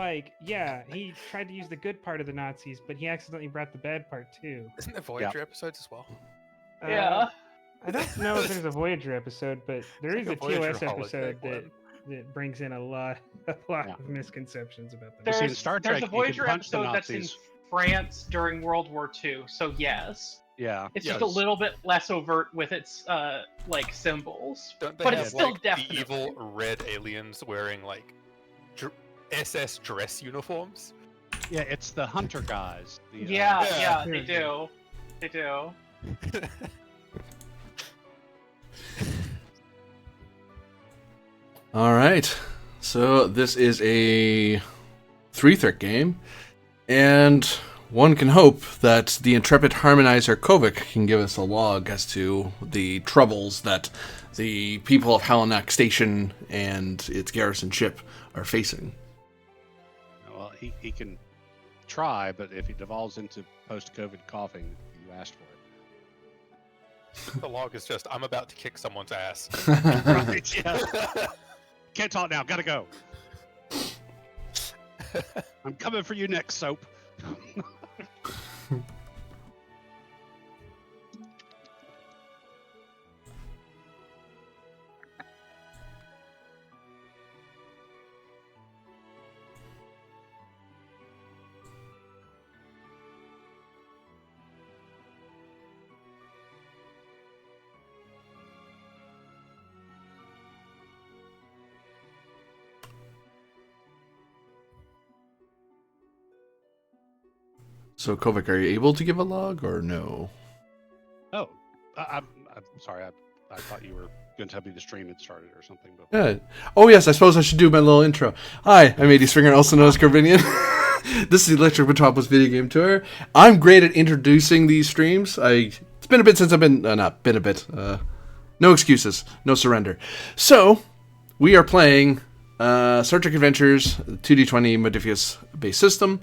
like, yeah, he tried to use the good part of the Nazis, but he accidentally brought the bad part too. Isn't there Voyager episodes as well? Uh, I don't know if there's a Voyager episode, but there It's is like a a Voyager TOS episode holodeck that brings in a lot Yeah. of misconceptions about that. Well, see, in Star There's Trek, a you can Voyager punch the episode that's in Nazis. France during World War II, so yes. Yeah. It's Yeah. just a little bit less overt with its like symbols. Don't they But have it's still like definitely the evil red aliens wearing like SS dress uniforms? Yeah, it's the hunter guys. The, Yeah, Yeah. they do. They do. All right. So this is a 3-threat game, and one can hope that the intrepid harmonizer Kovic can give us a log as to the troubles that the people of Halanak Station and its garrison ship are facing. Well, he can try, but if he devolves into post-COVID coughing, you asked for it. The log is just, I'm about to kick someone's ass. Right, yeah. Can't talk now, gotta go. I'm coming for you next, Soap. So, Kovic, are you able to give a log or no? Oh, I'm sorry. I thought you were going to tell me the stream had started or something. But Yeah. Oh, yes, I suppose I should do my little intro. Hi, I'm AD Springer, also known as Corvinian. This is the Electric Metropolis Video Game Tour. I'm great at introducing these streams. It's been a bit since I've been... not been a bit. No excuses. No surrender. So, we are playing Star Trek Adventures, 2D20 Modifius-based system,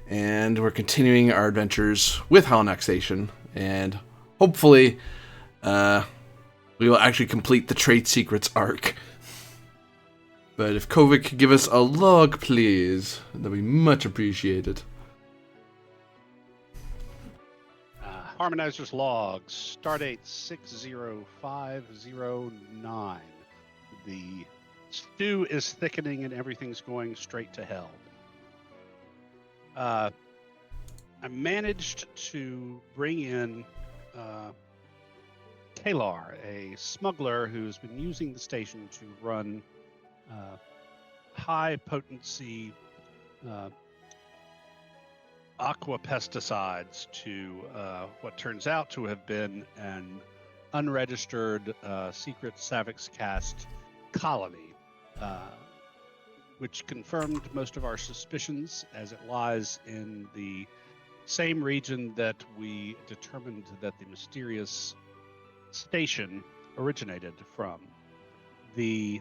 and we're continuing our adventures with Halanak Station, and hopefully we will actually complete the Trade Secrets arc. But if Kovic could give us a log, please, that'd be much appreciated. Harmonizer's log, stardate 60509. The stew is thickening and everything's going straight to hell. I managed to bring in Kalar, a smuggler who's been using the station to run high potency aqua pesticides to what turns out to have been an unregistered secret Savix Cast colony, which confirmed most of our suspicions, as it lies in the same region that we determined that the mysterious station originated from. The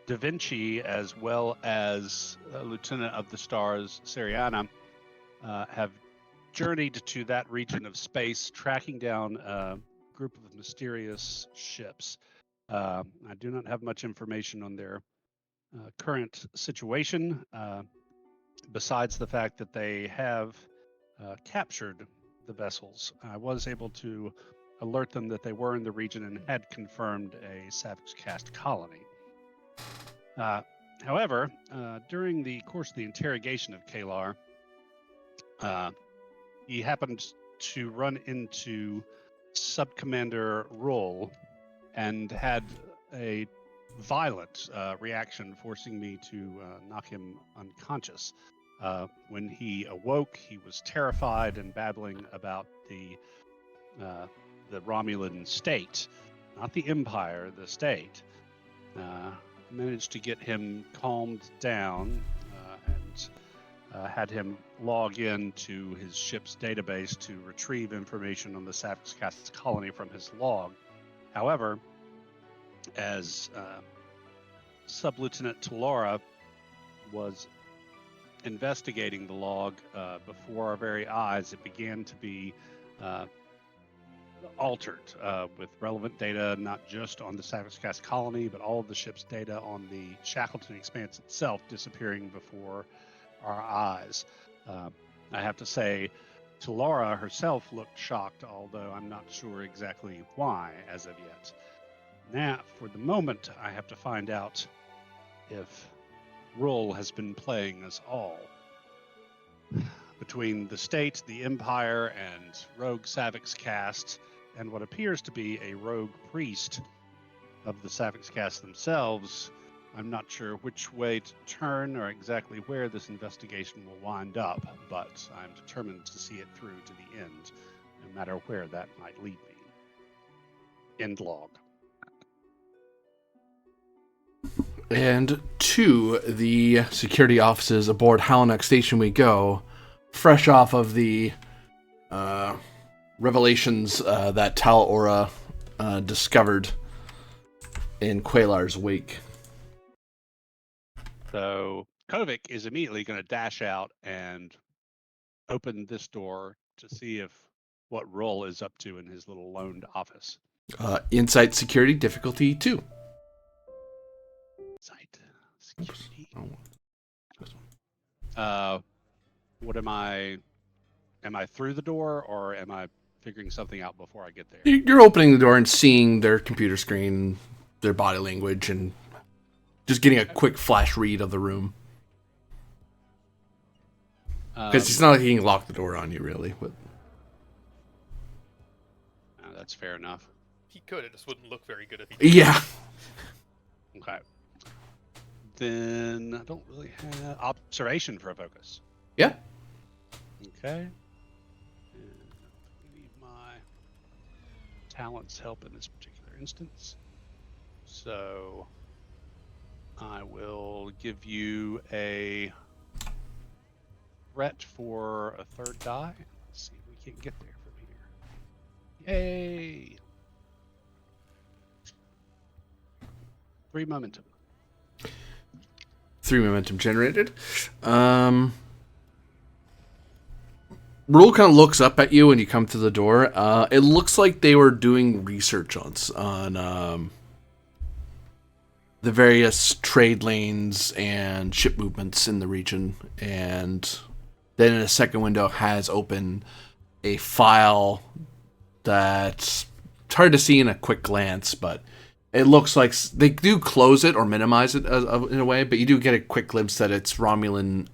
Da Vinci, as well as Lieutenant of the Stars Siriana, have journeyed to that region of space, tracking down a group of mysterious ships. I do not have much information on their current situation, besides the fact that they have captured the vessels. I was able to alert them that they were in the region and had confirmed a Savage Cast colony. However, during the course of the interrogation of Kalar, he happened to run into Subcommander Roll and had a violent reaction, forcing me to knock him unconscious. When he awoke, he was terrified and babbling about the Romulan state, not the Empire, the state. Managed to get him calmed down and had him log in to his ship's database to retrieve information on the Savix Cast colony from his log. However, as Sub-Lieutenant Talora was investigating the log before our very eyes, it began to be altered with relevant data, not just on the Savage Cast colony, but all of the ship's data on the Shackleton Expanse itself disappearing before our eyes. I have to say, Laura herself looked shocked, although I'm not sure exactly why as of yet. Now, for the moment, I have to find out if Rull has been playing us all. Between the state, the Empire, and rogue Savix Cast, and what appears to be a rogue priest of the Savix Cast themselves, I'm not sure which way to turn or exactly where this investigation will wind up, but I'm determined to see it through to the end, no matter where that might lead me. End log. And to the security offices aboard Halanak Station we go, fresh off of the revelations that Tal Ora discovered in Quaylar's wake. So Kovic is immediately going to dash out and open this door to see if what Rull is up to in his little loaned office. Insight security difficulty 2. Insight security. Oh, this one. What am I through the door, or am I figuring something out before I get there? You're opening the door and seeing their computer screen, their body language, and just getting a quick flash read of the room. Because it's not like he can lock the door on you, really. But that's fair enough. He could, it just wouldn't look very good if he did. yeah. Okay. Then I don't really have observation for a focus. Yeah. Okay. And I need my talents help in this particular instance. So I will give you a threat for a third die. Let's see if we can get there from here. Yay! 3 momentum. 3 momentum generated. Rule kind of looks up at you when you come to the door. It looks like they were doing research on the various trade lanes and ship movements in the region, and then in a second window has open a file that's it's hard to see in a quick glance, but it looks like they do close it or minimize it in a way, but you do get a quick glimpse that it's Romulan,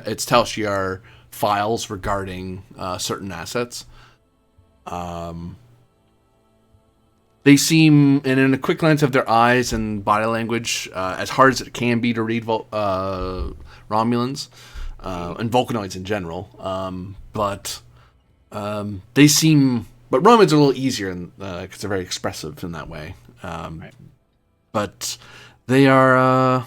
it's Tal Shiar files regarding certain assets. They seem, and in a quick glance of their eyes and body language, as hard as it can be to read Romulans and Vulcanoids in general, but they seem, but Romulans are a little easier because they're very expressive in that way. Right. But they are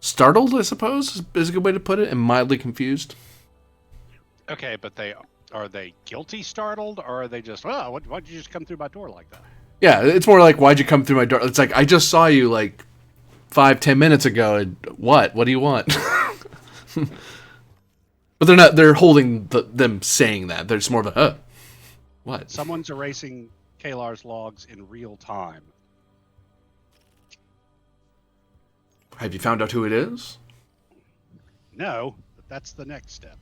startled, I suppose, is a good way to put it, and mildly confused. Okay, but are they guilty startled, or are they just, well, why'd you just come through my door like that? Yeah, it's more like, why'd you come through my door? It's like, I just saw you like 5-10 minutes ago, and what do you want? But they're holding them saying that. They're just more of a, what? Someone's erasing Kalar's logs in real time. Have you found out who it is? No, but that's the next step.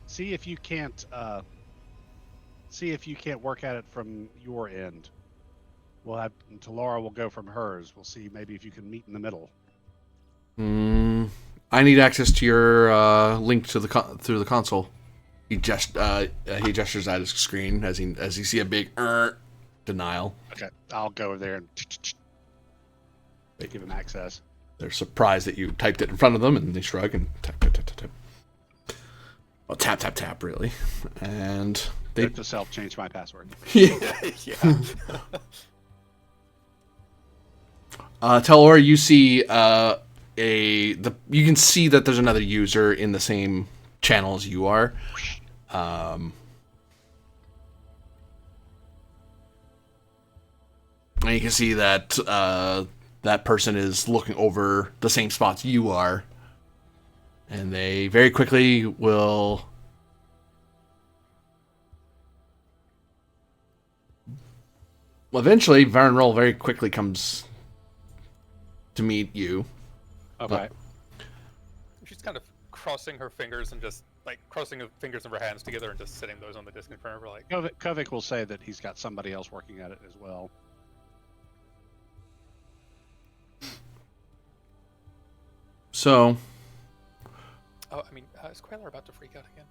See if you can't work at it from your end. We'll have Talara will go from hers. We'll see maybe if you can meet in the middle. I need access to your link to through the console. He gestures at his screen as you see a big denial. Okay, I'll go over there and give him access. They're surprised that you typed it in front of them, and they shrug and tap, tap, tap, tap, tap. Well, tap, tap, tap, really. And they Note to self, change my password. yeah. Telor, you see you can see that there's another user in the same channel as you are. And you can see that that person is looking over the same spots you are, And they very quickly will... Well, eventually, Varen Roll very quickly comes to meet you. Okay. She's kind of crossing her fingers and just like crossing her fingers of her hands together and just setting those on the disc in front of her, like. Kovic will say that he's got somebody else working at it as well. So... Oh, I mean, is Queller about to freak out again?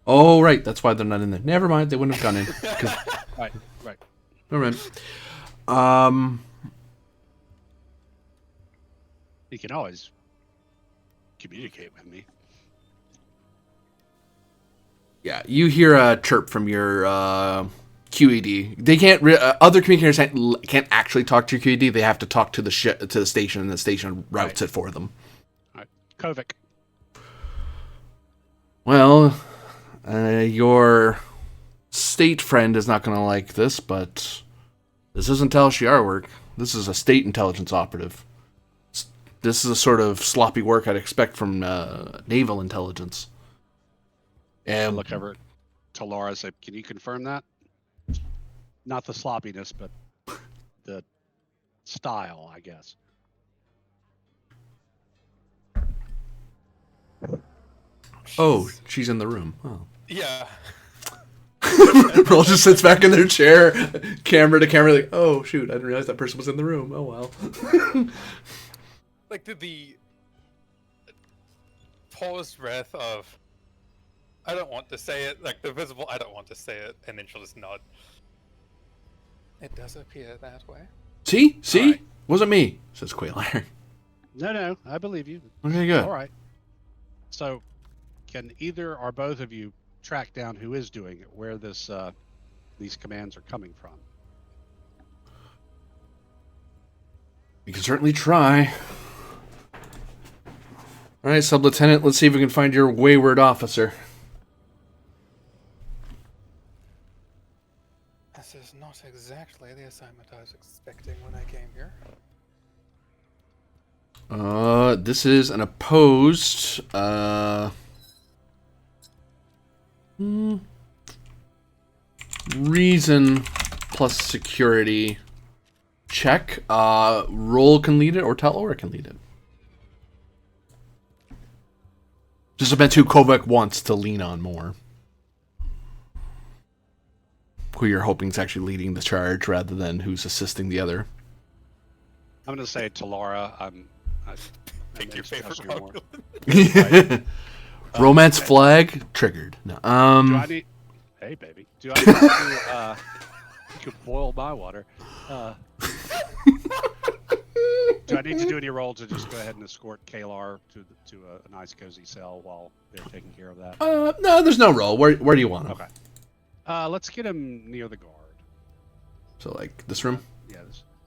Oh, right. That's why they're not in there. Never mind. They wouldn't have gone in. 'Cause... Right. Never mind. He can always communicate with me. Yeah, you hear a chirp from your QED. They can't. Other communicators can't actually talk to your QED. They have to talk to the station, and the station routes it for them. All right. Kovic. Well, your state friend is not going to like this, but this isn't Tal Shiar work. This is a state intelligence operative. This is a sort of sloppy work I'd expect from naval intelligence. And Look over to Laura and say, can you confirm that? Not the sloppiness, but the style, I guess. oh, she's in the room. Oh. Yeah. Roll just sits back in their chair, camera to camera, like, oh shoot, I didn't realize that person was in the room. Oh well. Like the paused breath of, I don't want to say it, like the visible, I don't want to say it, and then she'll just nod. It does appear that way. See? Right. Wasn't me, says Quailar. No, I believe you. Okay, good. All right. So, can either or both of you track down who is doing it, where these commands are coming from? We can certainly try. All right, Sub-Lieutenant, let's see if we can find your wayward officer. This is not exactly the assignment I was expecting when I came here. This is an opposed, reason plus security check. Roll can lead it, or Talora can lead it. Just a bet who Kovac wants to lean on more. Who you're hoping is actually leading the charge rather than who's assisting the other. I'm going to say to Laura, Pick your favorite more. Romulan. Romance flag triggered. No. Do I need... Hey, baby. Do I need to... you could boil my water. Do I need to do any roll to just go ahead and escort Kalar to a nice cozy cell while they're taking care of that? No, there's no roll. Where do you want him? Okay. Let's get him near the guard. So like this room?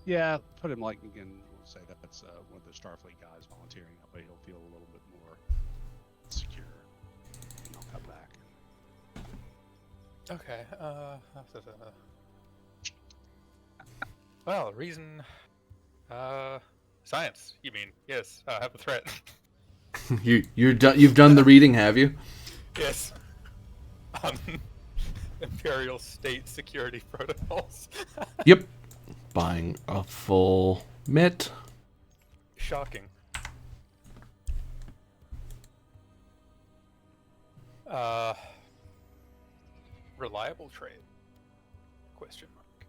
Yeah, put him like, again, we'll say that's one of the Starfleet guys volunteering. That way he'll feel a little bit more secure. And I'll come back. Okay, well, reason, science, you mean? Yes, I have a threat. You've done the reading, have you? Yes. Imperial state security protocols. Yep. Buying a full mit. Shocking. Reliable trade? Question mark.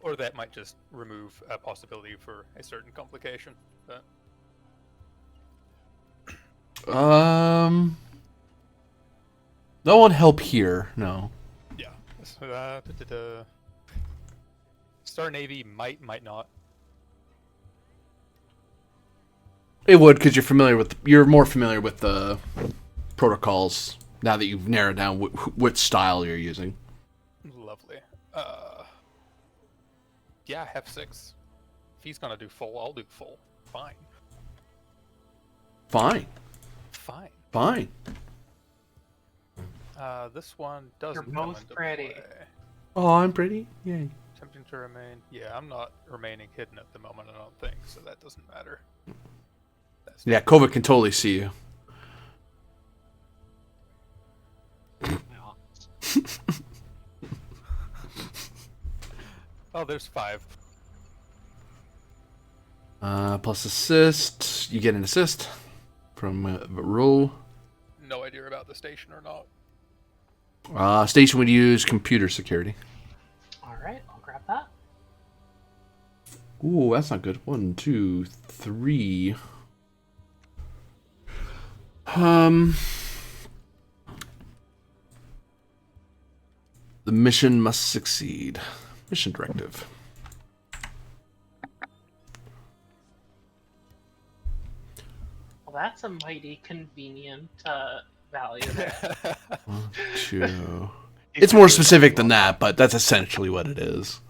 Or that might just remove a possibility for a certain complication. But... No one help here. No. Yeah. So, Star Navy might not. It would, because you're more familiar with the protocols now that you've narrowed down which style you're using. Lovely. Yeah, Hef 6. If he's gonna do full, I'll do full. Fine. Fine. Fine. Fine. This one doesn't You're come both into pretty. play. Oh, I'm pretty. Yay. Attempting to remain. Yeah, I'm not remaining hidden at the moment, I don't think, so that doesn't matter. That's Yeah, Kovic can totally see you. Oh, there's 5. Plus assist. You get an assist from roll. No idea about the station or not. Station would use computer security. All right, I'll grab that. Ooh, that's not good. 1, 2, 3. The mission must succeed. Mission directive. Well, that's a mighty convenient value there. 1, 2. It's more specific than that, but that's essentially what it is.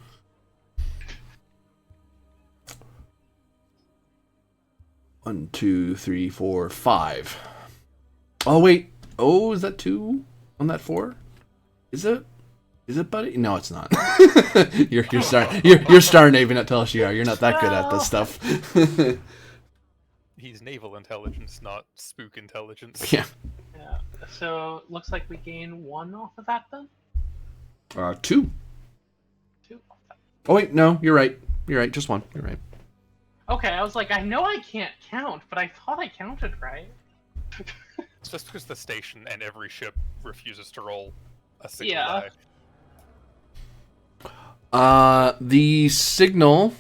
One, 2, 3, 4, 5. Oh wait. Oh, is that 2 on that 4? Is it? Is it, buddy? No, it's not. you're star Navy, not tell us you are. You're not that good at this stuff. He's naval intelligence, not spook intelligence. Yeah. Yeah. So looks like we gain 1 off of that then. 2. 2. Oh wait, no, you're right. You're right. Just 1. You're right. Okay, I was like, I know I can't count, but I thought I counted right. It's just because the station and every ship refuses to roll a single Yeah. die. The signal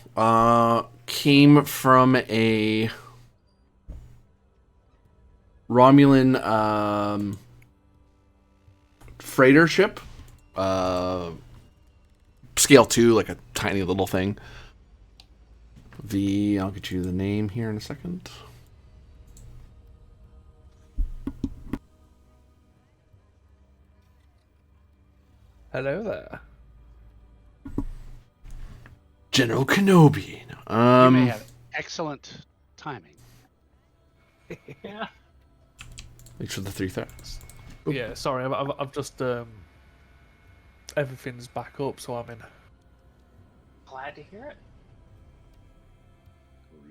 came from a Romulan freighter ship. Scale 2, like a tiny little thing. I'll get you the name here in a second. Hello there. General Kenobi. You may have excellent timing. Yeah. Thanks for the 3 threats. Yeah, sorry, I've just everything's back up, so I'm in. Glad to hear it.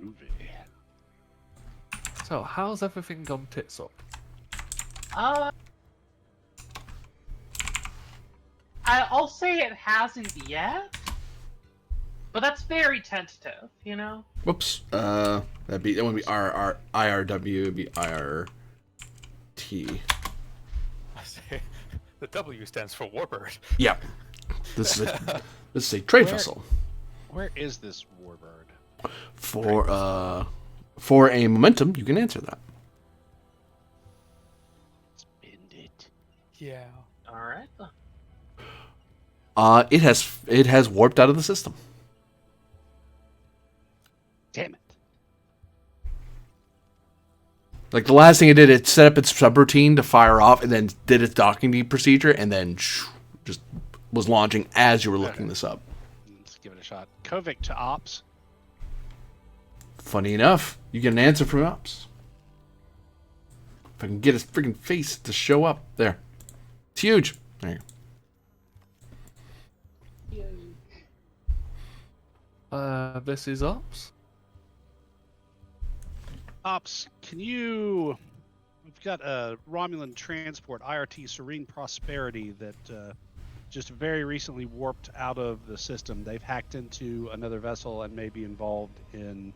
Groovy. So, how's everything gone tits up? I'll say it hasn't yet, but that's very tentative, you know. Whoops. That wouldn't be IRW. It'd be IRT. I say, the W stands for Warbird. Yeah. This is a trade vessel. Where is this warbird? For a momentum, you can answer that. Spend it. Yeah. All right. It has warped out of the system. Damn it. Like the last thing it did, it set up its subroutine to fire off, and then did its docking procedure, and then just was launching as you were looking this up. Let's give it a shot. Kovic to ops. Funny enough, you get an answer from ops. If I can get his freaking face to show up there, it's huge. There you go. This is ops. Ops, can you... We've got a Romulan transport, IRT Serene Prosperity, that just very recently warped out of the system. They've hacked into another vessel and may be involved in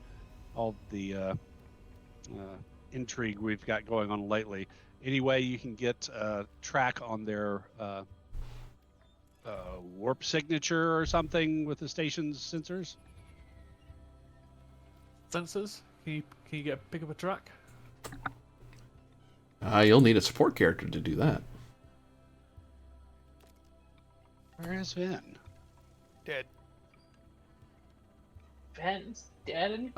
all the intrigue we've got going on lately. Any way you can get track on their warp signature or something with the station's sensors? Sensors? Can you pick up a track? You'll need a support character to do that. Where is Vin? Dead. Ben's dead and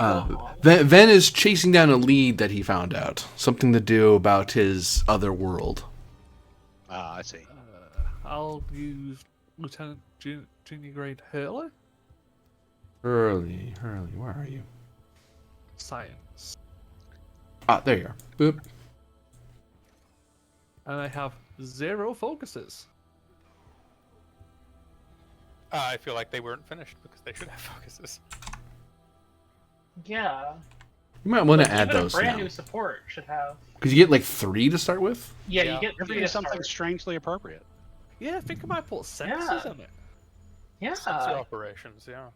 Ven is chasing down a lead that he found out. Something to do about his other world. Ah, I see. I'll use Lieutenant Junior Grade Hurley. Hurley, where are you? Science. Ah, there you are. Boop. And I have 0 focuses. I feel like they weren't finished because they should have focuses. Yeah. You might want to Like, add even those a brand now. new support should have. Because you get like 3 to start with. Yeah, Yeah. you get You're 3 thinking to something start. strangely appropriate. Yeah, I think I might put sensors Yeah. on it. Yeah. Sensor operations, yeah.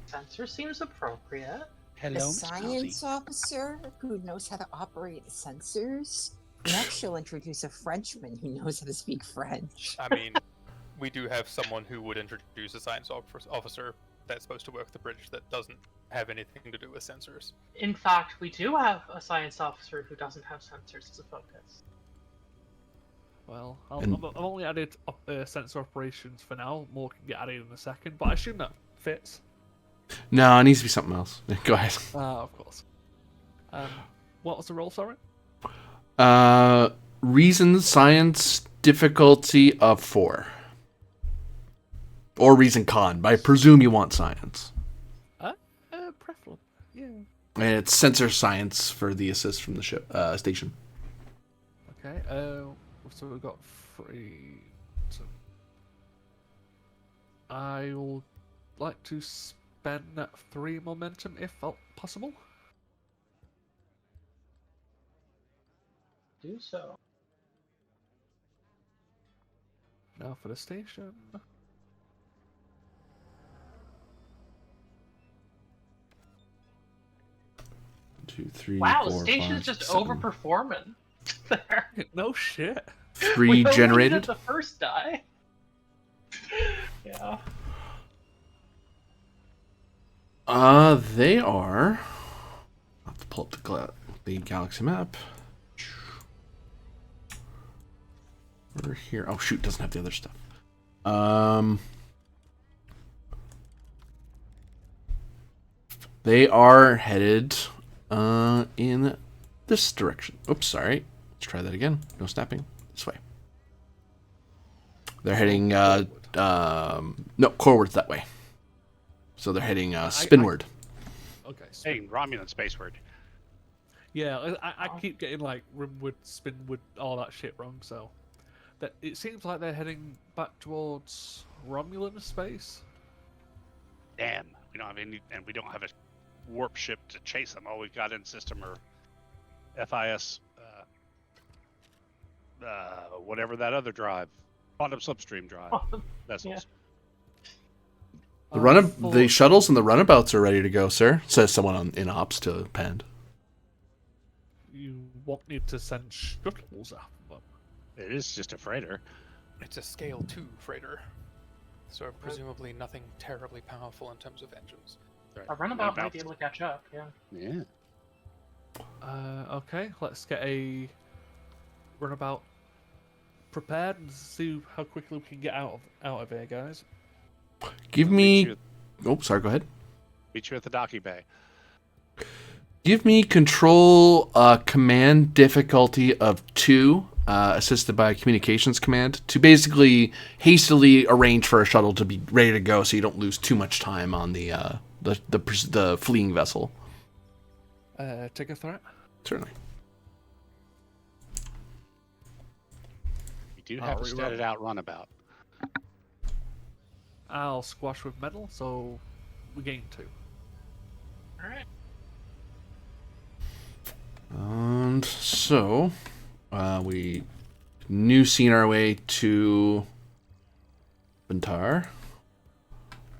Sensor seems appropriate. Hello, A Miss science Mousy. officer who knows how to operate sensors. Next, she'll introduce a Frenchman who knows how to speak French. I mean, we do have someone who would introduce a science officer that's supposed to work the bridge that doesn't have anything to do with sensors. In fact, we do have a science officer who doesn't have sensors as a focus. Well, And- I've only added sensor operations for now. More can get added in a second, but I assume that fits. No, it needs to be something else. Go ahead. Of course. What was the roll, sorry? Reason science difficulty of 4. Or reason con, but I presume you want science. Prevalent. Yeah. And it's sensor science for the assist from the ship station. Okay. So we've got 3. So I would like to spend that 3 momentum if possible. Do so. Now for the station. 2, 3, Wow, the 4, station's 5, just 7. overperforming. There. No shit. 3 We only generated. needed the first die. Yeah. They are. I'll have to pull up the galaxy map. We're here. Oh shoot, doesn't have the other stuff. They are headed in this direction. Oops, sorry. Let's try that again. No snapping. This way. They're heading no, forwards that way. So they're heading spinward. Okay. Hey, Romulan space word. Yeah, I keep getting like rimwood, spinwood, all that shit wrong. So that it seems like they're heading back towards Romulan space. Damn, we don't have any, and we don't have a warp ship to chase them. All we've got in system are FIS, whatever that other drive, quantum slipstream drive vessels. The shuttles and the runabouts are ready to go, sir. Says someone in ops to Pand. You want me to send shuttles after them? It is just a freighter. It's a scale 2 freighter, so presumably nothing terribly powerful in terms of engines. A runabout might be able to catch up, yeah. Yeah. Okay, let's get a runabout prepared and see how quickly we can get out of here, guys. Give me. Oh, sorry. Go ahead. Meet you at the docking bay. Give me control command difficulty of 2, assisted by a communications command, to basically hastily arrange for a shuttle to be ready to go, so you don't lose too much time on the fleeing vessel. Take a threat. Certainly. We do have a statted out runabout. I'll squash with metal, so we gain 2. Alright. And so, we seen our way to Ventar.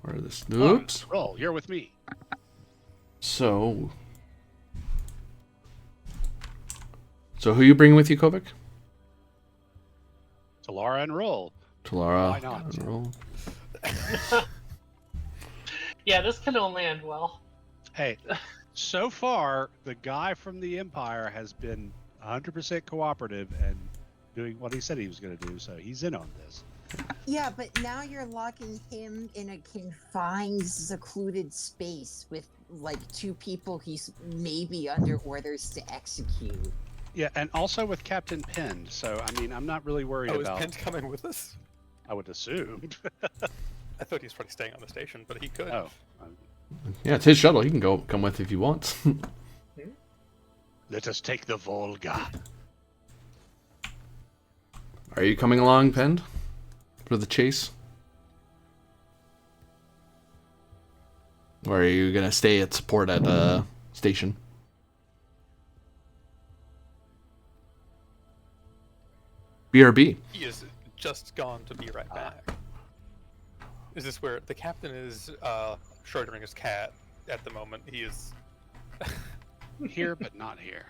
Where are this? Oops. Roll, you're with me. So who you bringing with you, Kovic? Talara and roll. Talara. Why not? and Roll. Yeah, this can only end well. Hey, so far, the guy from the Empire has been 100% cooperative and doing what he said he was going to do, so he's in on this. Yeah, but now you're locking him in a confined, secluded space with like 2 people he's maybe under orders to execute. Yeah, and also with Captain Pend, so I mean, I'm not really worried Oh, is about. Pent coming with us? I would assume. I thought he was probably staying on the station, but he could. Oh, Yeah, it's his shuttle. He can come with if he wants. let us take the Volga. Are you coming along, Pend? For the chase? Or are you gonna stay at support at station? BRB. He is just gone to be right back. Is this where the captain is shouldering his cat at the moment? He is Here, but not here.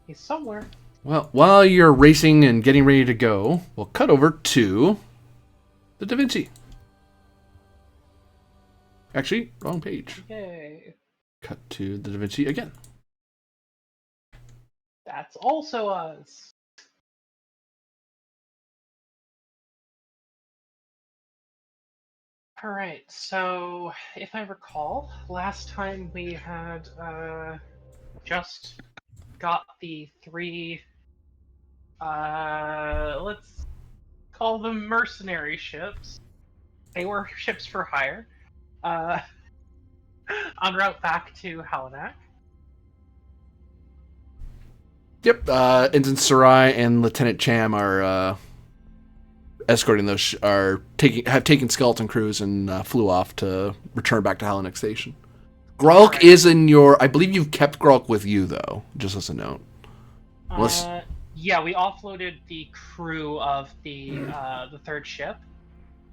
He's somewhere. Well, while you're racing and getting ready to go, we'll cut over to the Da Vinci. Actually, wrong page. Yay. Cut to the Da Vinci again. That's also us. Alright, so if I recall, last time we had just got the 3 let's call them mercenary ships. They were ships for hire. En route back to Halanak. Yep, Ensign Sarai and Lieutenant Cham are escorting those. Have taken skeleton crews and flew off to return back to Halanak Station. Gralk Right. is in your. I believe you've kept Gralk with you though, just as a note. Unless- Yeah, we offloaded the crew of the third ship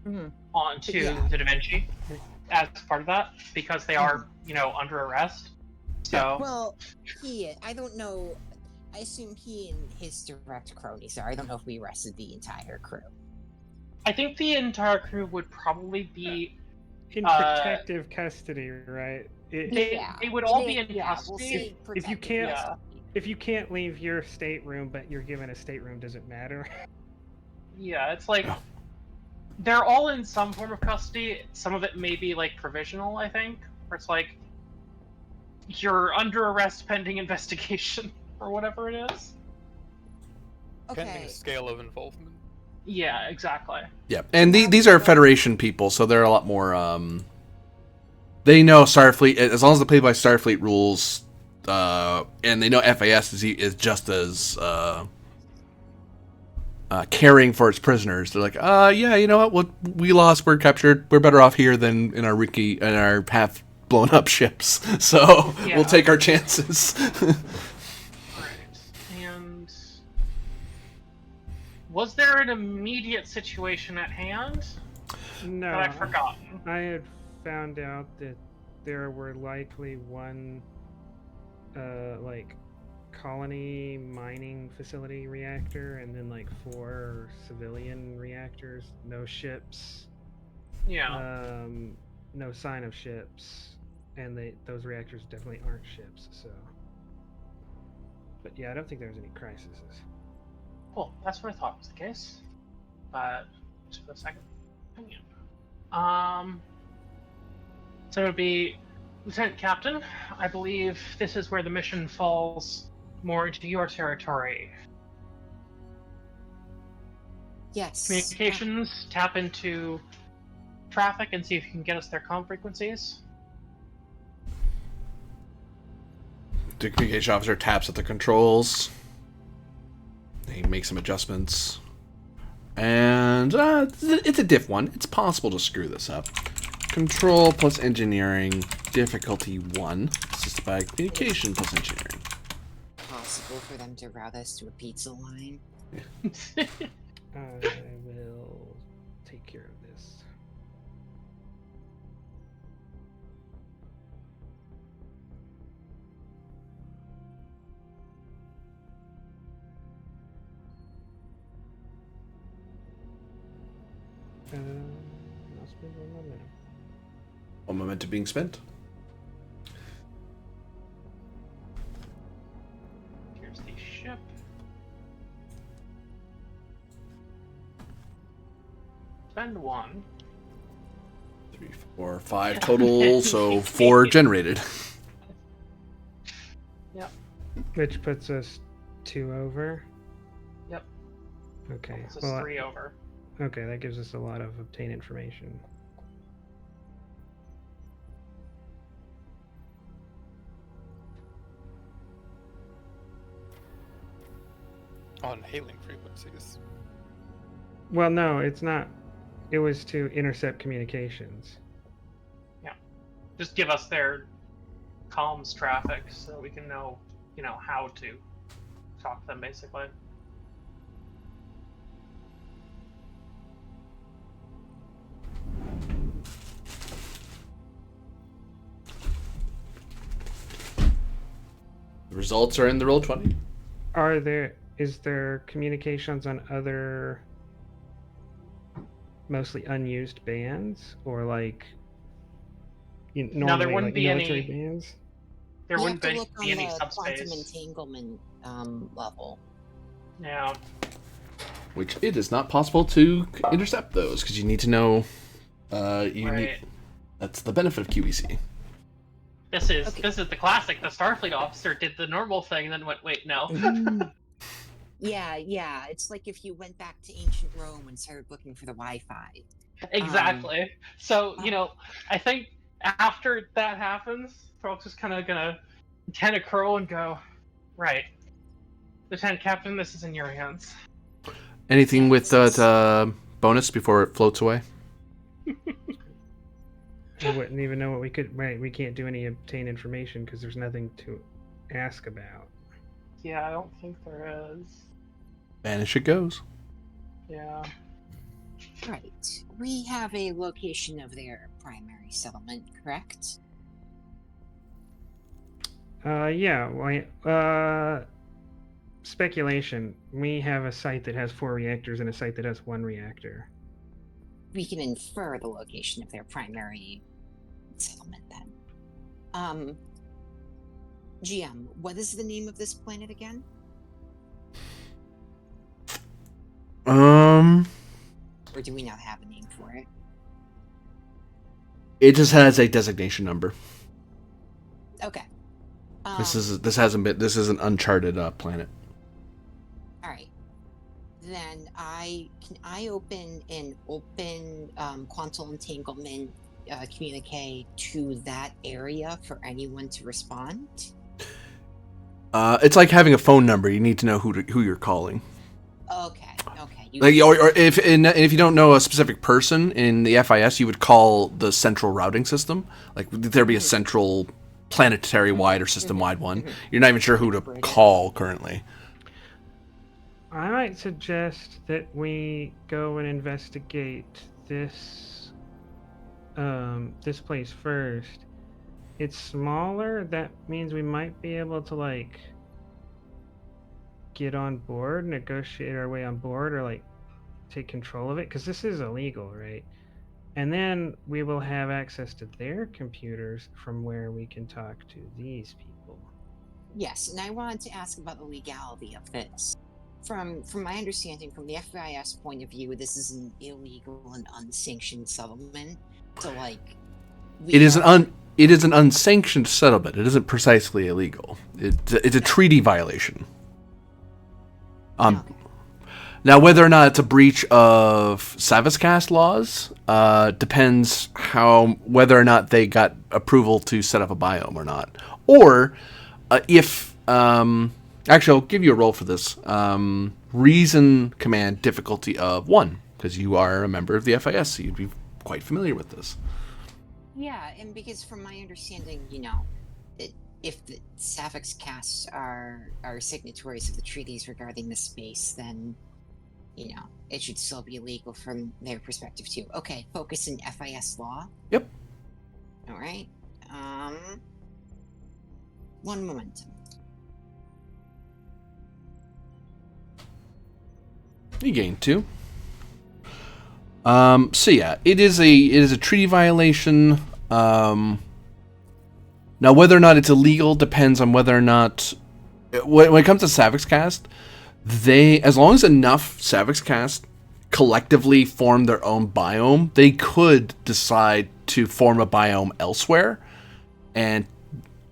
Mhm. onto Yeah. the Da Vinci as part of that because they are, under arrest. So Well, I don't know. I assume he and his direct cronies are. I don't know if we arrested the entire crew. I think the entire crew would probably be In Uh, protective custody, right? they would all be in We'll custody. say If you protective can't- custody. If you can't leave your stateroom, but you're given a stateroom, does it matter? Yeah, it's like Oh. they're all in some form of custody. Some of it may be like provisional, I think, where it's like you're under arrest pending investigation or whatever it is. pending Okay. a scale of involvement. Yeah, exactly. Yeah, and these are Federation people, so they're a lot more. They know Starfleet as long as they play by Starfleet rules, and they know FAS is just as caring for its prisoners. They're like, yeah, you know what? We lost. We're captured. We're better off here than in our half blown up ships. So Yeah. we'll take our chances. Right. And was there an immediate situation at hand No. that I've forgotten? I had found out that there were likely one, colony mining facility reactor, and then 4 civilian reactors. No ships. Yeah. No sign of ships, and those reactors definitely aren't ships. So, but yeah, I don't think there was any crises. Cool. That's what I thought was the case. Just for a second. Opinion. So it would be Lieutenant Captain. I believe this is where the mission falls more into your territory. Yes. Communications, tap into traffic and see if you can get us their comm frequencies. The communication officer taps at the controls. He makes some adjustments. And it's a diff 1. It's possible to screw this up. Control plus engineering, difficulty 1. Assisted by communication plus engineering. Possible for them to route us to a pizza line. I will take care of this. I'll spend 1 momentum. 1 momentum being spent. Here's the ship. Spend 1. 3, 4, 5 total, so 4 generated. Which puts us 2 over. Yep. Okay. This is Well, 3 over. okay, that gives us a lot of obtain information. On hailing frequencies. Well, no, it's not. It was to intercept communications. just give us their comms traffic so we can know, how to talk to them, basically. The results are in the Roll20. Is there communications on other mostly unused bands, or like No, there normally wouldn't like be military any. bands? There You wouldn't have to look be on any the quantum subspace. entanglement level. Yeah. Which it is not possible to intercept those because you need to know. Right. That's the benefit of QEC. This is Okay. the classic. The Starfleet officer did the normal thing and then went, wait, no. Yeah. It's like if you went back to ancient Rome and started looking for the Wi-Fi. Exactly. So, I think after that happens, folks is kind of gonna tend to curl and go, right, Lieutenant Captain, this is in your hands. Anything with that bonus before it floats away? We wouldn't even know what we could. Right, we can't do any obtain information because there's nothing to ask about. Yeah, I don't think there is. Vanish it goes. Yeah. Right. We have a location of their primary settlement, correct? Yeah. Speculation. We have a site that has 4 reactors and a site that has 1 reactor. We can infer the location of their primary settlement then. GM, what is the name of this planet again? Or do we not have a name for it? It just has a designation number. Okay. This is an uncharted planet. All right. Then can I open an quantum entanglement communique to that area for anyone to respond? It's like having a phone number. You need to know who you're calling. Okay. Or if you don't know a specific person in the FIS, you would call the central routing system. Like there'd be a central planetary-wide or system-wide one. You're not even sure who to call currently. I might suggest that we go and investigate this place first. It's smaller. That means we might be able to get on board, negotiate our way on board, or take control of it, because this is illegal, right? And then we will have access to their computers from where we can talk to these people. Yes, and I wanted to ask about the legality of this. From my understanding, from the FIS point of view, this is an illegal and unsanctioned settlement. So, it is an unsanctioned settlement. It isn't precisely illegal. It's a treaty violation. Okay. Now, whether or not it's a breach of Savascast laws depends whether or not they got approval to set up a biome or not, or if actually, I'll give you a roll for this. Reason command difficulty of 1, because you are a member of the FIS, so you'd be quite familiar with this. Yeah, and because from my understanding, if the Sapphics casts are signatories of the treaties regarding the space, then it should still be illegal from their perspective too. Okay, focus in FIS law. Yep. All right. One momentum. You gain 2. So yeah, it is a treaty violation. Now, whether or not it's illegal depends on whether or not, when it comes to Savixcast, as long as enough Savixcast collectively form their own biome, they could decide to form a biome elsewhere. And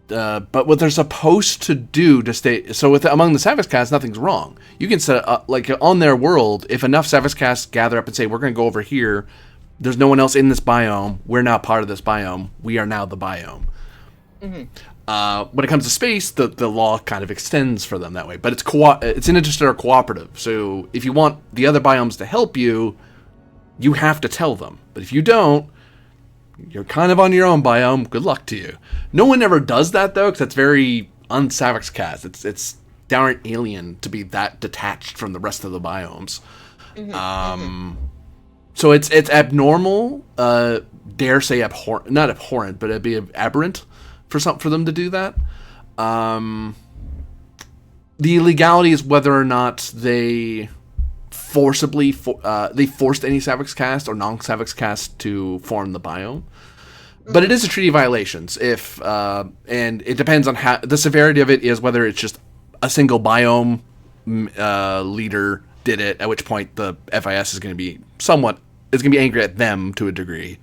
but what they're supposed to do to stay among the Savixcast, nothing's wrong. You can set up on their world, if enough Savixcasts gather up and say, we're going to go over here, there's no one else in this biome, we're not part of this biome, we are now the biome. When it comes to space, the law kind of extends for them that way, but it's an interstellar cooperative. So if you want the other biomes to help you, you have to tell them. But if you don't, you're kind of on your own biome. Good luck to you. No one ever does that though, because that's very un-Savix cast. It's downright alien to be that detached from the rest of the biomes. So it's abnormal. Dare say abhorrent, not abhorrent, but it'd be aberrant for them to do that. The illegality is whether or not they forcibly they forced any Savix cast or non-Savix cast to form the biome. But it is a treaty violations if and it depends on how the severity of it is, whether it's just a single biome leader did it, at which point the FIS is going to be angry at them to a degree.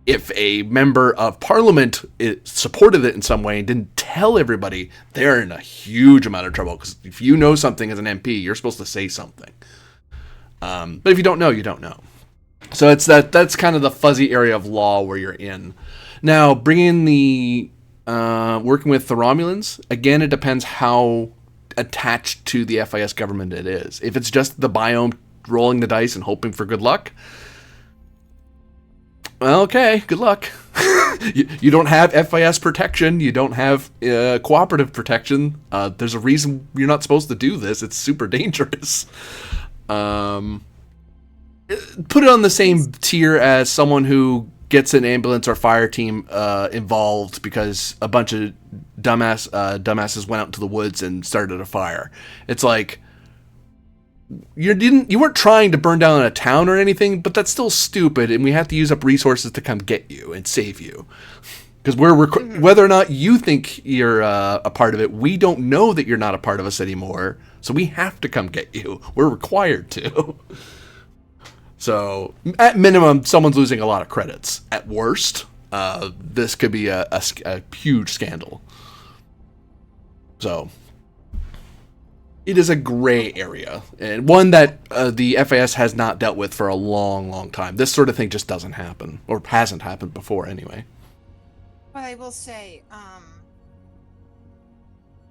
If a member of parliament supported it in some way and didn't tell everybody, they're in a huge amount of trouble, because if you know something as an MP, you're supposed to say something. But if you don't know, you don't know. So that's kind of the fuzzy area of law where you're in. Now, bringing the working with the Romulans, again, it depends how attached to the FIS government it is. If it's just the biome rolling the dice and hoping for good luck, well, okay, good luck. You don't have FIS protection. You don't have cooperative protection. There's a reason you're not supposed to do this. It's super dangerous. Put it on the same tier as someone who gets an ambulance or fire team involved because a bunch of dumbasses went out into the woods and started a fire. It's like, you weren't trying to burn down a town or anything, but that's still stupid, and we have to use up resources to come get you and save you. Because whether or not you think you're a part of it, we don't know that you're not a part of us anymore, so we have to come get you. We're required to. So, at minimum, someone's losing a lot of credits. At worst, this could be a huge scandal. So, it is a gray area, and one that the FAS has not dealt with for a long, long time. This sort of thing just doesn't happen, or hasn't happened before anyway. But I will say,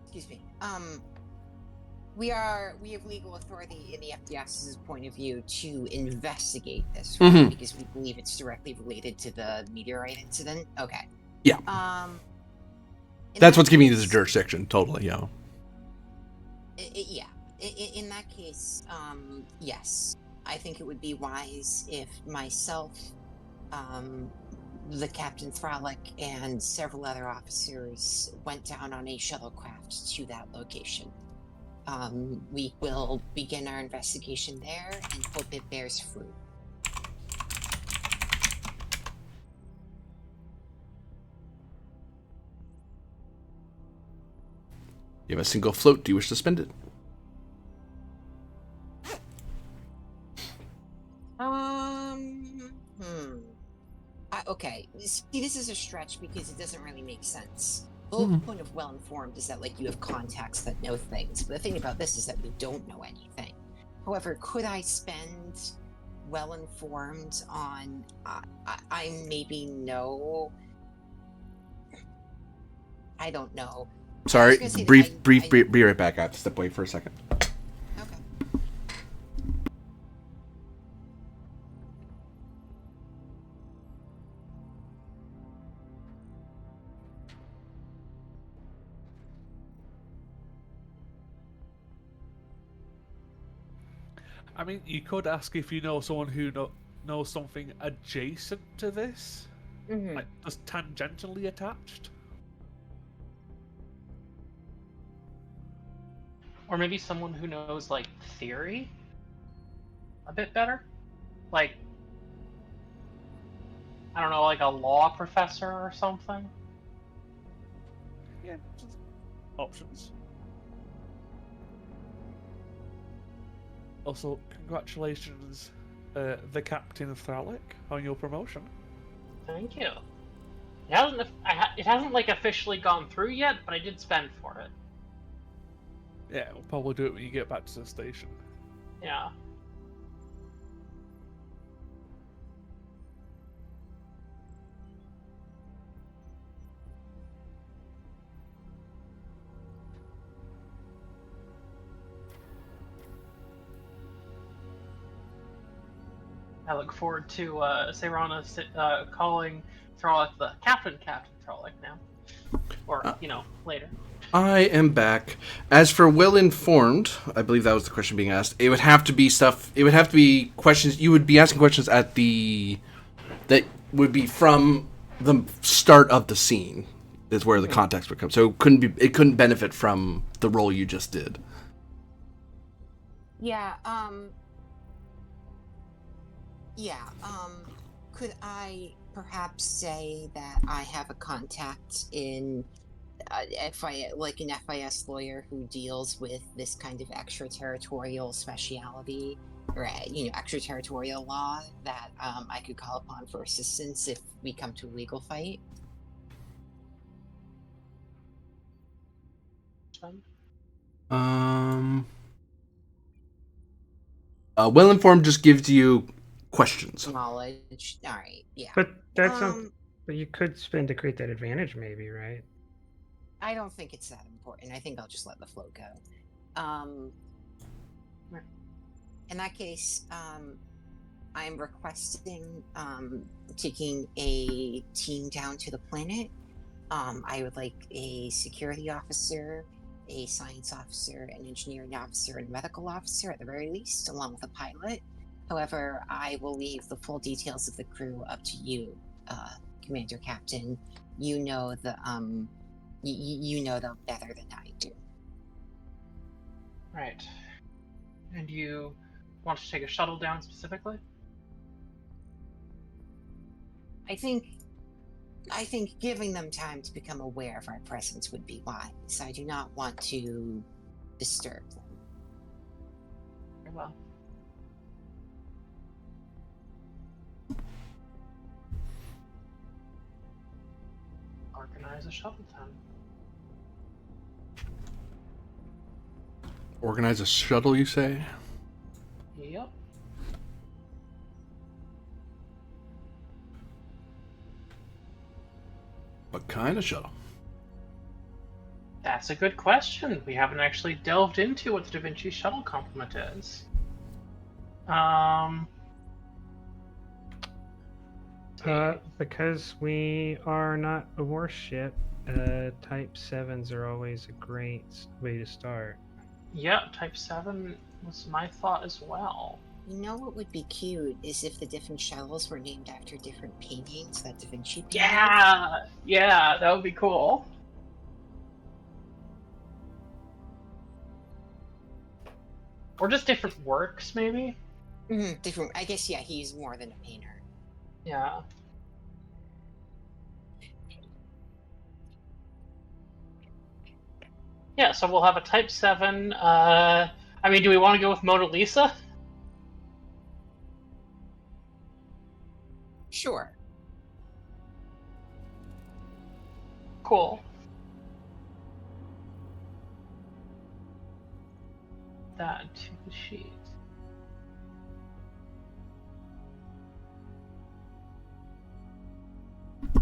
excuse me, we have legal authority in the FDS's point of view to investigate this, right? Because we believe it's directly related to the meteorite incident. Okay. Yeah. That's what's giving you this jurisdiction, totally, yeah. Yeah. In that case, yes. I think it would be wise if myself, the Captain Thralic, and several other officers went down on a shuttlecraft to that location. We will begin our investigation there and hope it bears fruit. You have a single float. Do you wish to spend it? Okay. See, this is a stretch because it doesn't really make sense. The whole point of well-informed is that, like, you have contacts that know things, but the thing about this is that we don't know anything. However, could I spend well-informed on... I maybe know... I don't know. Sorry, be right back. I have to step away for a second. Okay. I mean, you could ask if you know someone who knows something adjacent to this, like just tangentially attached. Or maybe someone who knows, like, theory a bit better? Like, I don't know, like a law professor or something? Yeah, options. Also, congratulations, the Captain Thralic, on your promotion. Thank you. It hasn't like officially gone through yet, but I did spend for it. Yeah, we'll probably do it when you get back to the station. Yeah. I look forward to Serana calling Trolloc, the Captain Trolloc now, or later. I am back. As for well-informed, I believe that was the question being asked. It would have to be stuff. It would have to be questions. You would be asking questions that would be from the start of the scene. Is where the context would come. So it couldn't benefit from the role you just did. Yeah. Could I perhaps say that I have a contact in an FIS lawyer who deals with this kind of extraterritorial speciality, or extraterritorial law that I could call upon for assistance if we come to a legal fight? Well-informed just gives you questions. Knowledge. All right. Yeah. But that's something. But you could spend to create that advantage, maybe, right? I don't think it's that important. I think I'll just let the flow go. In that case, I'm requesting taking a team down to the planet. I would like a security officer, a science officer, an engineering officer, and a medical officer at the very least, along with a pilot. However, I will leave the full details of the crew up to you, Commander Captain. You know them better than I do. Right. And you want to take a shuttle down specifically? I think giving them time to become aware of our presence would be wise. I do not want to disturb them. Very well. Organize a shuttle then. Organize a shuttle, you say? Yep. What kind of shuttle? That's a good question. We haven't actually delved into what the Da Vinci shuttle complement is. Because we are not a warship, Type 7s are always a great way to start. Yeah, Type 7 was my thought as well. You know what would be cute is if the different shuttles were named after different paintings that Da Vinci painted. Yeah, that would be cool. Or just different works, maybe? Different. I guess, yeah, he's more than a painter. Yeah. Yeah, so we'll have a Type 7. Do we want to go with Mona Lisa? Sure. Cool. That to the sheet.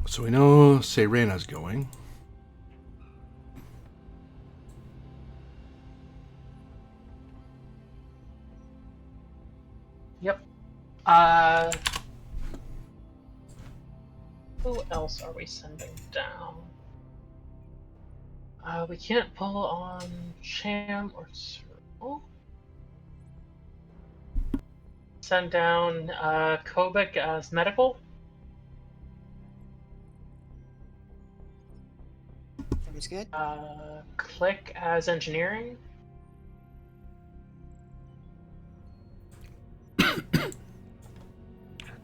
So we know Serena's going. Yep. Who else are we sending down? We can't pull on Sham or Cyril. Send down Kobik as medical. Sounds good. Click as engineering.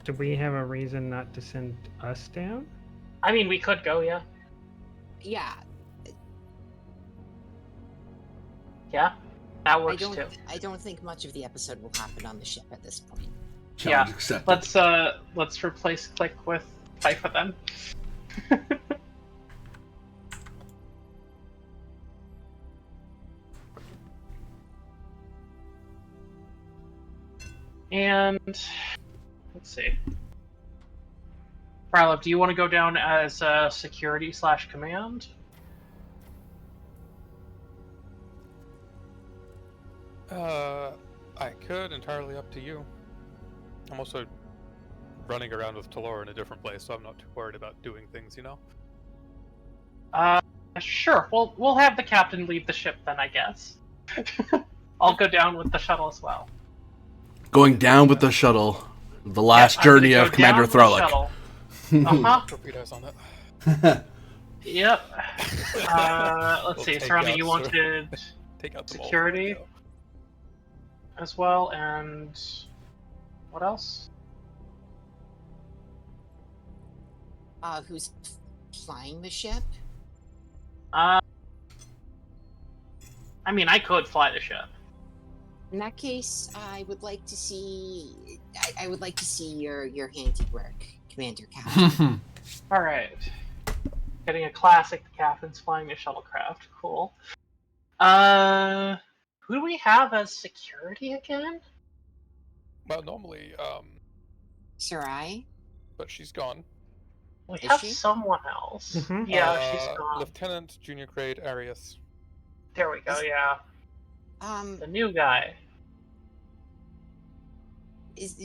Do we have a reason not to send us down? I mean, we could go, yeah. Yeah. Yeah, that works too. I don't think much of the episode will happen on the ship at this point. Challenge Yeah, accepted. let's replace Click with Fifa then. And let's see. Rylov, do you want to go down as security/command? I could, entirely up to you. I'm also running around with Talor in a different place, so I'm not too worried about doing things, you know? Sure. We'll have the captain leave the ship then, I guess. I'll go down with the shuttle as well. Going down with the shuttle. The last I'm gonna journey go of Commander down with the Thralic. shuttle. Uh-huh. Torpedoes on it. Yep. Let's We'll see. take Sarami, out you Sir- wanted Take out the mole security torpedo. as well, and what else? Who's flying the ship? I mean, I could fly the ship. In that case, I would like to see. I would like to see your handiwork, Commander Captain. All right. Getting a classic. The captain's flying the shuttlecraft. Cool. Who do we have as security again? Well, normally, Sarai? but she's gone. We Is have she? someone else. Mhm. Yeah, she's gone. Lieutenant Junior Grade Arius. There we go. Is- Yeah, the new guy.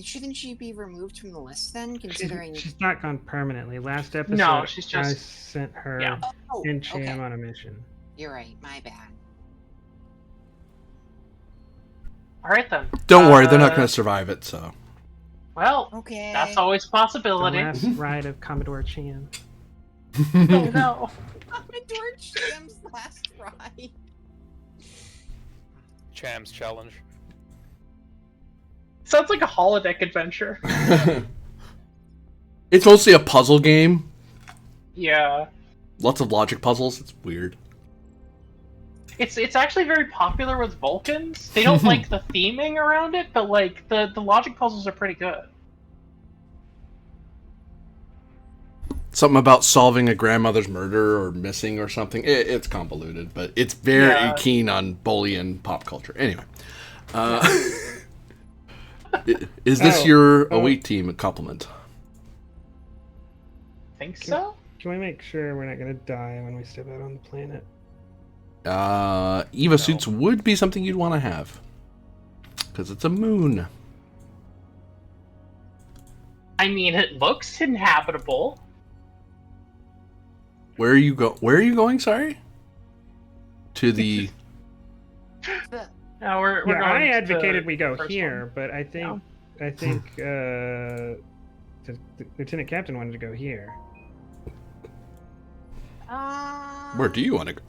Shouldn't she be removed from the list then? Considering. She's not gone permanently. Last episode, No, she's I just. sent her Yeah. Oh, and okay. Cham on a mission. You're right. My bad. All right then. Don't worry, they're not going to survive it, so. Well, Okay. that's always a The possibility. last ride of Commodore Cham. Oh no. Commodore Cham's last ride. Cham's challenge. Sounds like a holodeck adventure. It's mostly a puzzle game. Yeah. Lots of logic puzzles. It's weird. It's actually very popular with Vulcans. They don't like the theming around it, but like the logic puzzles are pretty good. Something about solving a grandmother's murder or missing or something. It's convoluted, but it's very Yeah. keen on Boolean pop culture. Anyway. Is this your await team a compliment? Think so? Can we make sure we're not going to die when we step out on the planet? Eva suits would be something you'd want to have. Because it's a moon. I mean, it looks inhabitable. Where are you going, sorry? To the... No, we're Yeah, going I to advocated the we go first here, one. but I think the Lieutenant Captain wanted to go here. Where do you want to go?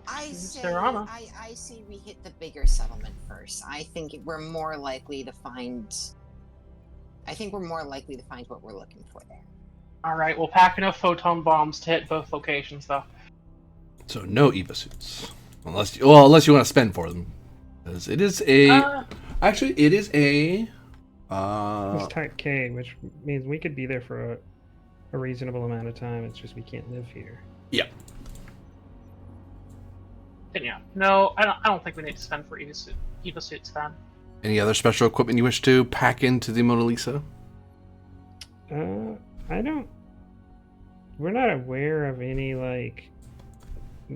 I say, Serana. I say we hit the bigger settlement first. I think we're more likely to find. I think we're more likely to find what we're looking for there. All right, we'll pack enough photon bombs to hit both locations, though. So no Eva suits. Unless you want to spend for them. Because it is a... Actually, it is a... It's Type K, which means we could be there for a reasonable amount of time. It's just we can't live here. Yeah. Then yeah, no, I don't think we need to spend for Eva suits then. Any other special equipment you wish to pack into the Mona Lisa? I don't. We're not aware of any like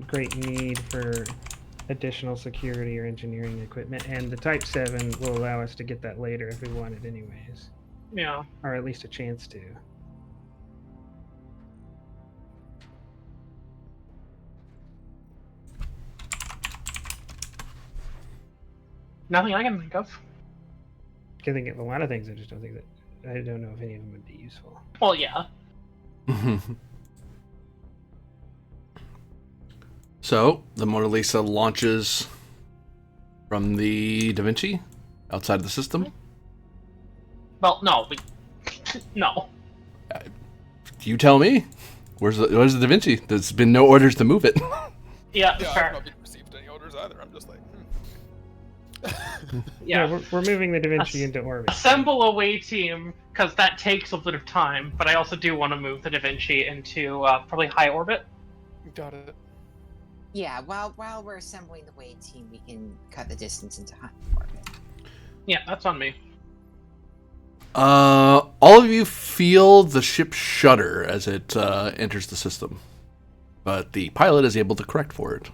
great need for additional security or engineering equipment, and the Type 7 will allow us to get that later if we want it anyways, Yeah. or at least a chance to. Nothing I can think of. Can think of a lot of things. I just don't think that. I don't know if any of them would be useful. Well, yeah. So, the Mona Lisa launches from the Da Vinci outside of the system. Well, no, no. You tell me. Where's the Da Vinci? There's been no orders to move it. Yeah, Yeah, I've fair. not received any orders either. I'm just like, Yeah. We're moving the Da Vinci Ass- into orbit. Assemble a way team, because that takes a bit of time, but I also do want to move the Da Vinci into probably high orbit. got it. Yeah, while we're assembling the way team, we can cut the distance into high orbit. Yeah, that's on me. All of you feel the ship shudder as it enters the system, but the pilot is able to correct for it.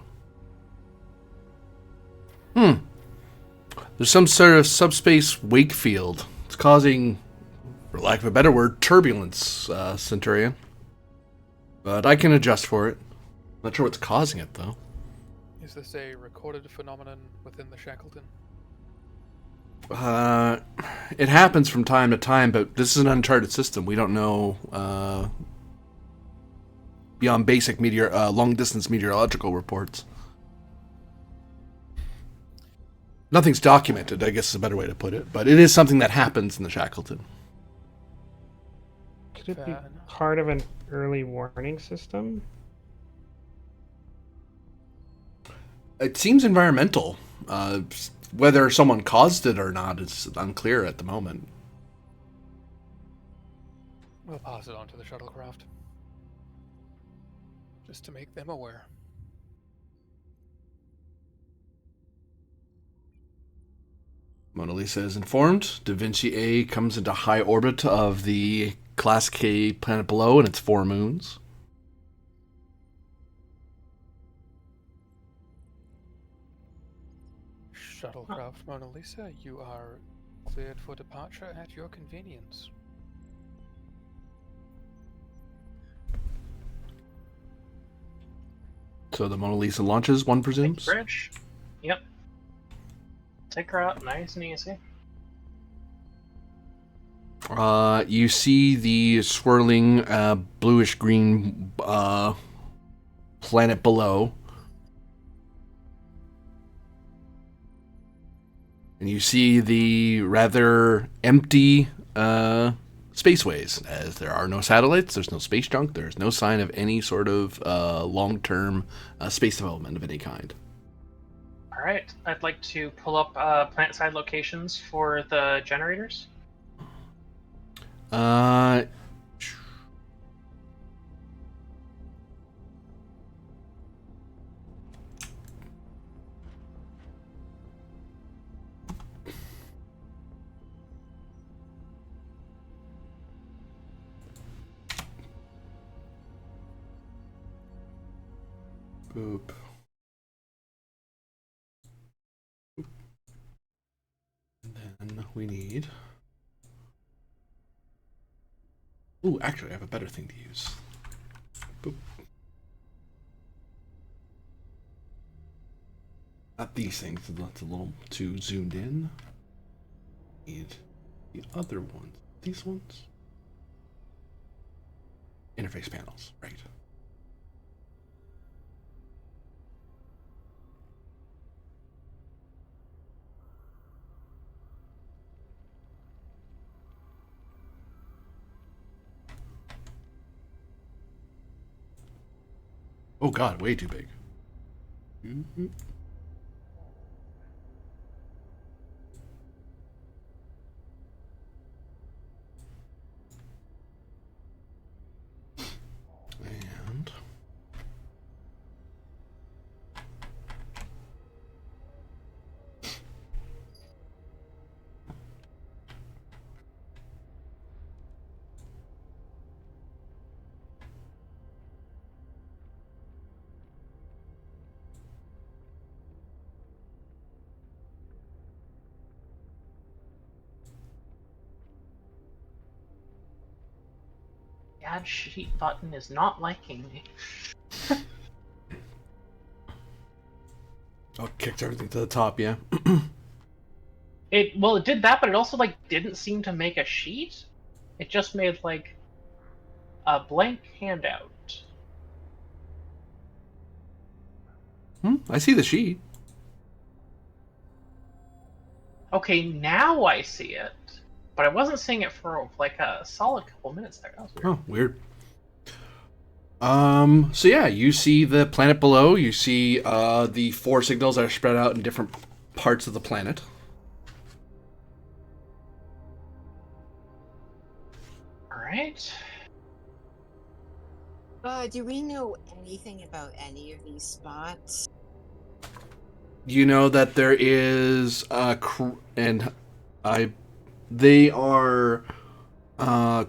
There's some sort of subspace wake field. It's causing, for lack of a better word, turbulence, Centurion. But I can adjust for it. Not sure what's causing it, though. Is this a recorded phenomenon within the Shackleton? It happens from time to time, but this is an uncharted system. We don't know beyond basic long-distance meteorological reports. Nothing's documented, I guess is a better way to put it, but it is something that happens in the Shackleton. Could it be Fair enough. part of an early warning system? It seems environmental. Whether someone caused it or not is unclear at the moment. We'll pass it on to the shuttlecraft. Just to make them aware. Mona Lisa is informed. Da Vinci A comes into high orbit of the Class K planet below and its 4 moons. Shuttlecraft Mona Lisa, you are cleared for departure at your convenience. So the Mona Lisa launches, one Take presumes? the bridge. Yep. Take her out nice and easy. You see the swirling bluish-green planet below. And you see the rather empty spaceways, as there are no satellites, there's no space junk, there's no sign of any sort of long-term space development of any kind. All right. I'd like to pull up planet-side locations for the generators. Boop. And then we need... Ooh, actually, I have a better thing to use. Boop. Not these things, that's a little too zoomed in. Need the other ones. These ones? Interface panels, right. Oh god, way too big. Mm-hmm. And The add sheet button is not liking me. oh, kicked everything to the top, yeah. It did that, but it also didn't seem to make a sheet. It just made a blank handout. I see the sheet. Okay, now I see it, but I wasn't seeing it for a solid couple minutes there. That was weird. Oh, weird. So yeah, you see the planet below. You see the 4 signals that are spread out in different parts of the planet. All right. Do we know anything about any of these spots? You know that there is they are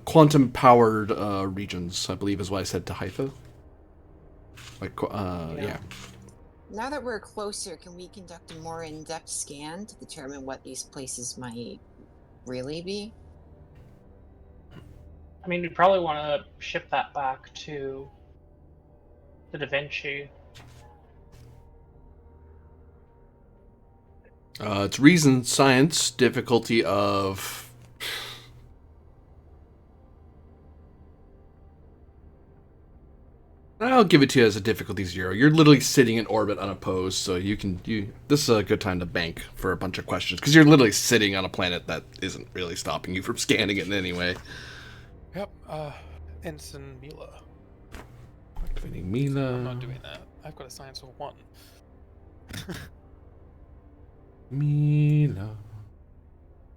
quantum powered regions, I believe is what I said to Haifa. Yeah. Now that we're closer, can we conduct a more in-depth scan to determine what these places might really be? I mean, we'd probably want to ship that back to the Da Vinci. It's reason, science, difficulty of... I'll give it to you as a difficulty 0. You're literally sitting in orbit unopposed, so this is a good time to bank for a bunch of questions, because you're literally sitting on a planet that isn't really stopping you from scanning it in any way. Yep. Ensign Mila. Activating Mila. I'm not doing that. I've got a science of 1. Mila.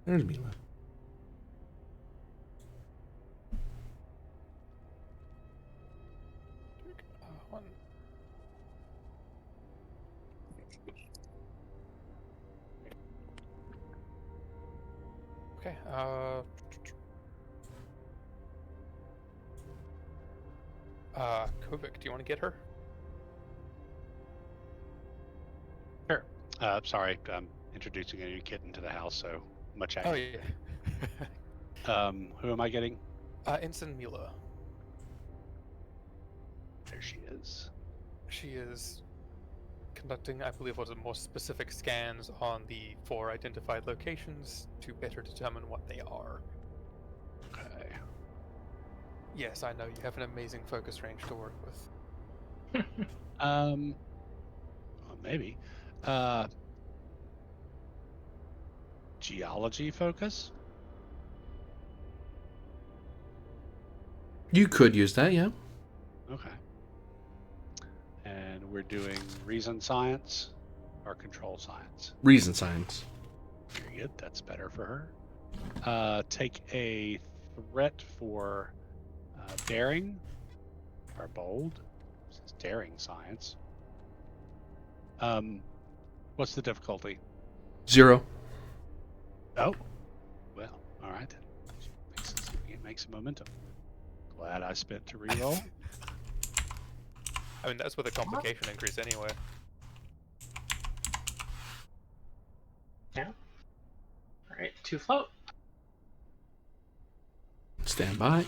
There's Mila. One. Okay. Kovic, do you want to get her? Sure. Sorry, I'm introducing a new kitten to the house, so much Oh action. yeah. Who am I getting? Ensign Mila. There she is. She is conducting, I believe, what are more specific scans on the 4 identified locations to better determine what they are. Okay. Yes, I know you have an amazing focus range to work with. Well, maybe. Geology focus? You could use that, yeah. Okay. And we're doing reason science or control science? Reason science. Very good. That's better for her. Take a threat for daring or bold. This is daring science. What's the difficulty? 0. Oh, well, all right then. It makes a momentum. Glad I spent to reroll. I mean, that's with a complication increase anyway. Yeah. All right, 2 float. Stand by.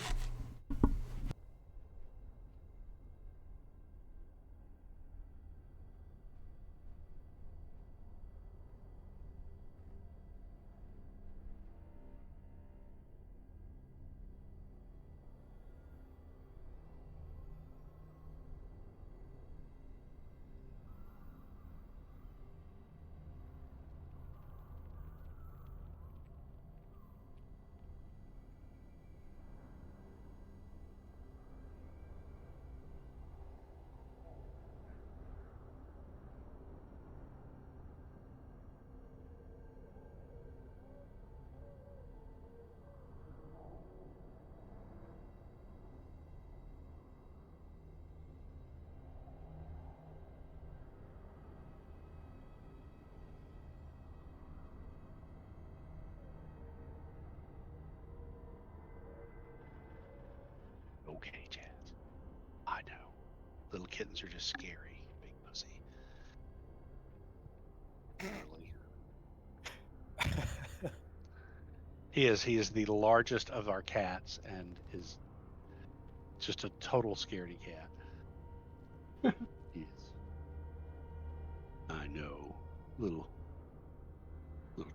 Okay, Jazz. I know. Little kittens are just scary. Big pussy. Really. He is the largest of our cats and is just a total scaredy cat. He is. I know. Little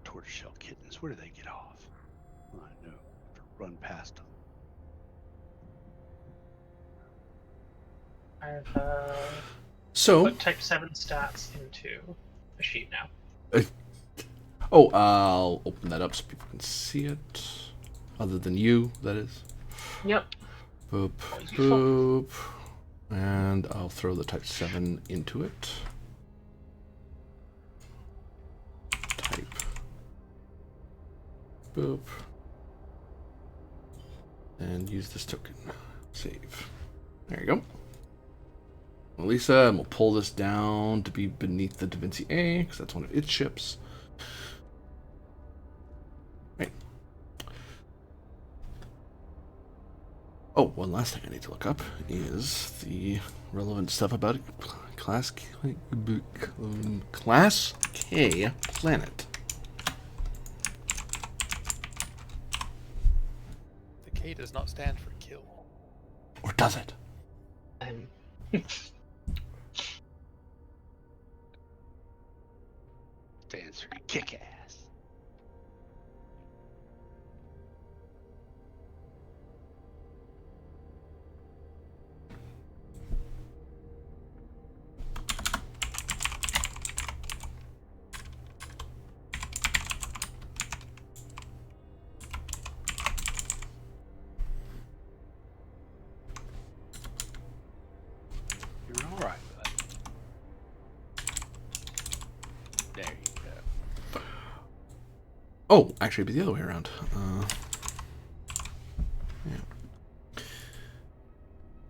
tortoiseshell kittens. Where do they get off? I know. Have to run past them. I've So, put type 7 stats into a sheet now. I'll open that up so people can see it. Other than you, that is. Yep. Boop, boop. And I'll throw the type 7 into it. Type. Boop. And use this token. Save. There you go. Lisa, and we'll pull this down to be beneath the Da Vinci A, because that's one of its ships. Right. Oh, one last thing I need to look up is the relevant stuff about Class K planet. A does not stand for kill. Or does it? And Stands for kick ass. You're all right, bud. There you go. Oh, actually, it'd be the other way around. Yeah.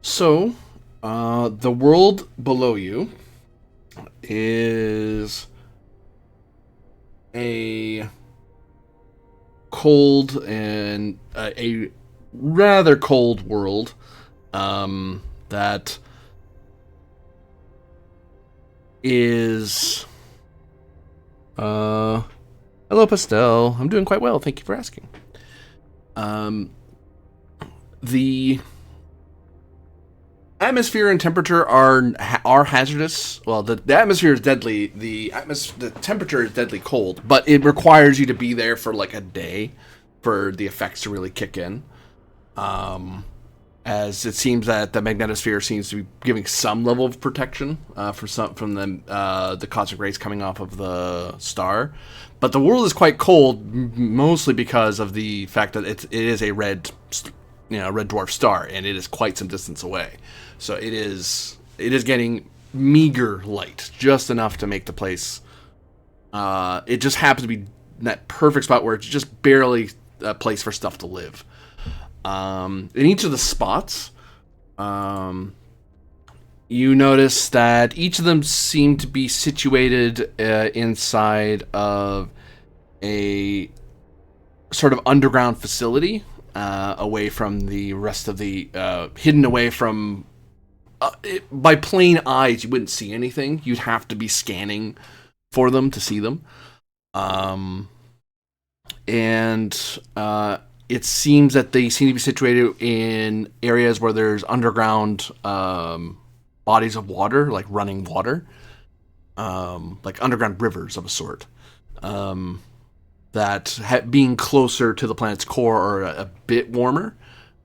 So, the world below you is a cold and a rather cold world that is hello Pastel, I'm doing quite well, thank you for asking. The atmosphere and temperature are hazardous. Well, the atmosphere is deadly. The temperature is deadly cold, but it requires you to be there for like a day for the effects to really kick in. As it seems that the magnetosphere seems to be giving some level of protection from the cosmic rays coming off of the star, but the world is quite cold, mostly because of the fact that it is a red dwarf star, and it is quite some distance away. So it is getting meager light, just enough to make the place. It just happens to be that perfect spot where it's just barely a place for stuff to live. In each of the spots, you notice that each of them seem to be situated inside of a sort of underground facility, away from the rest of the hidden away from. By plain eyes, you wouldn't see anything. You'd have to be scanning for them to see them. It seems that they seem to be situated in areas where there's underground bodies of water, like running water, like underground rivers of a sort. Being closer to the planet's core are a bit warmer.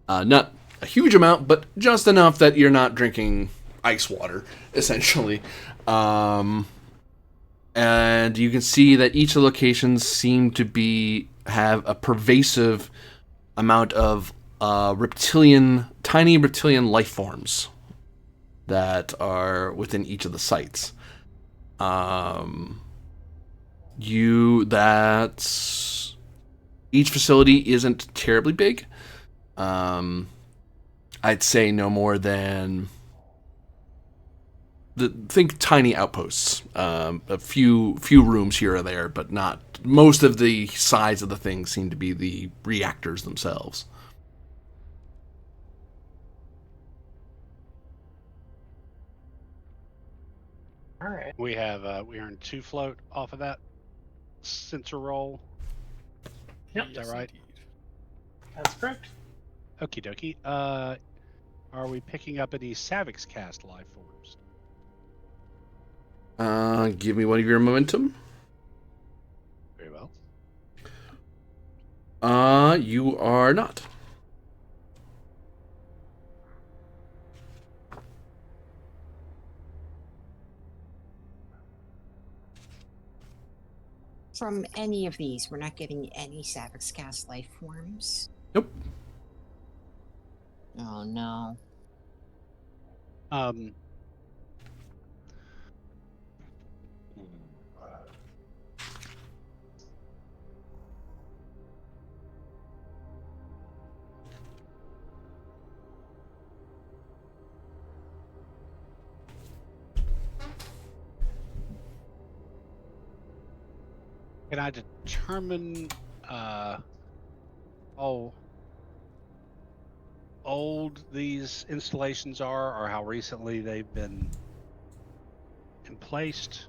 Not a huge amount, but just enough that you're not drinking ice water, essentially. And you can see that each of the locations seem to have a pervasive amount of tiny reptilian life forms that are within each of the sites. Each facility isn't terribly big. I'd say no more than think tiny outposts. A few rooms here or there, but not. Most of the size of the things seem to be the reactors themselves. all right. We earned 2 float off of that sensor roll. Yep. Is that right? That's correct. Okie dokie. Are we picking up any Savix cast life forms? Give me one of your momentum. Very well. You are not. From any of these, we're not getting any Savix cast life forms. Nope. Oh no. Can I determine how old these installations are, or how recently they've been placed?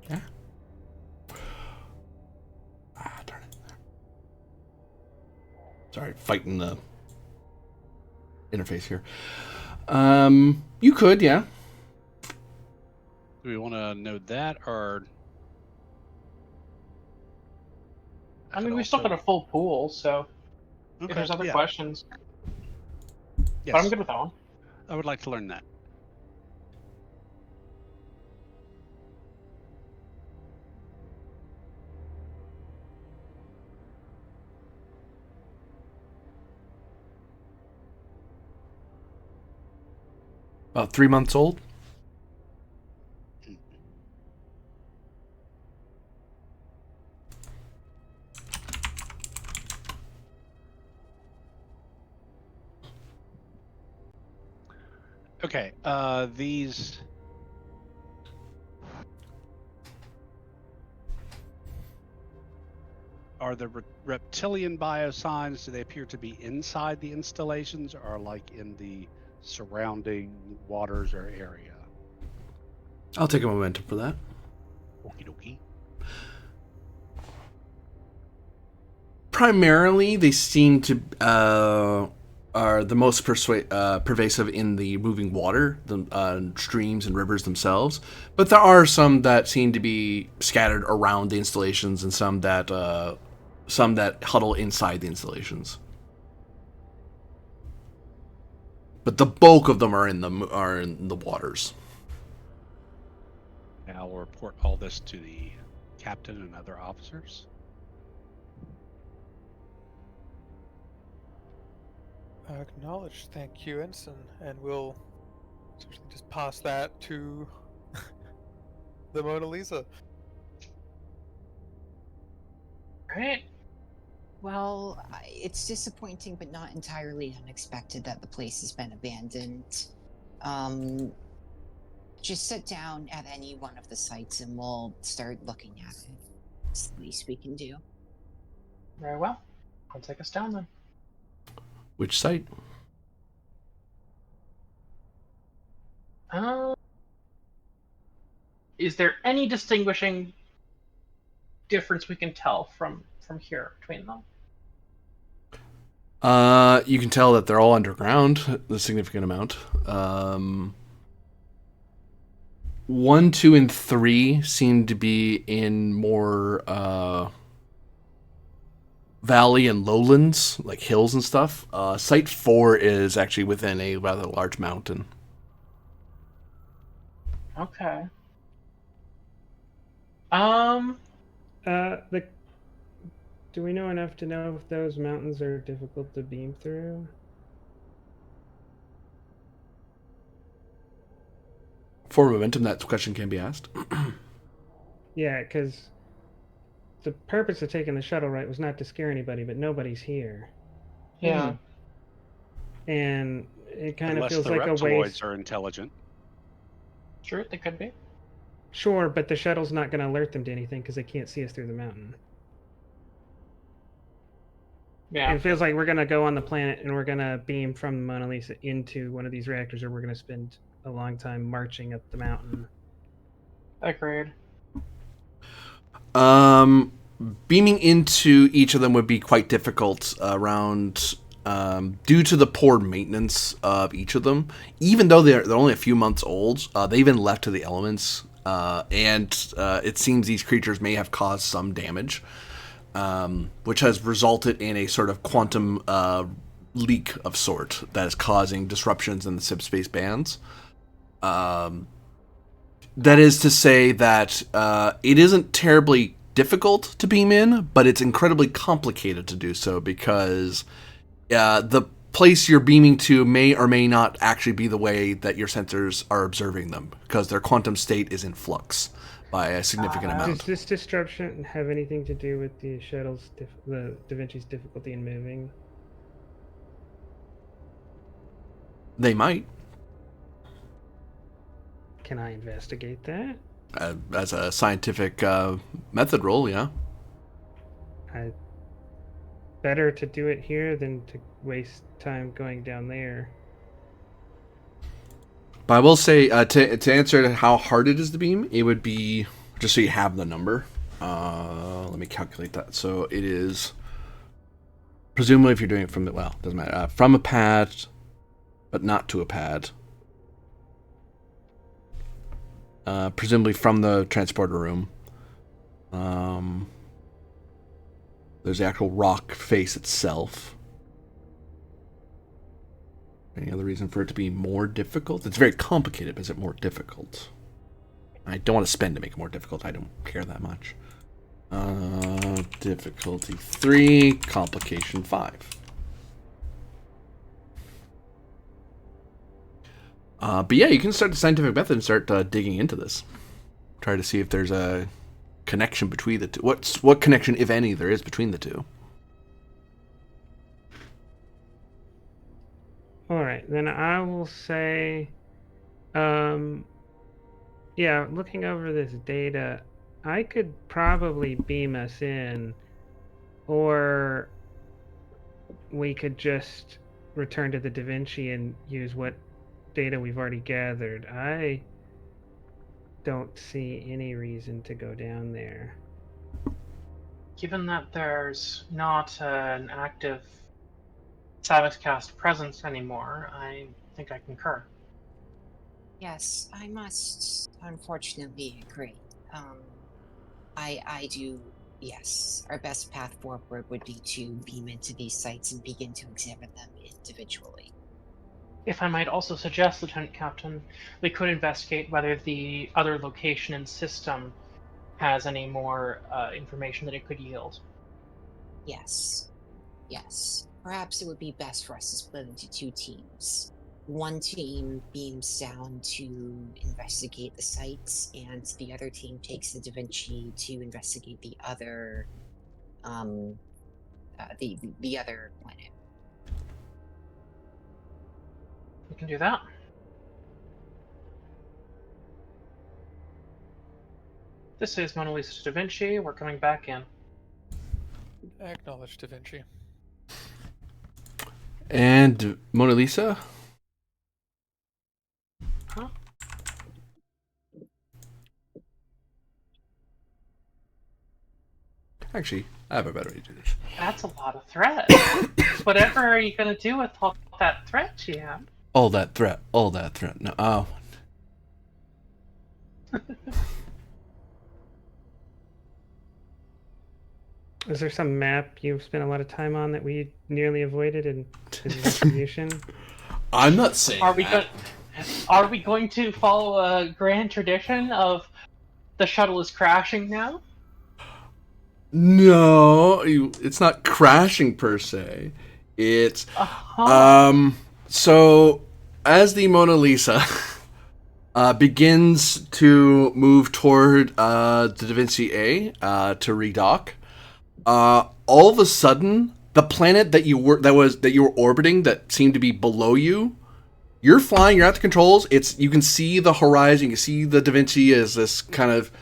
Yeah. Sorry, fighting the interface here. You could, yeah. Do we want to know that, or I mean, we still got a full pool, so if there's other yeah. questions, Yes, but I'm good with that one. I would like to learn that. About 3 months old. Okay, these are the reptilian biosigns. Do they appear to be inside the installations, or like in the surrounding waters or area? I'll take a momentum for that. Okie dokie. Primarily, they seem to are the most pervasive in the moving water, the streams and rivers themselves. But there are some that seem to be scattered around the installations, and some that huddle inside the installations. But the bulk of them are in the waters. And I'll report all this to the captain and other officers. Acknowledged. Thank you, Ensign. And we'll essentially just pass that to the Mona Lisa. Right? Well, it's disappointing, but not entirely unexpected that the place has been abandoned. Just sit down at any one of the sites and we'll start looking at it. It's the least we can do. Very well. I'll take us down then. Which site? Is there any distinguishing difference we can tell from here between them? You can tell that they're all underground, a significant amount. 1, 2, and 3 seem to be in more valley and lowlands, like hills and stuff. Site 4 is actually within a rather large mountain. Okay. Do we know enough to know if those mountains are difficult to beam through? For momentum, that question can be asked. Yeah, because the purpose of taking the shuttle right was not to scare anybody, but nobody's here. Yeah. And it kind Unless of feels the like a reptiloids waste. are intelligent. Sure, they could be. Sure, but the shuttle's not going to alert them to anything because they can't see us through the mountain. Yeah. It feels like we're going to go on the planet and we're going to beam from the Mona Lisa into one of these reactors, or we're going to spend a long time marching up the mountain. Agreed. Beaming into each of them would be quite difficult due to the poor maintenance of each of them. Even though they're only a few months old, they've been left to the elements, and it seems these creatures may have caused some damage, which has resulted in a sort of quantum leak of sort that is causing disruptions in the subspace bands. That is to say that it isn't terribly difficult to beam in, but it's incredibly complicated to do so because the place you're beaming to may or may not actually be the way that your sensors are observing them, because their quantum state is in flux by a significant amount. Does this disruption have anything to do with the shuttle's, the Da Vinci's difficulty in moving? They might. Can I investigate that? As a scientific method roll, yeah. Better to do it here than to waste time going down there. But I will say, to answer how hard it is to beam, it would be, just so you have the number, let me calculate that. So it is presumably if you're doing it from the, well, doesn't matter, from a pad, but not to a pad. Presumably from the transporter room. There's the actual rock face itself. Any other reason for it to be more difficult? It's very complicated, but is it more difficult? I don't want to spend to make it more difficult. I don't care that much. Difficulty 3, complication 5. But yeah, you can start the scientific method and start digging into this. Try to see if there's a connection between the two. What connection, if any, there is between the two. All right, then I will say, yeah, looking over this data, I could probably beam us in, or we could just return to the Da Vinci and use what data we've already gathered. I don't see any reason to go down there. Given that there's not an active Savix cast presence anymore, I think I concur. Yes, I must unfortunately agree. I do. Yes, our best path forward would be to beam into these sites and begin to examine them individually. If I might also suggest, Lieutenant Captain, we could investigate whether the other location and system has any more information that it could yield. Yes, yes. Perhaps it would be best for us to split into 2 teams. One team beams down to investigate the sites, and the other team takes the Da Vinci to investigate the other, the other planet. We can do that. This is Mona Lisa Da Vinci. We're coming back in. Acknowledge Da Vinci. And Mona Lisa? Huh? Actually, I have a better way to do this. That's a lot of threat. Whatever are you going to do with all that threat she had? All that threat. No, oh. Is there some map you've spent a lot of time on that we nearly avoided in this investigation? I'm not saying Are we going to follow a grand tradition of the shuttle is crashing now? No, it's not crashing per se. It's so as the Mona Lisa begins to move toward the Da Vinci A to redock, all of a sudden the planet that you were orbiting that seemed to be below you, you're flying, you're at the controls, you can see the horizon, you can see the Da Vinci as this kind of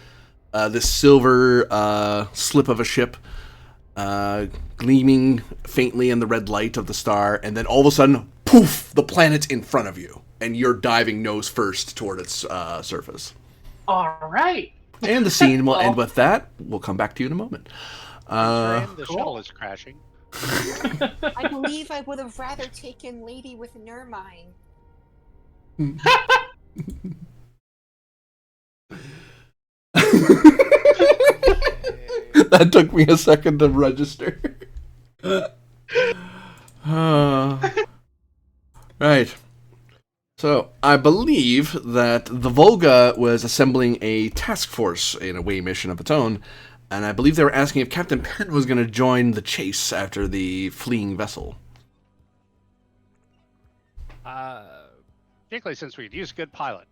this silver slip of a ship gleaming faintly in the red light of the star, and then all of a sudden, poof, the planet's in front of you, and you're diving nose first toward its surface. All right. And the scene will end with that. We'll come back to you in a moment. The shuttle is crashing. I believe I would have rather taken Lady with an ermine. That took me a second to register. Right. So, I believe that the Volga was assembling a task force in a away mission of its own, and I believe they were asking if Captain Penn was going to join the chase after the fleeing vessel. Particularly since we could use a good pilot.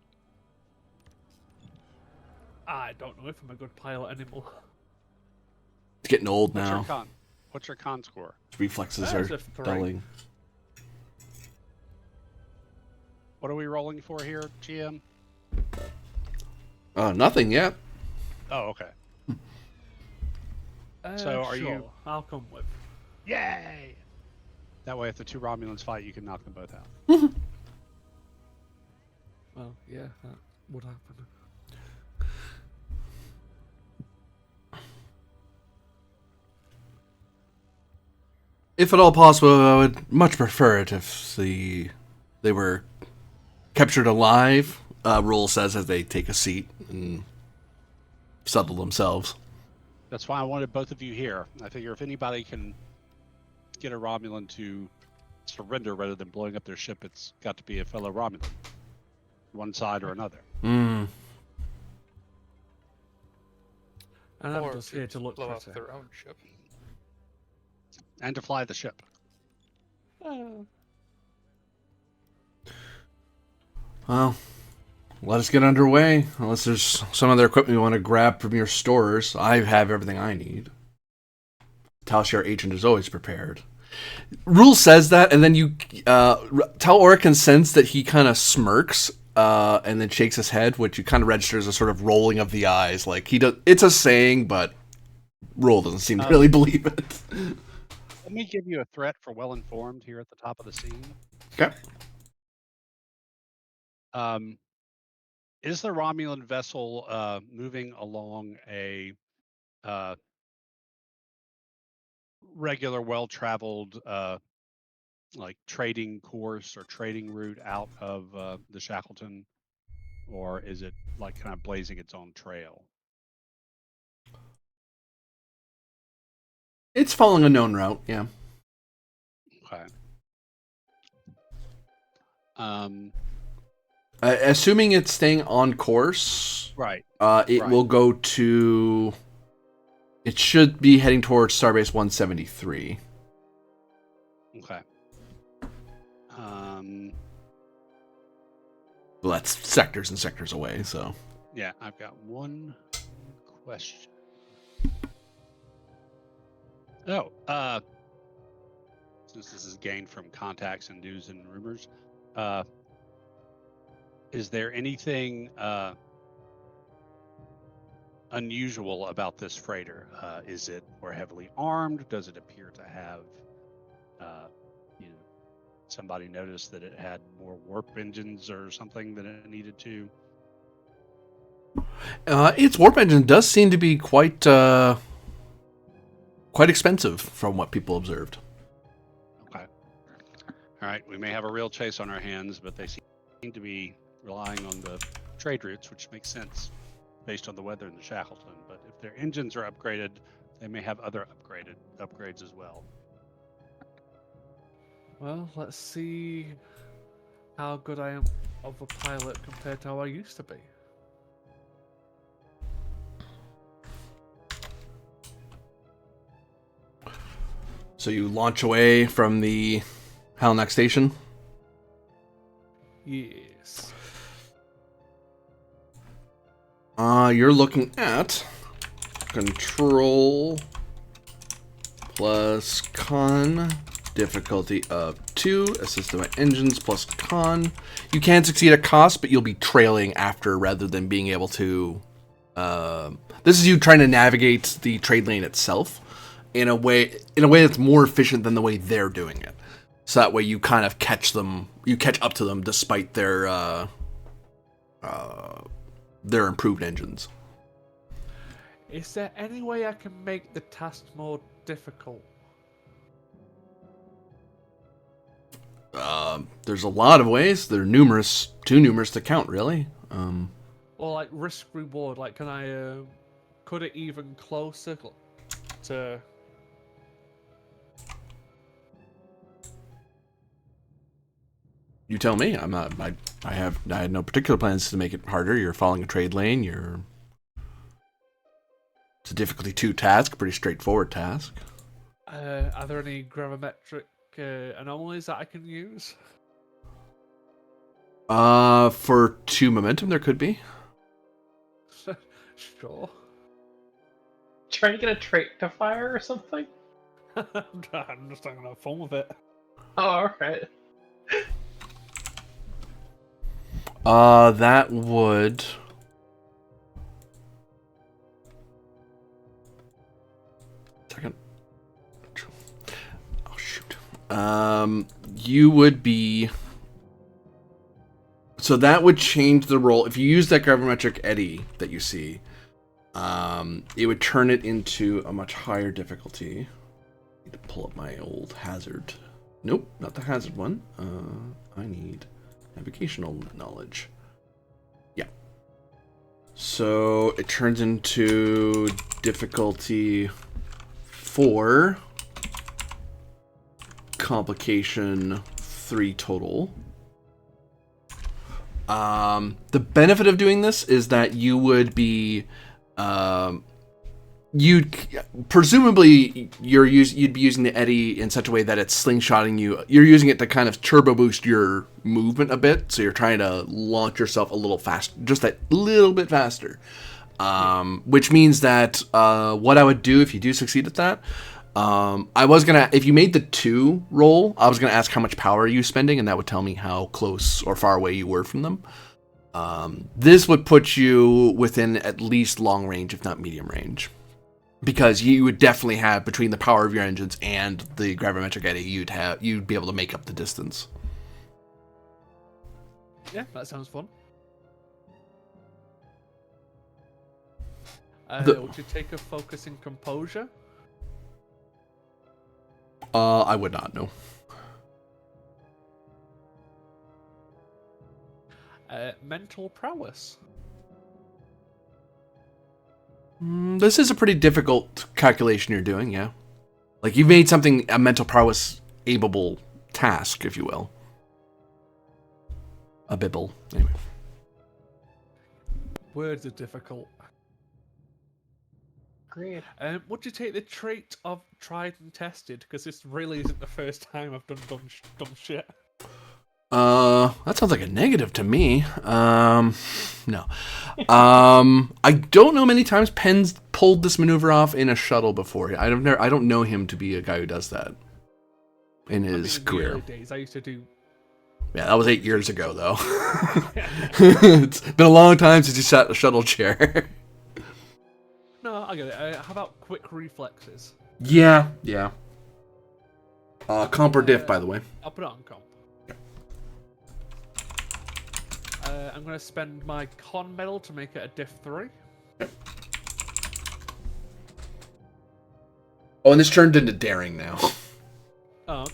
I don't know if I'm a good pilot anymore. It's getting old What's now. your con? What's your con score? Reflexes There's are a 3. dulling. What are we rolling for here, GM? Nothing yet. Oh, okay. So are sure. you- I'll come with. Yay! That way, if the 2 Romulans fight, you can knock them both out. Well, yeah, that would happen. If at all possible, I would much prefer it if they were captured alive. Rule says as they take a seat and settle themselves. That's why I wanted both of you here. I figure if anybody can get a Romulan to surrender rather than blowing up their ship, it's got to be a fellow Romulan, one side or another. Mm. And I'm Or just here to look blow up pretty. their own ship. And to fly the ship. Well, let us get underway. Unless there's some other equipment you want to grab from your stores, I have everything I need. Talshar agent is always prepared. Rule says that, and then you tell Orican sense that he kind of smirks and then shakes his head, which you kind of register as a sort of rolling of the eyes. Like he does, it's a saying, but Rule doesn't seem to really believe it. Let me give you a threat for well-informed here at the top of the scene. Okay. Is the Romulan vessel moving along a regular, well-traveled, like trading course or trading route out of the Shackleton, or is it like kind of blazing its own trail? It's following a known route, yeah. Okay. Assuming it's staying on course, Right. It Right. will go to. It should be heading towards Starbase 173. Okay. Well, that's sectors and sectors away, so. Yeah, I've got one question. Oh, since this is gained from contacts and news and rumors, is there anything unusual about this freighter? Is it more heavily armed? Does it appear to have, somebody noticed that it had more warp engines or something than it needed to? Its warp engine does seem to be quite expensive from what people observed. Okay. All right, we may have a real chase on our hands, but they seem to be relying on the trade routes, which makes sense based on the weather in the Shackleton. But if their engines are upgraded, they may have other upgrades as well. Well, let's see how good I am of a pilot compared to how I used to be. So you launch away from the Halanak station? Yes. You're looking at control plus con, difficulty of 2, assisted by engines plus con. You can succeed at cost, but you'll be trailing after rather than being able to. This is you trying to navigate the trade lane itself in a way that's more efficient than the way they're doing it. So that way you kind of catch up to them despite their improved engines. Is there any way I can make the task more difficult? There's a lot of ways. They're numerous, too numerous to count, really. Or like risk reward? Like, can I cut it even closer to? You tell me. I'm not. I had no particular plans to make it harder. You're following a trade lane. It's a difficulty 2 task, pretty straightforward task. Are there any gravimetric anomalies that I can use? For 2 momentum, there could be. Sure. Trying to get a trait to fire or something? I'm just not gonna have fun with it. Oh, alright. That would. Second. Oh shoot. You would be. So that would change the roll. If you use that gravimetric eddy that you see, it would turn it into a much higher difficulty. Need to pull up my old hazard. Nope, not the hazard one. I need navigational knowledge. Yeah. So it turns into difficulty 4, complication 3 total. The benefit of doing this is that you would be, you'd be using the eddy in such a way that it's slingshotting you. You're using it to kind of turbo boost your movement a bit, so you're trying to launch yourself a little fast, just that little bit faster. Which means that what I would do if you do succeed at that, if you made the 2 roll, I was gonna ask how much power are you spending, and that would tell me how close or far away you were from them. This would put you within at least long range, if not medium range. Because you would definitely have, between the power of your engines and the gravimetric eddy, you'd be able to make up the distance. Yeah, that sounds fun. Would you take a focus in composure? I would not know. Mental prowess. This is a pretty difficult calculation you're doing, yeah. Like, you've made something a mental prowess able task, if you will. A bibble, anyway. Words are difficult. Agreed. Would you take the trait of tried and tested? Because this really isn't the first time I've done dumb shit. That sounds like a negative to me. No. I don't know many times Penn's pulled this maneuver off in a shuttle before. I don't know him to be a guy who does that in his career. The early days, I used to do. Yeah, that was 8 years ago, though. It's been a long time since you sat in a shuttle chair. No, I get it. How about quick reflexes? Yeah. Comp or diff, by the way. I'll put it on comp. I'm going to spend my con medal to make it a diff 3. Oh, and this turned into daring now. Oh, okay.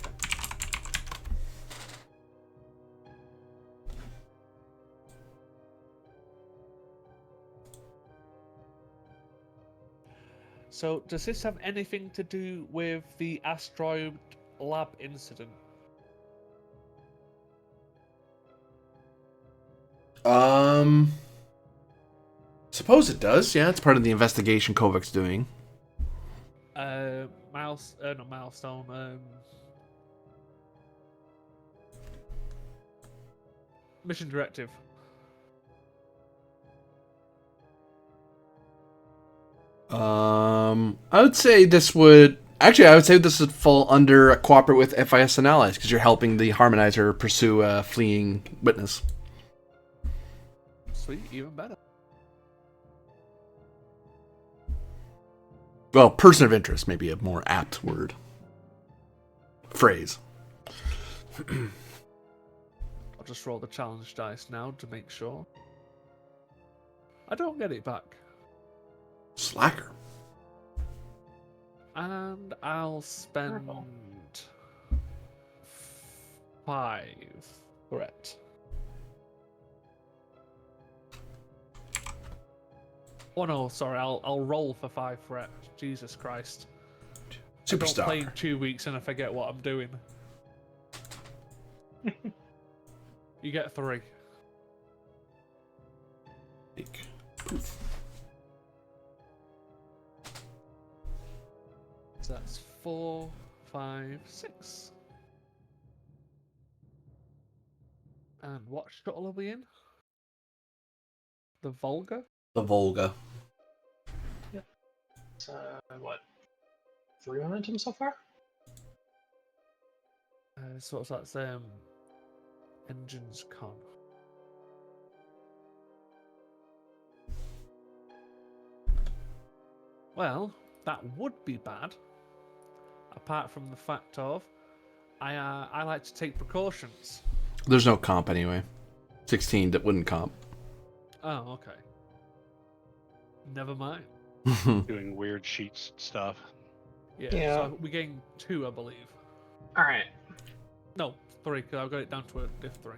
So, does this have anything to do with the asteroid lab incident? Suppose it does. Yeah, it's part of the investigation Kovac's doing. Not milestone. Mission directive. I would say this would fall under cooperate with FIS and allies, because you're helping the harmonizer pursue a fleeing witness. Sweet, even better. Well, person of interest may be a more apt phrase. I'll just roll the challenge dice now to make sure. I don't get it back. Slacker. And I'll spend 5 threat. Oh no, sorry, I'll roll for 5 threat. Jesus Christ. I don't play in 2 weeks and I forget what I'm doing. You get 3. Poof. So that's 4, 5, 6. And what shuttle are we in? The Volga? The Volga. What? 3 momentum so far? So that's engines con. Well, that would be bad. Apart from the fact of, I like to take precautions. There's no comp anyway. 16 that wouldn't comp. Oh, okay. Never mind. Doing weird sheets stuff. Yeah. Yeah. So we gain 2, I believe. All right. No, 3, because I've got it down to a diff 3.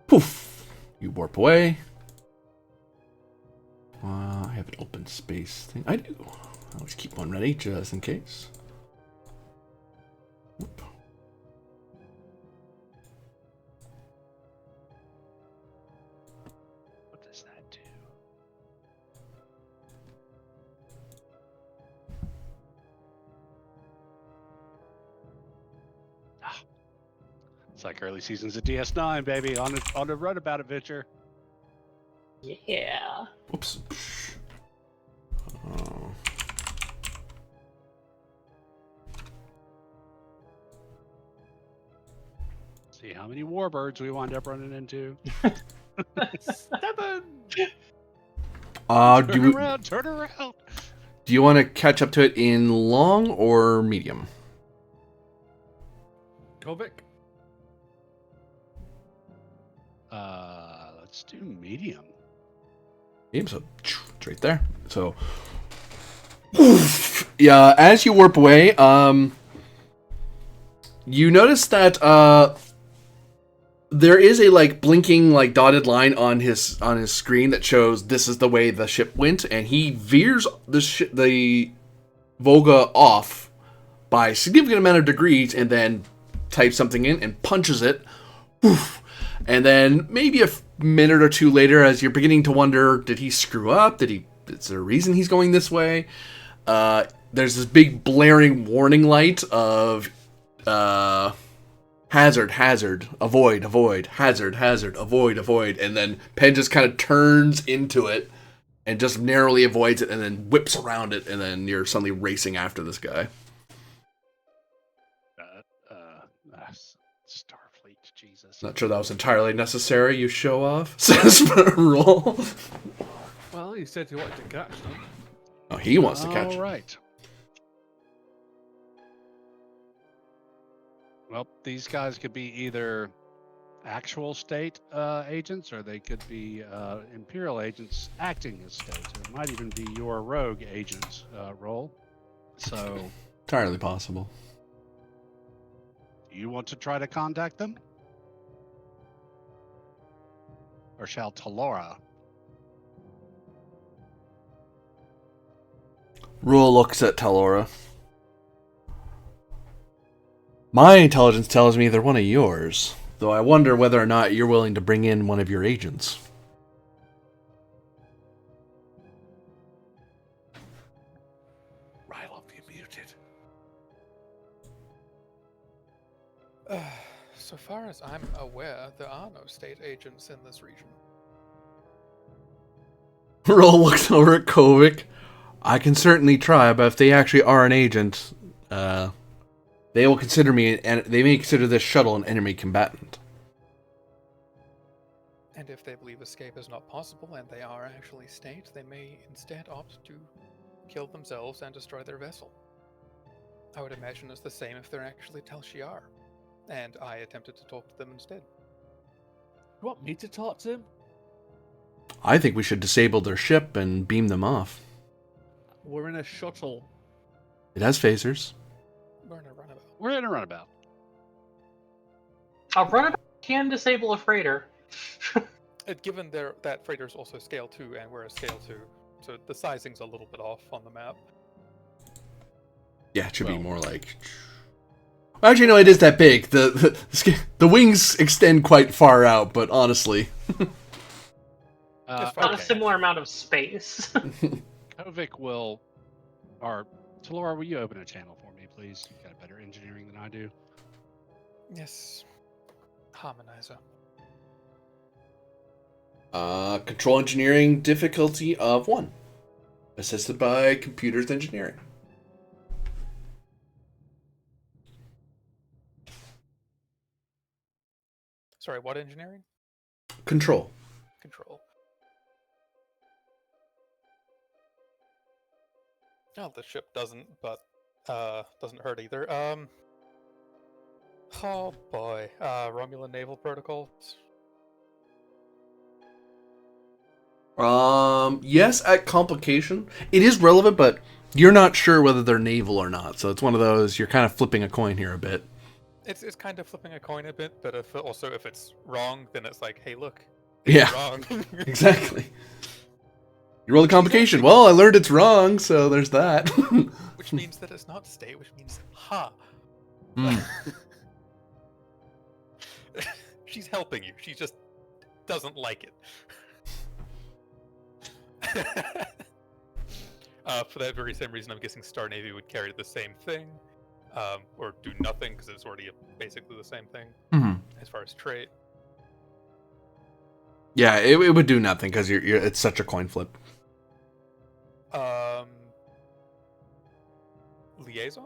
Poof! You warp away. I have an open space thing. I do. I always keep one ready just in case. Whoop. What does that do? Ah, it's like early seasons of DS9, baby. On a runabout adventure. Yeah. Whoops. Oh. See how many warbirds we wind up running into. 7! Turn around. Do you want to catch up to it in long or medium? Kovic? Let's do medium. Medium, so it's right there. So, yeah, as you warp away, you notice that there is a like blinking like dotted line on his screen that shows this is the way the ship went, and he veers the Volga off by a significant amount of degrees, and then types something in and punches it. And then maybe a minute or two later, as you're beginning to wonder, did he screw up? Is there a reason he's going this way? There's this big blaring warning light of hazard, avoid, hazard, avoid, and then Penn just kind of turns into it and just narrowly avoids it and then whips around it, and then you're suddenly racing after this guy. Starfleet, Jesus. Not sure that was entirely necessary, you show off, says Roll. Well, he said he wanted to catch them. Oh, he wants to catch All it. right. Well, these guys could be either actual state agents, or they could be Imperial agents acting as state. It might even be your rogue agent role. So, Entirely possible. do you want to try to contact them? Or shall Talora? Rule looks at Talora. My intelligence tells me they're one of yours, though I wonder whether or not you're willing to bring in one of your agents. Rylop, you muted. So far as I'm aware, there are no state agents in this region. Rule looks over at Kovic. I can certainly try, but if they actually are an agent, they will consider me, and they may consider this shuttle an enemy combatant. And if they believe escape is not possible and they are actually state, they may instead opt to kill themselves and destroy their vessel. I would imagine it's the same if they're actually Tal Shiar, and I attempted to talk to them instead. You want me to talk to him? I think we should disable their ship and beam them off. We're in a shuttle. It has phasers. We're in a runabout. We're in a runabout. A runabout can disable a freighter. Given that freighter's also scale 2 and we're a scale 2, so the sizing's a little bit off on the map. Yeah, it should be more like... Actually, no, it is that big. The wings extend quite far out, but honestly... Not a similar amount of space. Kovic will... Or, Talora, will you open a channel for me, please? You've got better engineering than I do. Yes. Harmonizer. Control engineering difficulty of 1. Assisted by computers engineering. Sorry, what engineering? Control. Control. Oh, the ship doesn't, but doesn't hurt either. Oh boy, Romulan naval protocols. Yes, at complication. It is relevant, but you're not sure whether they're naval or not. So it's one of those, you're kind of flipping a coin here a bit. It's kind of flipping a coin a bit, but if it's wrong, then it's like, hey, look, Yeah. wrong. Exactly. You roll the complication. Well, I learned it's wrong, so there's that. Which means that it's not state, which means, ha. Mm. She's helping you. She just doesn't like it. For that very same reason, I'm guessing Star Navy would carry the same thing, or do nothing because it's already basically the same thing as far as trait. Yeah, it would do nothing because it's such a coin flip. Liaison?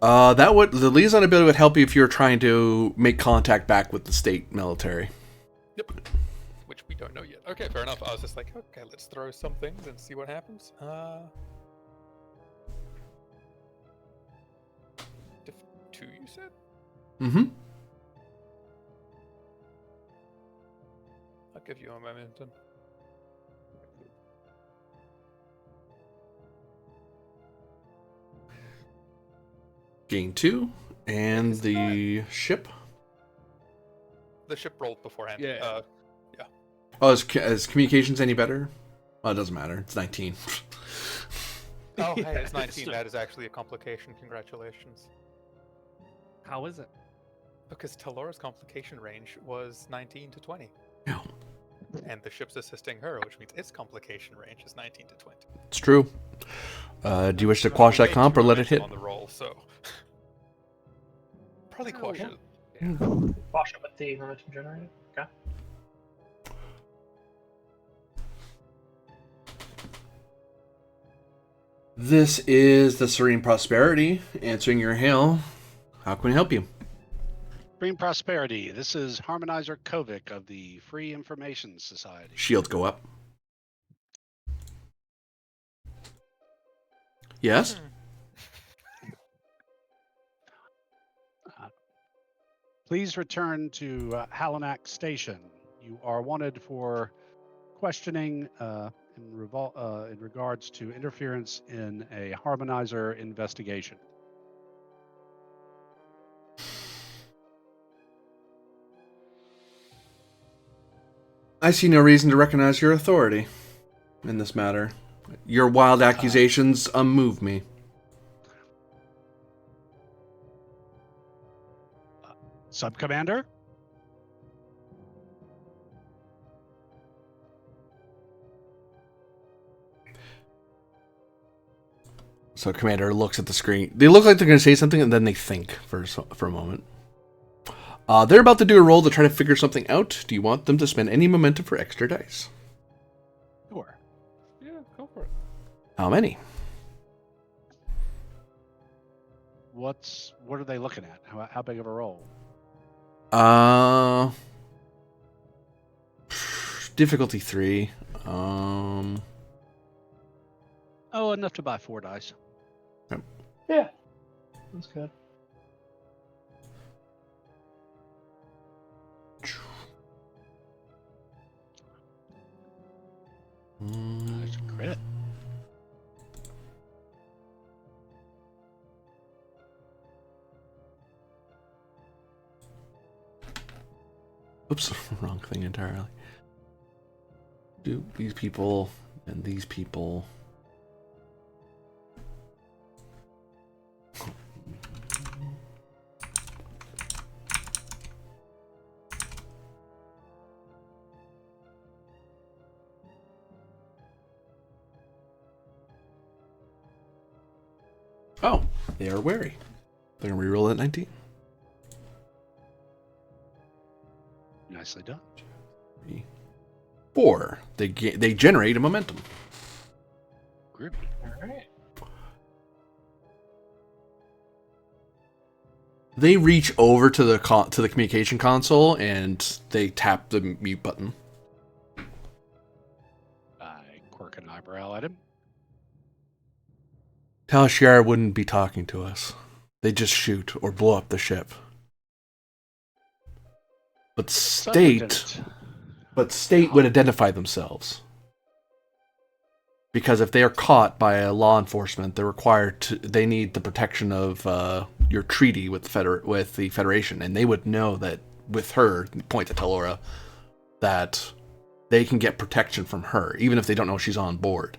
The liaison ability would help you if you were trying to make contact back with the state military. Yep. Which we don't know yet. Okay, fair enough. I was just like, okay, let's throw some things and see what happens. Diff 2, you said? Mm-hmm. I'll give you a moment. Gain 2. And the ship. The ship rolled beforehand. Yeah. Oh, is communications any better? Oh, it doesn't matter. It's 19. Oh, hey, Yeah, it's 19. so- That is actually a complication. Congratulations. How is it? Because Talora's complication range was 19 to 20. Yeah. And the ship's assisting her, which means its complication range is 19 to 20. It's true. Do you wish to quash that comp or let it hit? On the roll, so probably quash it. Wash it with the momentum generator. Okay. This is the Serene Prosperity answering your hail. How can we help you? Green Prosperity. This is Harmonizer Kovic of the Free Information Society. Shields go up. Yes? Please return to Halanak Station. You are wanted for questioning in regards to interference in a harmonizer investigation. I see no reason to recognize your authority in this matter. Your wild accusations unmove me. Sub-Commander? So Commander looks at the screen. They look like they're going to say something, and then they think for a moment. They're about to do a roll to try to figure something out. Do you want them to spend any momentum for extra dice? Sure. Yeah, go for it. How many? What are they looking at? How big of a roll? Difficulty 3. Oh, enough to buy 4 dice. Yeah. That's good. Nice credit. Oops, wrong thing entirely. Do these people and these people. Oh, they are wary. They're going to reroll at 19. Nicely done. 3, 4. They generate a momentum. Groovy. All right. They reach over to the communication console and they tap the mute button. I quirk an eyebrow at him. Tal wouldn't be talking to us. They just shoot or blow up the ship. But state would identify themselves. Because if they are caught by a law enforcement, they need the protection of your treaty with the Federation, and they would know that with her, point to Telora, that they can get protection from her, even if they don't know she's on board.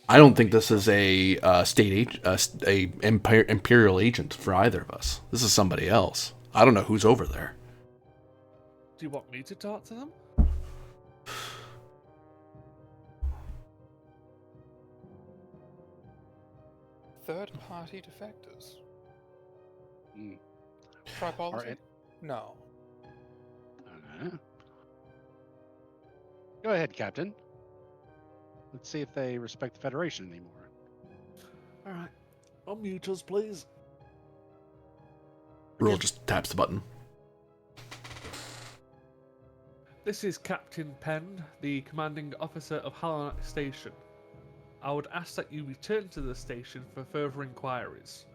I don't think this is a imperial agent for either of us. This is somebody else. I don't know who's over there. Do you want me to talk to them? Third-party defectors. Hmm. Tribology? No. Go ahead, Captain. Let's see if they respect the Federation anymore. All right. Unmute us, please. Rule just taps the button. This is Captain Penn, the commanding officer of Halanak Station. I would ask that you return to the station for further inquiries.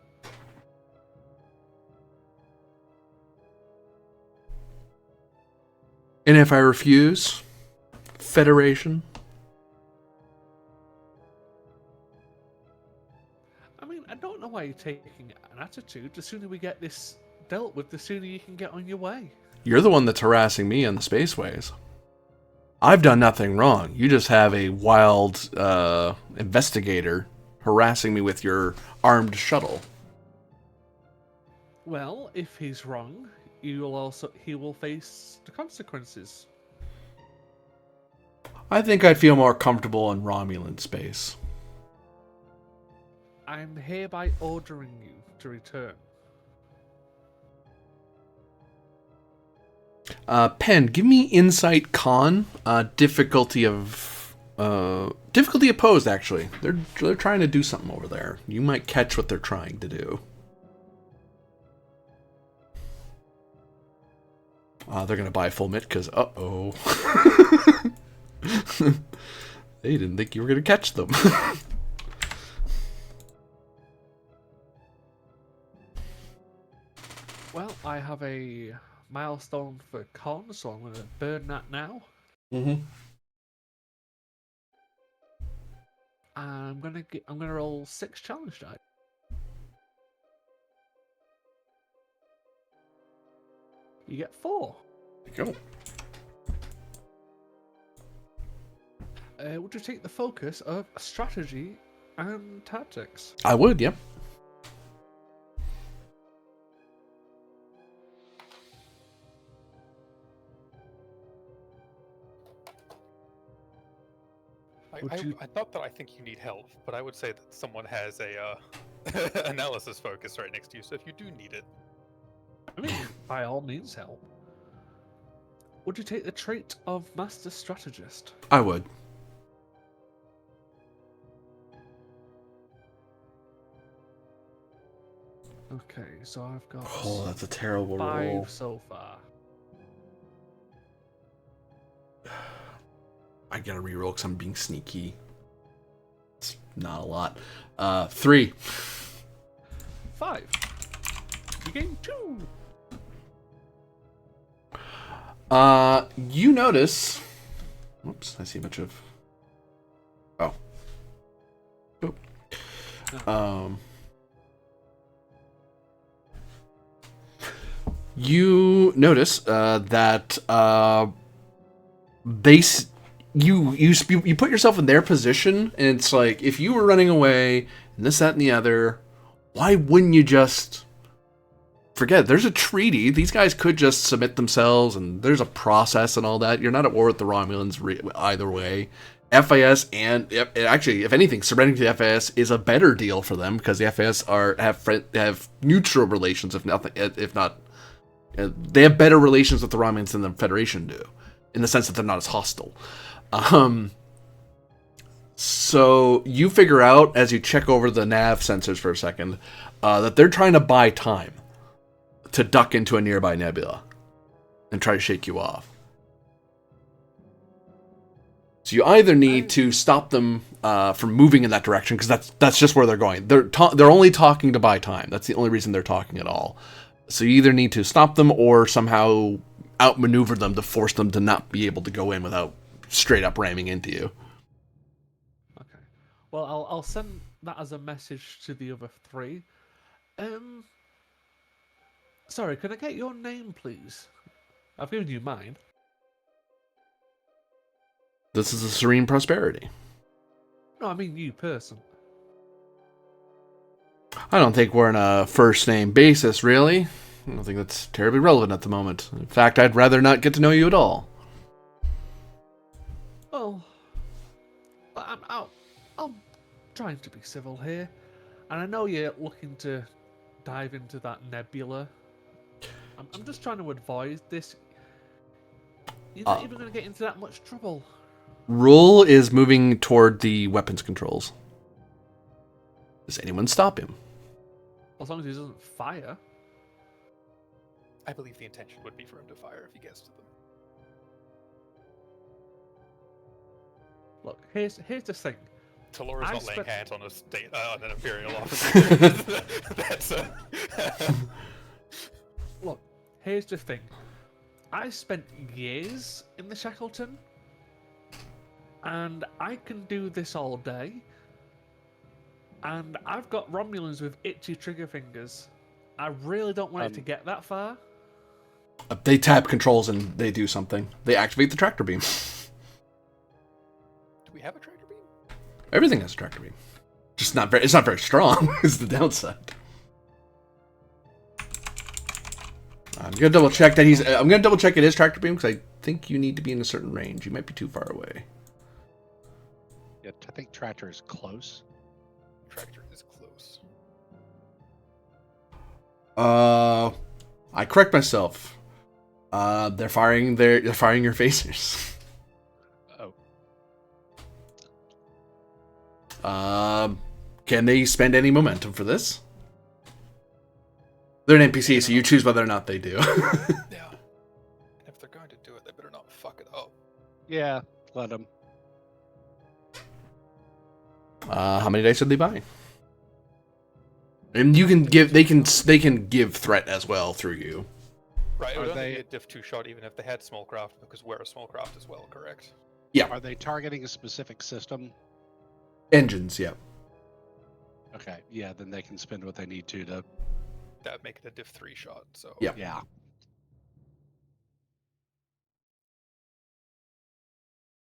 And if I refuse, Federation? I mean, I don't know why you're taking an attitude. The sooner we get this dealt with, the sooner you can get on your way. You're the one that's harassing me on the spaceways. I've done nothing wrong. You just have a wild investigator harassing me with your armed shuttle. Well, if he's wrong, he will face the consequences. I think I'd feel more comfortable in Romulan space. I'm hereby ordering you to return. Pen, give me insight con. Difficulty opposed, actually. They're trying to do something over there. You might catch what they're trying to do. They're gonna buy full mit because uh-oh. They didn't think you were gonna catch them. Well, I have a milestone for con, so I'm going to burn that now. Mm-hmm. I'm gonna roll 6 challenge die. You get 4. There you Would you take the focus of strategy and tactics? I would, yep. I thought that I think you need help, but I would say that someone has a analysis focus right next to you, so if you do need it. I mean, by all means help. Would you take the trait of Master Strategist? I would. Okay, so I've got Oh, that's a terrible 5 roll. so far. I gotta reroll because I'm being sneaky. It's not a lot. 3. 5. You gain 2. You notice. Whoops, I see a bunch of. Oh. You notice that you put yourself in their position, and it's like if you were running away and this, that, and the other, why wouldn't you just forget it? There's a treaty. These guys could just submit themselves, and there's a process and all that. You're not at war with the Romulans either way. FIS and actually, if anything, surrendering to the FIS is a better deal for them because the FIS have neutral relations, if not. They have better relations with the Romulans than the Federation do, in the sense that they're not as hostile. So you figure out, as you check over the nav sensors for a second, that they're trying to buy time to duck into a nearby nebula and try to shake you off. So you either need to stop them from moving in that direction, because that's just where they're going. They're only talking to buy time. That's the only reason they're talking at all. So you either need to stop them or somehow outmaneuver them to force them to not be able to go in without straight up ramming into you. Okay. Well, I'll send that as a message to the other three. Sorry, can I get your name, please? I've given you mine. This is a Serene Prosperity. No, I mean you, person. I don't think we're on a first name basis, really. I don't think that's terribly relevant at the moment. In fact, I'd rather not get to know you at all. Well, I'm trying to be civil here, and I know you're looking to dive into that nebula. I'm just trying to avoid this. You're not even going to get into that much trouble. Rule is moving toward the weapons controls. Does anyone stop him? As long as he doesn't fire. I believe the intention would be for him to fire if he gets to them. Look, here's the thing. Talora's I not laying spent- hands on on an Imperial officer. That's Look, here's the thing. I spent years in the Shackleton, and I can do this all day. And I've got Romulans with itchy trigger fingers. I really don't want it to get that far. They tap controls and they do something. They activate the tractor beam. Do we have a tractor beam? Everything has a tractor beam. Just not very. It's not very strong. Is the downside. I'm gonna double check that he's. I'm gonna double check it is tractor beam because I think you need to be in a certain range. You might be too far away. Yeah, I think tractor is close. Tractor is close. I correct myself. They're firing your phasers. Oh. Can they spend any momentum for this? They're an NPC, so you choose whether or not they do. Yeah. If they're going to do it, they better not fuck it up. Yeah, let them. How many dice did they buy? And you can give. They can give threat as well through you. Right, it would Are only they- be a diff 2 shot even if they had small craft, because we're a small craft as well, correct? Yeah, Are they targeting a specific system? engines. Yeah. Okay, yeah, then they can spend what they need to. That would make it a diff 3 shot, so... Yeah. Yeah.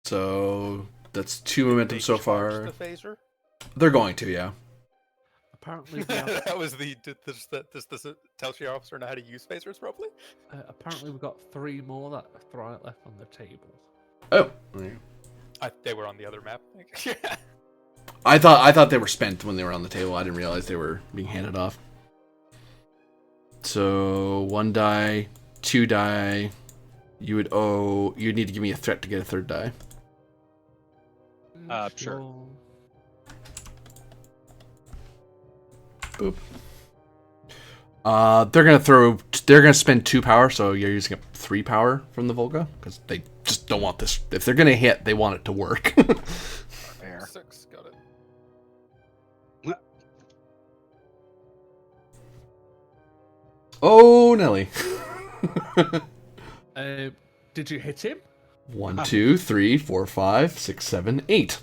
So that's 2 momentum They so charge far. The phaser? They're going to, yeah. Apparently, we have, That was the... Does the Telshire officer know how to use phasers properly? apparently we've got 3 more that are left on the table. Oh. They were on the other map. Yeah. I thought they were spent when they were on the table. I didn't realize they were being handed off. So 1 die, 2 die. You'd need to give me a threat to get a 3rd die. Sure. Boop. They're gonna spend 2 power, so you're using up 3 power from the Volga because they just don't want this. If they're gonna hit, they want it to work. Fair. 6, got it. Oh, Nelly. Did you hit him? 1, 2, 3, 4, 5, 6, 7, 8.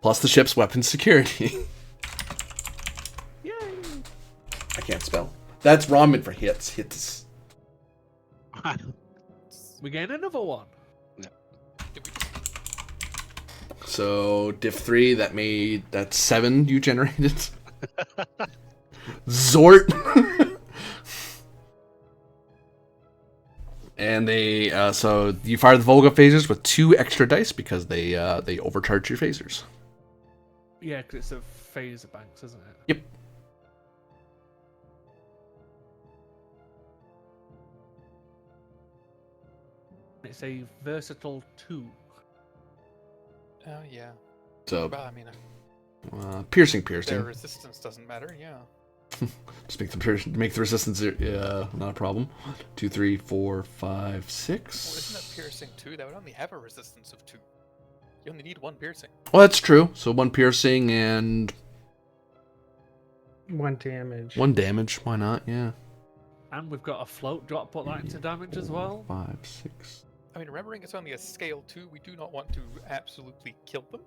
Plus the ship's weapons security. Yay! I can't spell. That's ramen for hits. Hits. We gain another one. So diff 3, that's 7 you generated. Zort. And they so you fire the Volga phasers with 2 extra dice because they overcharge your phasers. Yeah, because it's a phaser banks, isn't it? Yep. It's a versatile 2. Oh, yeah. So Well, I mean, piercing. their resistance doesn't matter, yeah. Just make the resistance not a problem. 2, 3, 4, 5, 6. Well, isn't that piercing 2? That would only have a resistance of 2. You only need 1 piercing. Well, that's true. So 1 piercing and 1 damage. 1 damage. Why not? Yeah. And we've got a float. Do you want to put that into damage as well? 5, 6. I mean, remembering it's only a scale 2, we do not want to absolutely kill them.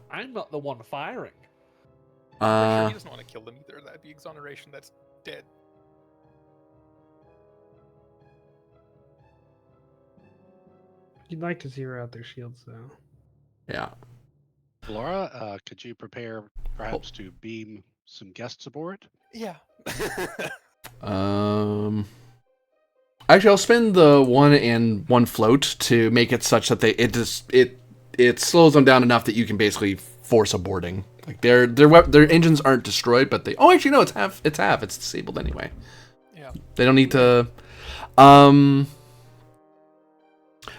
I'm not the one firing. I'm sure he doesn't want to kill them either. That'd be exoneration. That's dead. You'd like to zero out their shields, though. Yeah. Laura, could you prepare perhaps to beam some guests aboard? Yeah. Actually, I'll spend the 1 and 1 float to make it such that it slows them down enough that you can basically force a boarding. Like their engines aren't destroyed, but they. Oh, actually, no, it's half. It's half. It's disabled anyway. Yeah. They don't need to.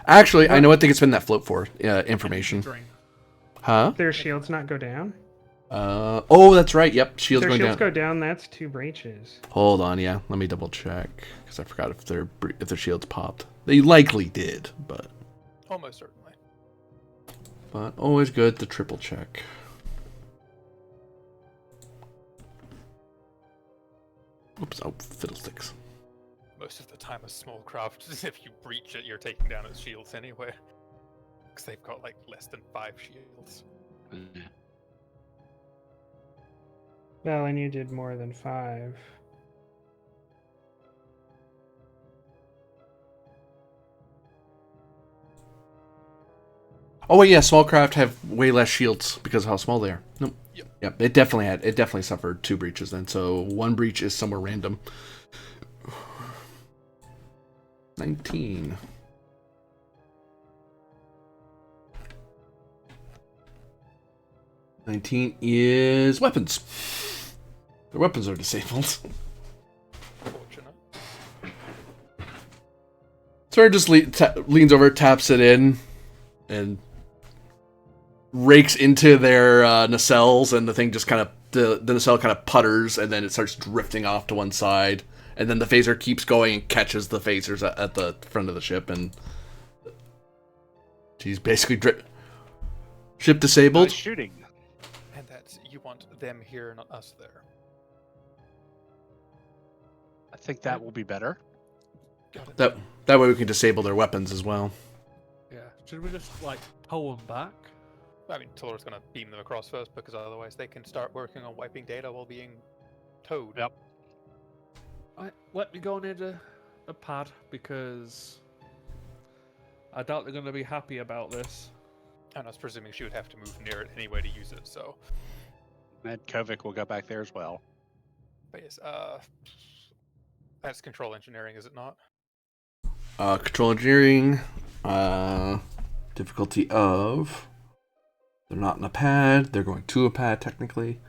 Actually, I know what they could spend that float for. Information. Huh? Their shields not go down? Oh, that's right. Yep, shields Their going shields down. go down, that's 2 breaches. Hold on, yeah. Let me double check because I forgot if their shields popped. They likely did, but Almost certainly. always good to triple check. Oops! Oh, fiddlesticks. Most of the time, a small craft, if you breach it, you're taking down its shields anyway. Because they've got like less than 5 shields. Well, and you did more than 5. Oh wait, yeah, small craft have way less shields because of how small they are. Nope. Yep. It definitely suffered 2 breaches then. So 1 breach is somewhere random. 19. Is weapons. Their weapons are disabled. Fortunate. Sawyer just leans over, taps it in, and rakes into their nacelles, and the thing just kind of the nacelle kind of putters, and then it starts drifting off to one side, and then the phaser keeps going and catches the phasers at the front of the ship, and she's basically ship disabled. Nice shooting. And that's, you want them here, not us there. I think that will be better. Got it. That way we can disable their weapons as well. Yeah. Should we just like tow them back? I mean, Tuller's going to beam them across first, because otherwise they can start working on wiping data while being towed. Yep. Right, let me go near the pad because I doubt they're going to be happy about this. And I was presuming she would have to move near it anyway to use it, so. And Kovic will go back there as well. But yes, that's control engineering, is it not? Control engineering, difficulty of. They're not in a pad. They're going to a pad technically.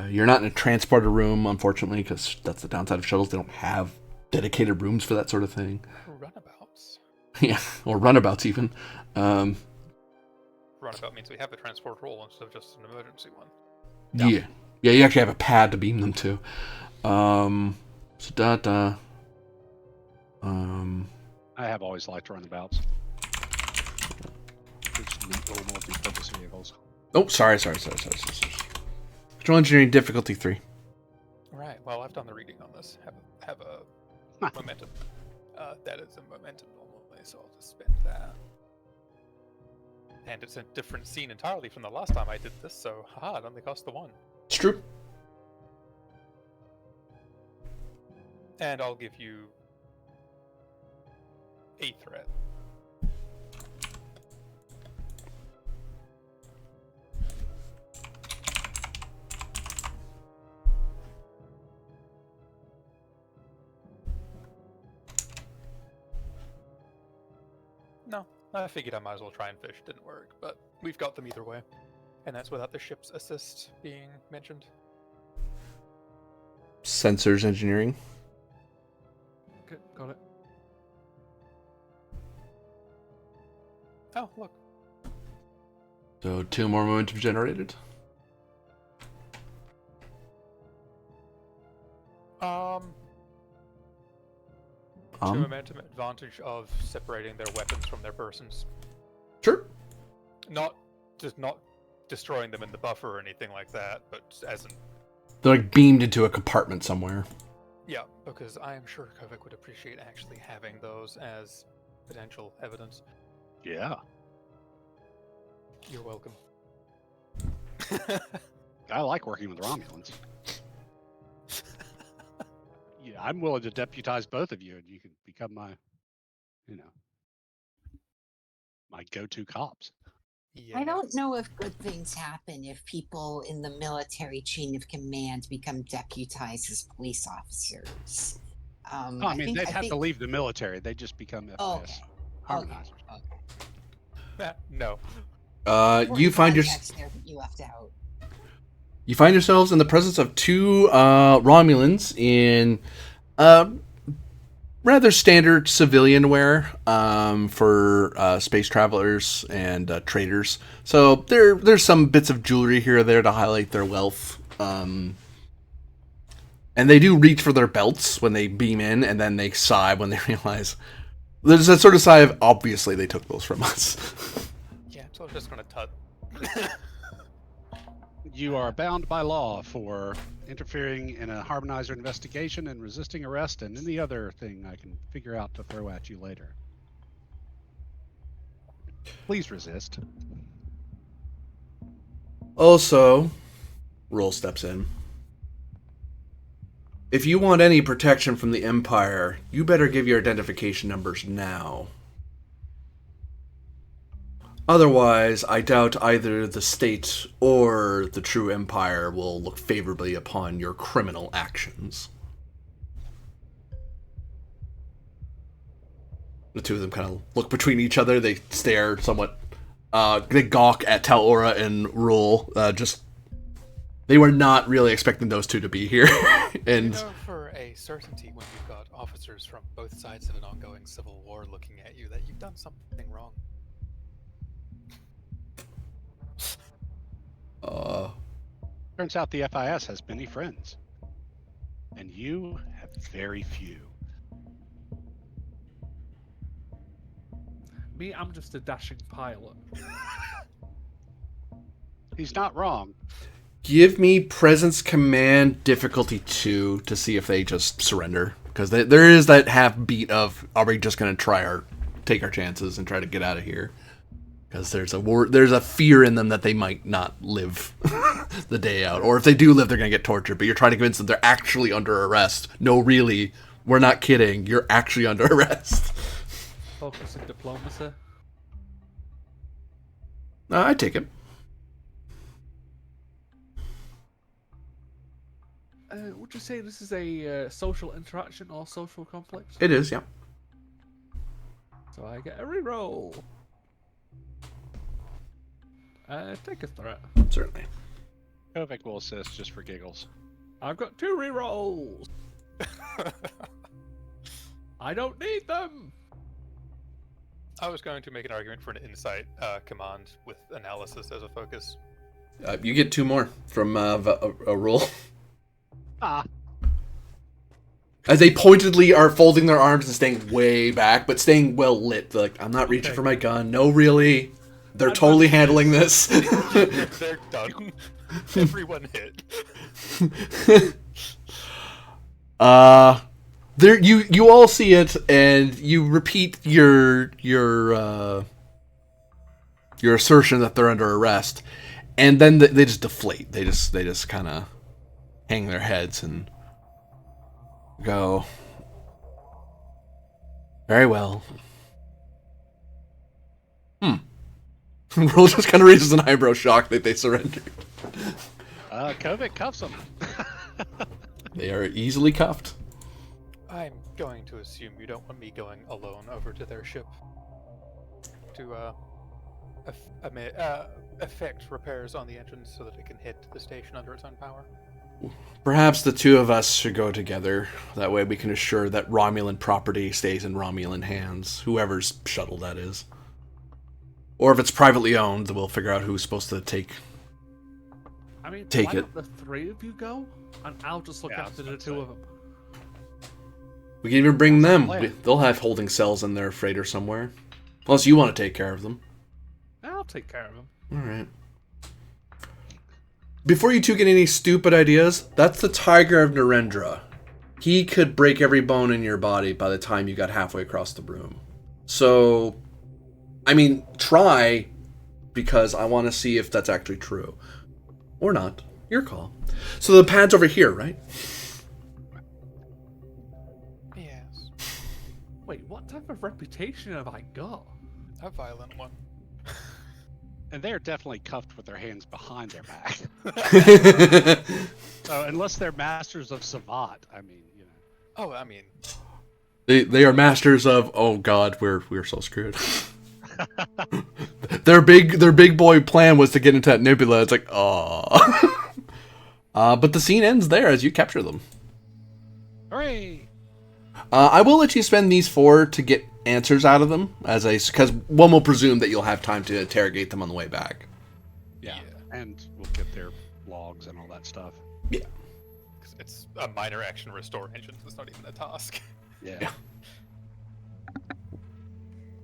You're not in a transporter room, unfortunately, because that's the downside of shuttles. They don't have dedicated rooms for that sort of thing. Runabouts. Yeah, or runabouts even. Runabout means we have a transport role instead of just an emergency one. Yeah, you actually have a pad to beam them to. I have always liked runabouts. Just neat little multi-purpose vehicles. Oh, sorry. Control engineering difficulty 3. Right. Well, I've done the reading on this. Have a momentum. That is a momentum normally, so I'll just spend that. And it's a different scene entirely from the last time I did this, so haha, it only cost the 1. It's true. And I'll give you a threat. No, I figured I might as well try and fish. Didn't work, but we've got them either way. And that's without the ship's assist being mentioned. Sensors engineering. Okay, got it. Oh, look. So 2 more momentum generated. Two momentum advantage of separating their weapons from their persons. Sure. Not destroying them in the buffer or anything like that, but as an They're like beamed into a compartment somewhere. Yeah, because I am sure Kovic would appreciate actually having those as potential evidence. Yeah. You're welcome. I like working with Romulans. Yeah, I'm willing to deputize both of you, and you can become my, my go-to cops. I don't Yes. know if good things happen if people in the military chain of command become deputized as police officers. Oh, I mean, they'd have to leave the military. They just become FIS Okay. harmonizers. No. You find your context there that you left out. You find yourselves in the presence of two Romulans in rather standard civilian wear for space travelers and traders. So there's some bits of jewelry here or there to highlight their wealth. And they do reach for their belts when they beam in, and then they sigh when they realize there's that sort of sigh of obviously they took those from us. Yeah, so I'm just gonna tut. You are bound by law for interfering in a harmonizer investigation and resisting arrest and any other thing I can figure out to throw at you later. Please resist. Also, Roll steps in. If you want any protection from the Empire, you better give your identification numbers now. Otherwise, I doubt either the state or the true Empire will look favorably upon your criminal actions. The two of them kind of look between each other. They stare somewhat. They gawk at Talora and Rule. They were not really expecting those two to be here. And You know for a certainty when you've got officers from both sides of an ongoing civil war looking at you that you've done something wrong. Turns out the FIS has many friends, and you have very few. Me, I'm just a dashing pilot. He's not wrong. give me Presence Command difficulty 2 to see if they just surrender. Because there is that half beat of, are we just going to take our chances and try to get out of here? Because there's a fear in them that they might not live the day out. Or if they do live, they're going to get tortured. But you're trying to convince them they're actually under arrest. No, really, we're not kidding. You're actually under arrest. Focus on diplomacy. I take it. Would you say this is a social interaction or social conflict? It is, yeah. So I get a reroll. Take a threat. Certainly. Kovic will assist just for giggles. I've got 2 rerolls. I don't need them. I was going to make an argument for an insight command with analysis as a focus. You get 2 more from a roll. Ah. As they pointedly are folding their arms and staying way back, but staying well lit. They're like, I'm not reaching for my gun. No, really. They're totally handling this. They're done. Everyone hit. There you all see it, and you repeat your assertion that they're under arrest, and then they just deflate. They just kind of hang their heads and go, very well. Roll just kind of raises an eyebrow, shocked that they surrendered. Kovic cuffs them. They are easily cuffed. I'm going to assume you don't want me going alone over to their ship to effect repairs on the engine so that it can hit the station under its own power. Perhaps the two of us should go together. That way we can assure that Romulan property stays in Romulan hands, whoever's shuttle that is. Or if it's privately owned, we'll figure out who's supposed to take it. Why don't the 3 of you go, and I'll just look after the 2 of them. We can even bring them. They'll have holding cells in their freighter somewhere. Unless you want to take care of them. I'll take care of them. All right. before you two get any stupid ideas, that's the Tiger of Narendra. He could break every bone in your body by the time you got halfway across the room. So, I mean, try, because I want to see if that's actually true. Or not. Your call. So the pad's over here, right? Yes. Wait, what type of reputation have I got? A violent one. And they are definitely cuffed with their hands behind their back. So unless they're masters of Savat, I mean, you know. Oh, I mean, They are masters of, oh god, we're so screwed. Their big boy plan was to get into that nebula. It's like, oh. But the scene ends there as you capture them. Hooray! I will let you spend these 4 to get answers out of them, because one will presume that you'll have time to interrogate them on the way back. Yeah. And we'll get their logs and all that stuff. Yeah. 'cause it's a minor action restore engine. It's not even a task. Yeah.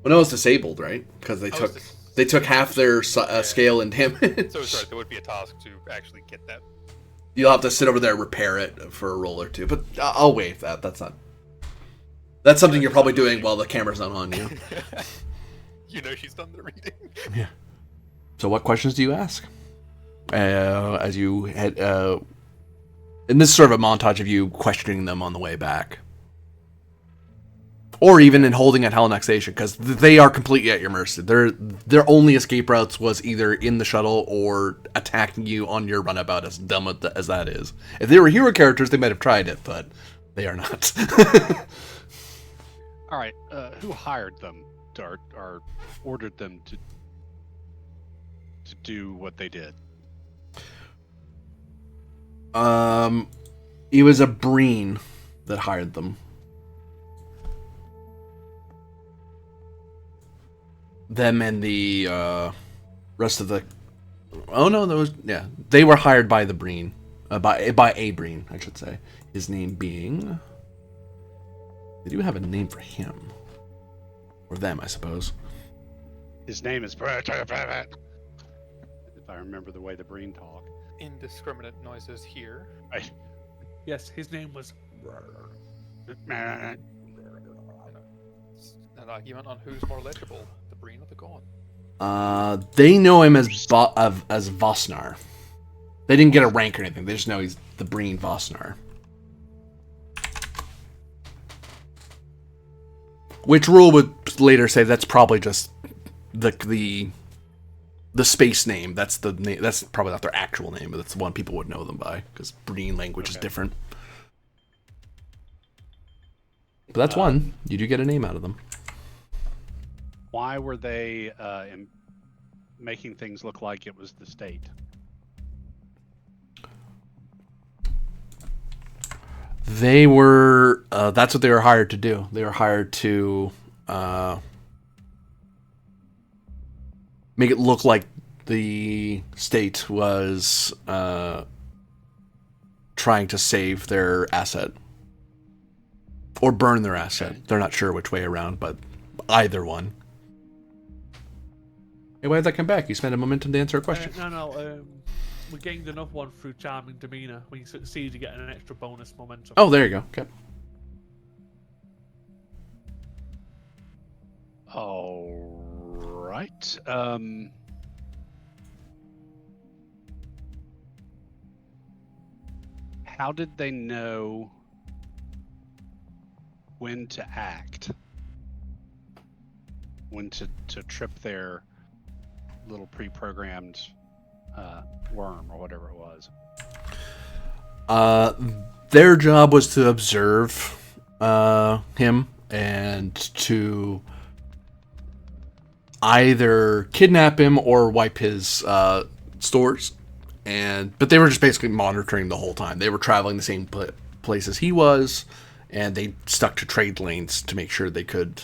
Well, no, it's disabled, right? Because they took half their scale and damage. So sorry, there would be a task to actually get that. You'll have to sit over there and repair it for a roll or two, but I'll waive that. That's something you're probably doing while the camera's not on you. You know she's done the reading. Yeah. So what questions do you ask? As you head, and this is sort of a montage of you questioning them on the way back. Or even in holding at Halanak Station, because they are completely at your mercy. Their only escape routes was either in the shuttle or attacking you on your runabout, as dumb as that is. If they were hero characters, they might have tried it, but they are not. All right. Who hired them or ordered them to do what they did? It was a Breen that hired them. Them and the rest of the. Oh no, they were hired by the Breen, by a Breen, I should say. His name being. They do have a name for him, or them, I suppose. His name is. If I remember the way the Breen talk. Indiscriminate noises here. Right. Yes, his name was. An argument on who's more legible, the Breen or the Gorn. They know him as as Vosnar. They didn't get a rank or anything. They just know he's the Breen Vosnar. Which Rule would later say that's probably just the space name. That's the name. That's probably not their actual name, but that's the one people would know them by, because Breen language is different. But that's one. You do get a name out of them. Why were they making things look like it was the state? They were. That's what they were hired to do. They were hired to make it look like the state was trying to save their asset or burn their asset. Okay. They're not sure which way around, but either one. Hey, why did that come back? You spent a momentum to answer a question. No. We gained enough one through charming demeanor. When you succeed, you get an extra bonus momentum. Oh, there you go. Okay. All right. How did they know when to act? When to trip their little pre-programmed worm or whatever it was? Their job was to observe him and to either kidnap him or wipe his stores. But they were just basically monitoring the whole time. They were traveling the same place as he was, and they stuck to trade lanes to make sure they could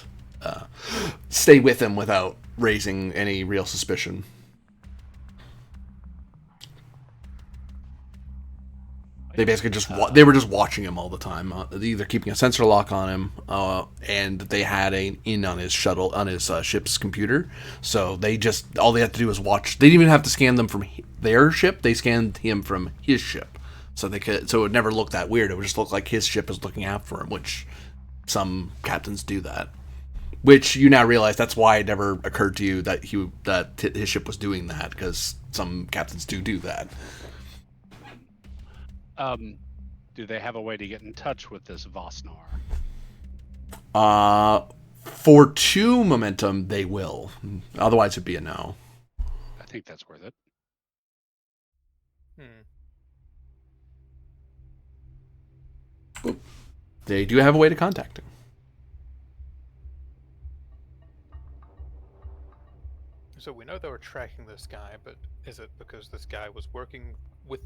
stay with him without raising any real suspicion. They basically they were just watching him all the time, either keeping a sensor lock on him, and they had an in on his ship's computer. So all they had to do was watch. They didn't even have to scan them from their ship. They scanned him from his ship, so it would never look that weird. It would just look like his ship is looking out for him, which some captains do that. Which you now realize that's why it never occurred to you that his ship was doing that, because some captains do that. Do they have a way to get in touch with this Vosnar? For 2 momentum, they will. Otherwise, it'd be a no. I think that's worth it. They do have a way to contact him. So we know they were tracking this guy, but is it because this guy was working with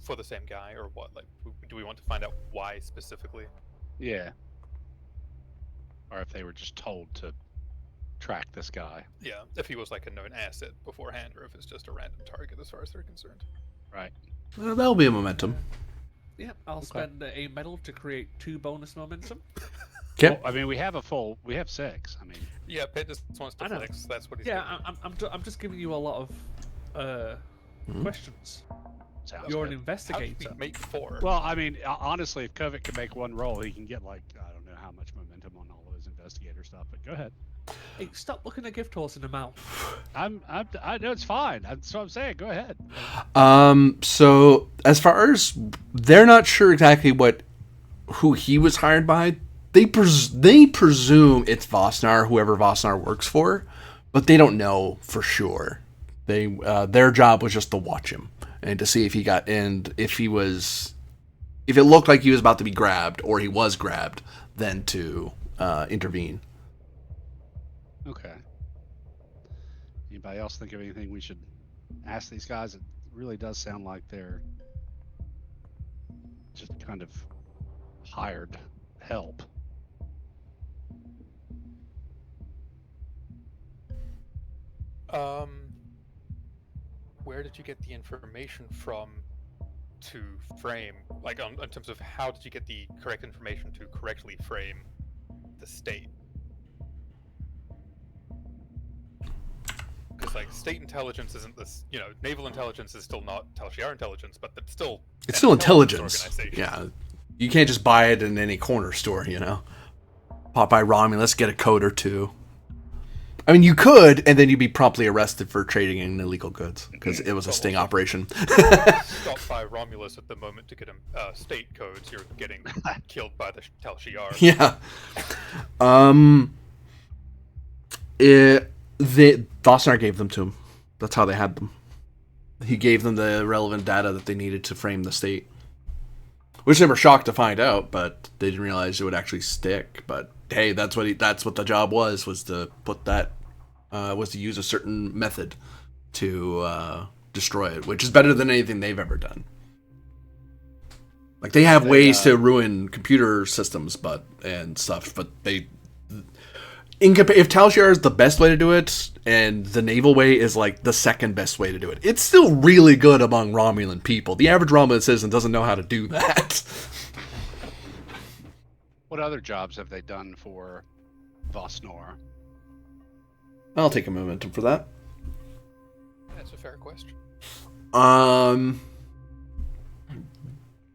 for the same guy, or what? Like, do we want to find out why specifically? Yeah. Or if they were just told to track this guy. Yeah, if he was like a known asset beforehand, or if it's just a random target as far as they're concerned. Right. Well, that'll be a momentum. Yeah, I'll spend a medal to create 2 bonus momentum. Okay. Well, I mean, we have 6. I mean, yeah, Pitt just wants to flex. That's what he's doing. I'm just giving you a lot of questions. You're an investigator. How did we make 4? Well, I mean, honestly, if Kovic can make 1 roll, he can get I don't know how much momentum on all of his investigator stuff. But go ahead. Hey, stop looking a gift horse in the mouth. I know it's fine. That's what I'm saying. Go ahead. So as far as they're not sure exactly who he was hired by, they presume it's Vosnar, whoever Vosnar works for, but they don't know for sure. Their job was just to watch him and to see if he got if it looked like he was about to be grabbed or he was grabbed, then to intervene. Okay. Anybody else think of anything we should ask these guys? It really does sound like they're just kind of hired help. Where did you get the information from to frame, like, in terms of how did you get the correct information to correctly frame the state? Because, like, state intelligence isn't this, naval intelligence is still not Tal Shiar intelligence, but it's still intelligence. Organization. Yeah, you can't just buy it in any corner store, Pop by Romulus, let's get a code or 2. I mean, you could, and then you'd be promptly arrested for trading in illegal goods because it was a sting operation. Stop by Romulus at the moment to get him state codes. You're getting killed by the Tal Shiar. Yeah. Vosnar gave them to him. That's how they had them. He gave them the relevant data that they needed to frame the state, which they were shocked to find out, but they didn't realize it would actually stick. But hey, that's what the job was to put that was to use a certain method to destroy it, which is better than anything they've ever done. Like, they have ways to ruin computer systems, and stuff, but if Tal Shiar is the best way to do it, and the naval way is like the second best way to do it, it's still really good among Romulan people. The average Romulan citizen doesn't know how to do that. What other jobs have they done for Vosnar? I'll take a momentum for that. That's a fair question.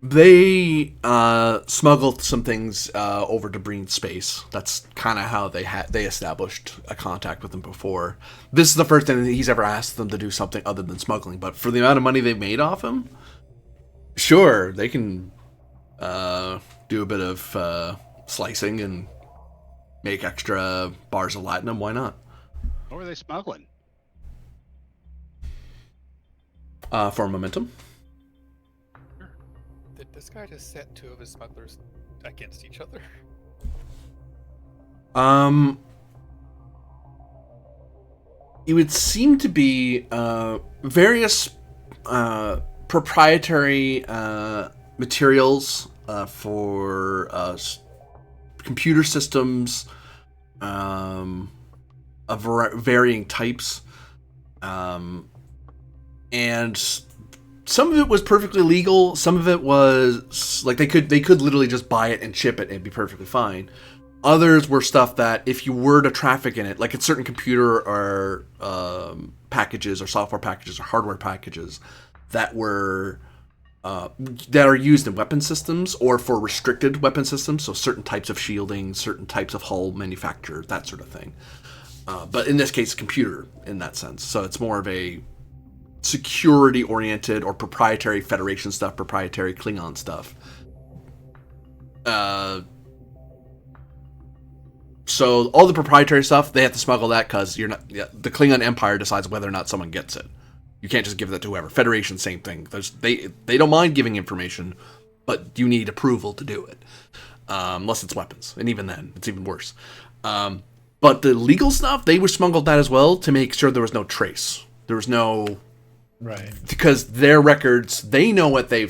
They smuggled some things over to Breen Space. That's kind of how they established a contact with him before. This is the first time that he's ever asked them to do something other than smuggling. But for the amount of money they've made off him, sure, they can do a bit of slicing and make extra bars of latinum. Why not? What were they smuggling? For momentum. Did this guy just set 2 of his smugglers against each other? It would seem to be various proprietary materials for computer systems of varying types, and some of it was perfectly legal. Some of it was like they could literally just buy it and ship it and it'd be perfectly fine. Others were stuff that if you were to traffic in it, like it's certain computer or packages or software packages or hardware packages that were that are used in weapon systems or for restricted weapon systems, so certain types of shielding, certain types of hull manufacture, that sort of thing. But in this case, computer in that sense. So it's more of a security-oriented or proprietary Federation stuff, proprietary Klingon stuff. So all the proprietary stuff, they have to smuggle that because the Klingon Empire decides whether or not someone gets it. You can't just give that to whoever. Federation, same thing. They don't mind giving information, but you need approval to do it. Unless it's weapons. And even then, it's even worse. But the legal stuff, they were smuggled that as well to make sure there was no trace. There was no... Right. Because their records, they know what they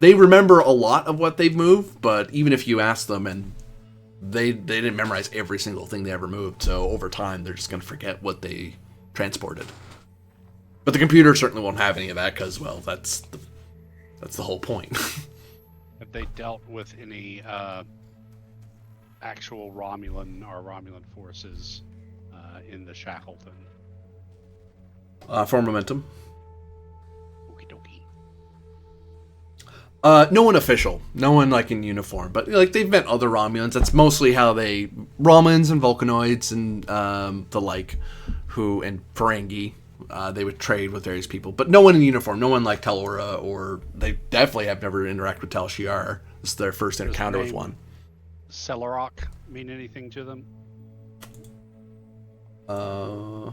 remember a lot of what they've moved, but even if you ask them, and they didn't memorize every single thing they ever moved, so over time, they're just going to forget what they transported. But the computer certainly won't have any of that because, well, that's the whole point. Have they dealt with any actual Romulan or Romulan forces in the Shackleton? For Momentum. Okie No dokie. one official. No one, like, in uniform. But, like, they've met other Romulans. That's mostly how they... Romulans and Vulcanoids and the like, and Ferengi. They would trade with various people. But no one in uniform. No one like Telora, or... They definitely have never interacted with Tal Shiar. This is their first encounter with one. Celarok mean anything to them? I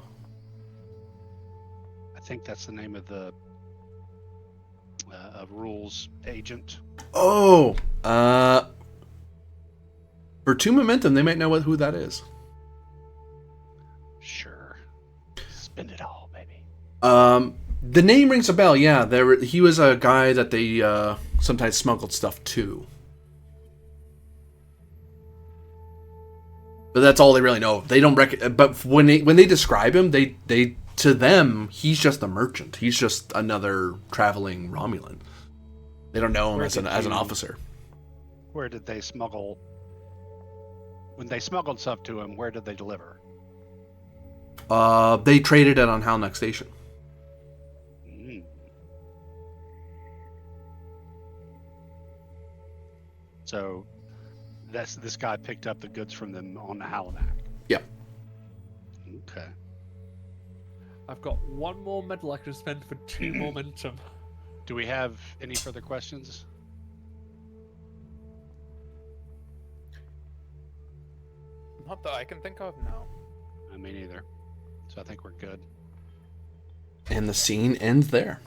think that's the name of the rules agent. Oh! For 2 Momentum, they might know who that is. Sure. Spend it all, baby. The name rings a bell, yeah. He was a guy that they sometimes smuggled stuff to. But that's all they really know. They don't but when they describe him, they to them, he's just a merchant. He's just another traveling Romulan. They don't know him as an officer. Where did they smuggle? When they smuggled stuff to him, where did they deliver? They traded it on Halanak Station. So, this guy picked up the goods from them on the Halanak. Yeah. Okay. I've got 1 more medal I can spend for 2 momentum. Do we have any further questions? Not that I can think of, no. Me neither. So I think we're good. And the scene ends there.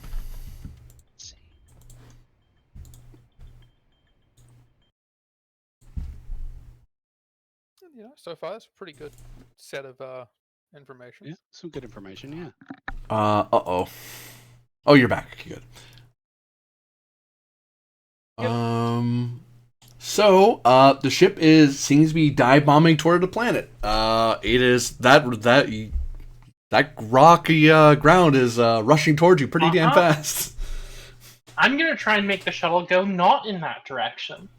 Yeah, so far it's a pretty good set of information. Yeah, some good information, yeah. Uh-oh. Oh, you're back. Good. Yep. So, the ship seems to be dive bombing toward the planet. It is that rocky ground is rushing towards you pretty damn fast. I'm gonna try and make the shuttle go not in that direction.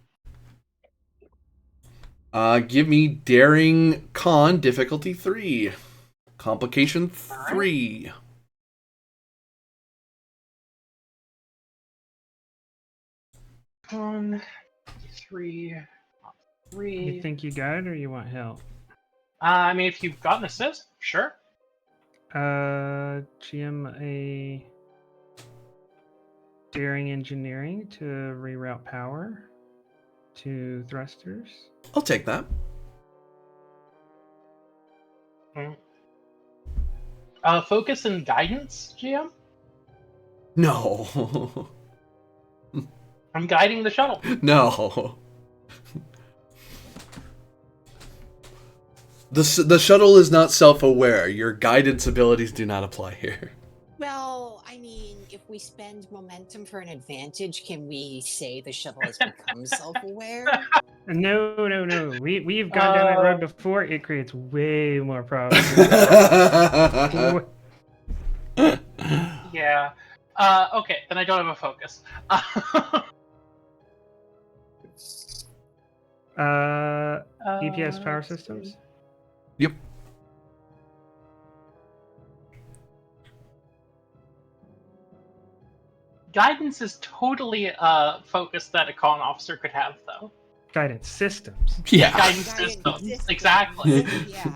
Give me Daring Con difficulty 3. Complication 3. Con 3. You think you got it, or you want help? I mean, if you've got an assist, sure. GM a Daring Engineering to reroute power to thrusters. I'll take that. Focus and guidance, GM? No. I'm guiding the shuttle. No. The shuttle is not self-aware. Your guidance abilities do not apply here. Well, I mean, if we spend momentum for an advantage, can we say the shuttle has become self-aware? No. We've gone down that road before. It creates way more problems. Yeah. Okay, then I don't have a focus. DPS power let's see. systems. Yep. Guidance is totally a focus that a con officer could have, though. Guidance systems. Yeah. Guidance systems, exactly. Yeah.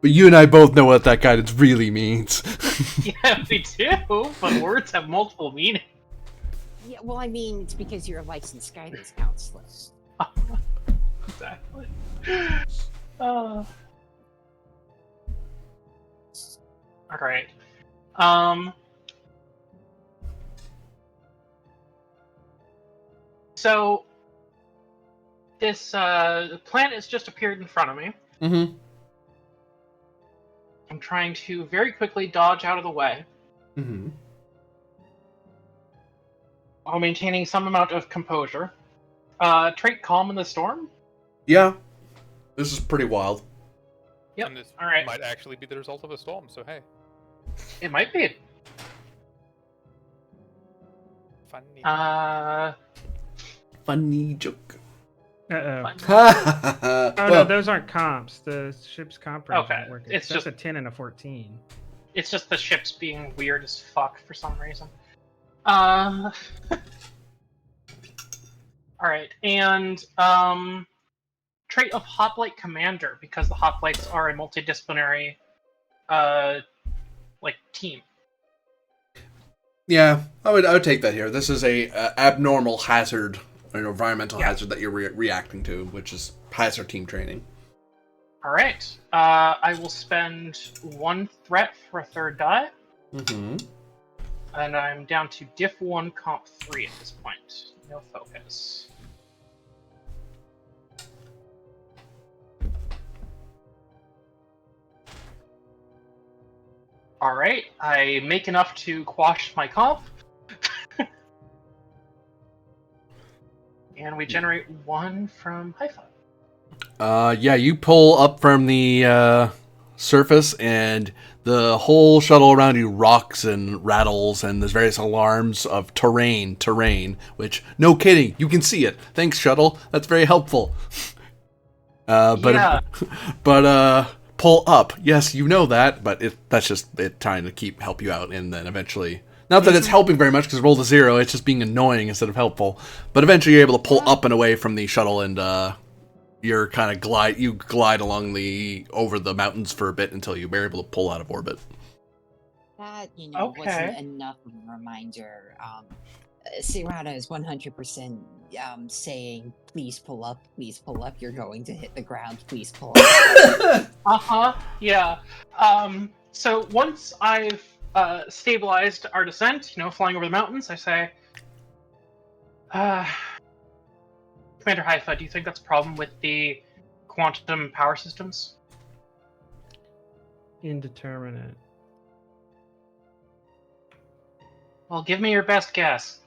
But you and I both know what that guidance really means. Yeah, we do, but words have multiple meanings. Yeah, well, I mean, it's because you're a licensed guidance counselor. Exactly. Alright. So, this planet has just appeared in front of me. Mm-hmm. I'm trying to very quickly dodge out of the way Mm-hmm. while maintaining some amount of composure. Trait Calm in the Storm? Yeah. This is pretty wild. Yep. And this Alright. might actually be the result of a storm, so hey. It might be. Funny. Funny joke. Uh-oh. Oh, Oh no, those aren't comps. The ship's comp range Okay, aren't working. it's That's just- a 10 and a 14. It's just the ship's being weird as fuck for some reason. Alright, and trait of Hoplite Commander, because the Hoplites are a multidisciplinary team. Yeah, I would take that here. This is a abnormal hazard, an environmental Yeah. hazard that you're reacting to, which is hazard team training. Alright, I will spend 1 threat for a 3rd die, Mm-hmm. and I'm down to diff 1 comp 3 at this point. No focus. Alright, I make enough to quash my comp. And we generate 1 from Haifa. Yeah, you pull up from the surface, and the whole shuttle around you rocks and rattles, and there's various alarms of terrain, which, no kidding, you can see it. Thanks, shuttle. That's very helpful. Yeah. But pull up. Yes, you know that, but that's just it trying to help you out, and then eventually. Not that it's helping very much because roll to 0. It's just being annoying instead of helpful. But eventually, you're able to pull up and away from the shuttle, and you're kind of glide along over the mountains for a bit until you're able to pull out of orbit. That, Okay. wasn't enough of a reminder. Sirata is 100% saying, please pull up, you're going to hit the ground, please pull up. Yeah. So once I've stabilized our descent, flying over the mountains, I say, Commander Haifa, do you think that's a problem with the quantum power systems? Indeterminate. Well, give me your best guess.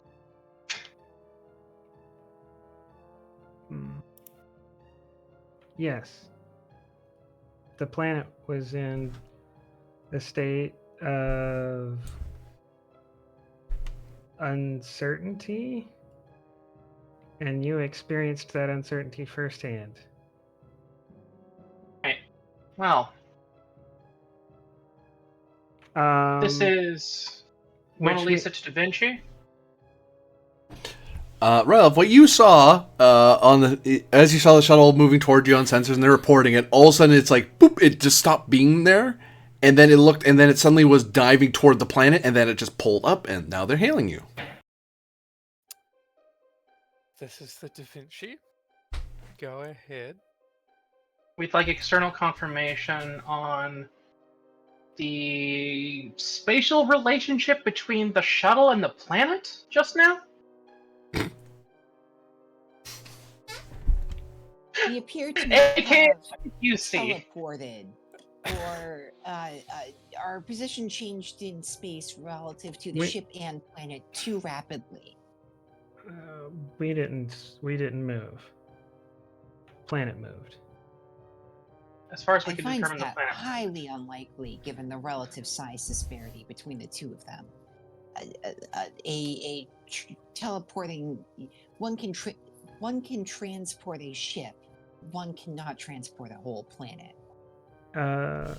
Yes. The planet was in a state of uncertainty, and you experienced that uncertainty firsthand. Well, this is Mona which Lisa to Da Vinci. Ralph, what you saw as you saw the shuttle moving toward you on sensors and they're reporting it, all of a sudden it's like boop, it just stopped being there, and then it suddenly was diving toward the planet, and then it just pulled up, and now they're hailing you. This is the Da Vinci. Go ahead. We'd like external confirmation on the spatial relationship between the shuttle and the planet just now? We appear to AKA have you see. teleported, or our position changed in space relative to the Wait. ship and planet too rapidly. We didn't move. Planet moved. As far as we I can find determine the that planet. highly unlikely given the relative size disparity between the two of them. teleporting. One can transport a ship. One cannot transport a whole planet. I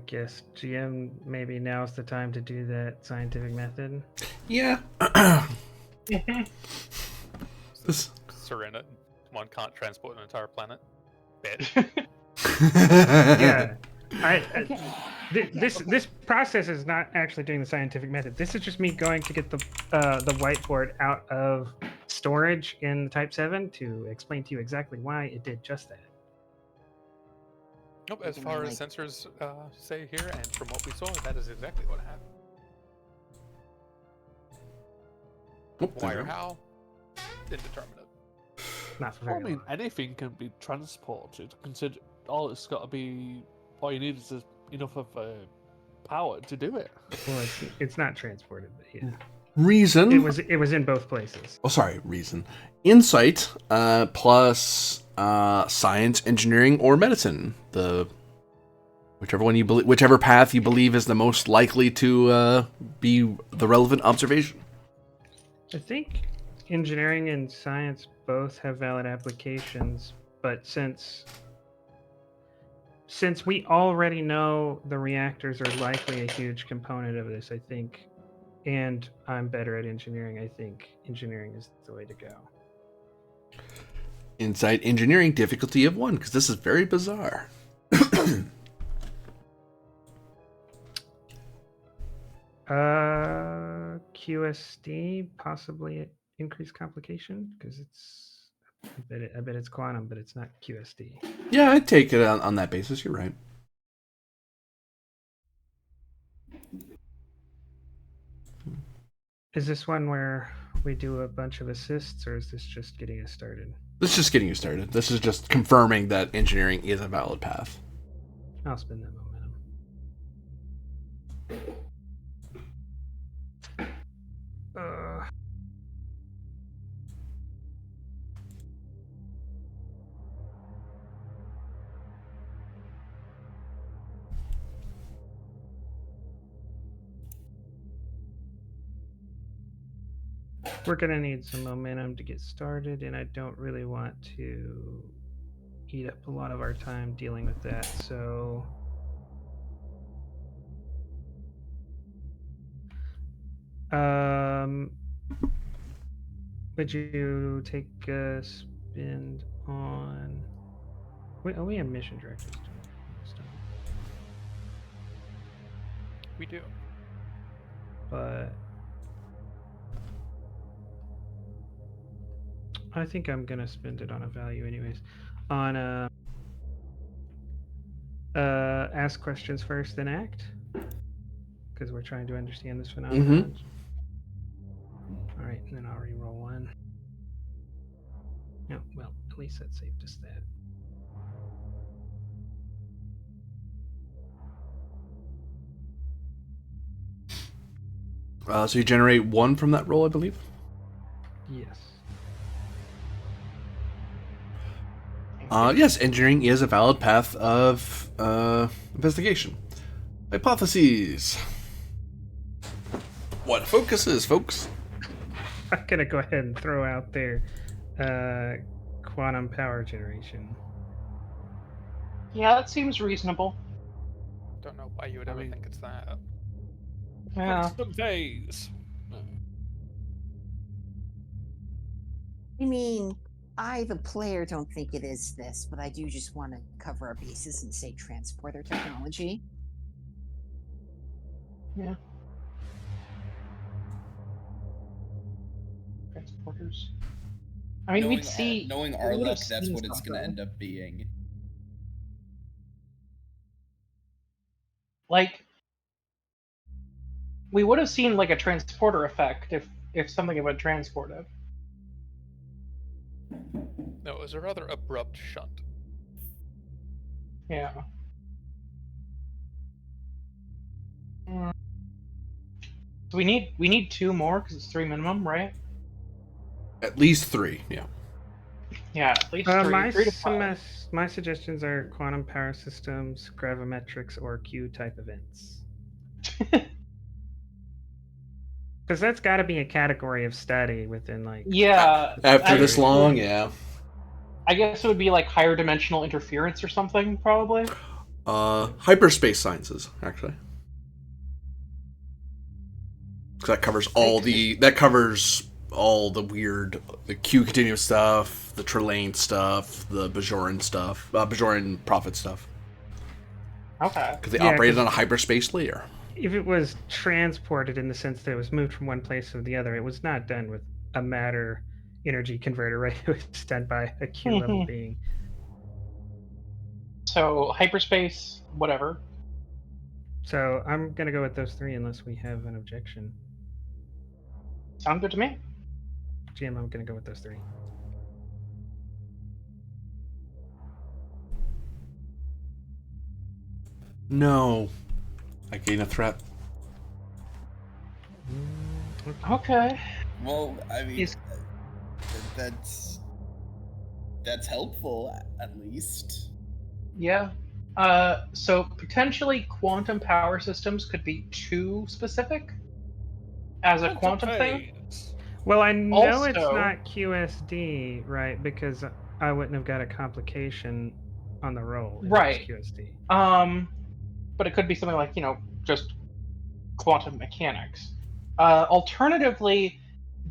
guess GM, maybe now's the time to do that scientific method. Yeah. This. Serena, one can't transport an entire planet. Bet. Yeah. Okay. This process is not actually doing the scientific method. This is just me going to get the whiteboard out of storage in Type 7 to explain to you exactly why it did just that. Nope, as far as sensors say here, and from what we saw, that is exactly what happened. Why or how? Indeterminate. Not for Well, very I mean, long. anything can be transported. Consider all it's got to be. All you need is enough of power to do it. Well, it's not transported, but yeah. Reason. It was in both places. Oh, sorry. Reason. Insight plus science, engineering, or medicine. Whichever path you believe is the most likely to be the relevant observation. I think engineering and science both have valid applications, but since we already know the reactors are likely a huge component of this, I think, and I'm better at engineering, I think engineering is the way to go. Insight, engineering, difficulty of 1, because this is very bizarre. QSD, possibly increased complication, because it's I bet it's quantum, but it's not QSD. Yeah, I'd take it on that basis. You're right. Is this one where we do a bunch of assists, or is this just getting us started? This is just getting you started. This is just confirming that engineering is a valid path. I'll spend that momentum. We're gonna need some momentum to get started, and I don't really want to eat up a lot of our time dealing with that, so would you take a spin on... Wait, we have mission directors too. We do. But I think I'm gonna spend it on a value anyways. On ask questions first, then act, because we're trying to understand this phenomenon. All right, and then I'll re-roll 1. No, well, at least that saved us that. So you generate 1 from that roll, I believe? Yes. Yes, engineering is a valid path of investigation. Hypotheses. What focuses, folks? I'm gonna go ahead and throw out there quantum power generation. Yeah, that seems reasonable. Don't know why you would ever think it's that. Yeah. Constant phase. I mean, I, the player, don't think it is this, but I do just want to cover our bases and say transporter technology. Yeah. Transporters. I mean, we'd see. Knowing our luck, that's what it's going to end up being. Like, we would have seen like a transporter effect if something had been transported. No, it was a rather abrupt shunt. Yeah. So we need 2 more because it's 3 minimum, right? At least 3, yeah. Yeah, at least 3. 3 to 5. My suggestions are quantum power systems, gravimetrics, or Q type events. Because that's got to be a category of study within like. Yeah. After this long, yeah. I guess it would be like higher dimensional interference or something, probably. Hyperspace sciences, actually. Because that covers all the weird, the Q continuum stuff, the Trelane stuff, the Bajoran prophet stuff. Okay. Because they operated on a hyperspace layer. If it was transported in the sense that it was moved from one place to the other, it was not done with a matter energy converter, right? It was done by a Q level being. So hyperspace, whatever. So I'm gonna go with those three unless we have an objection. Sound good to me. Jim, I'm gonna go with those three. No. I gain a threat. Okay. Well, I mean, Is- that's helpful at least. Yeah. So potentially quantum power systems could be too specific as a quantum thing. Well, I know it's Also- not QSD, right? Because I wouldn't have got a complication on the roll. If Right. It was QSD. But it could be something like, just quantum mechanics. Alternatively,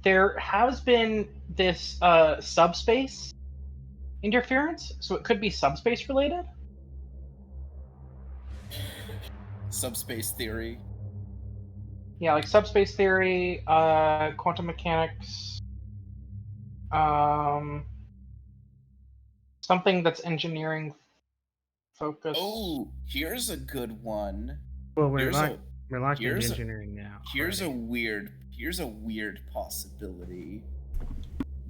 there has been this subspace interference, so it could be subspace related. Subspace theory. Yeah, like subspace theory, quantum mechanics, something that's engineering focused. Oh, here's a good one. Well, we're Here's locked into here's a- engineering now. Here's a already. weird possibility.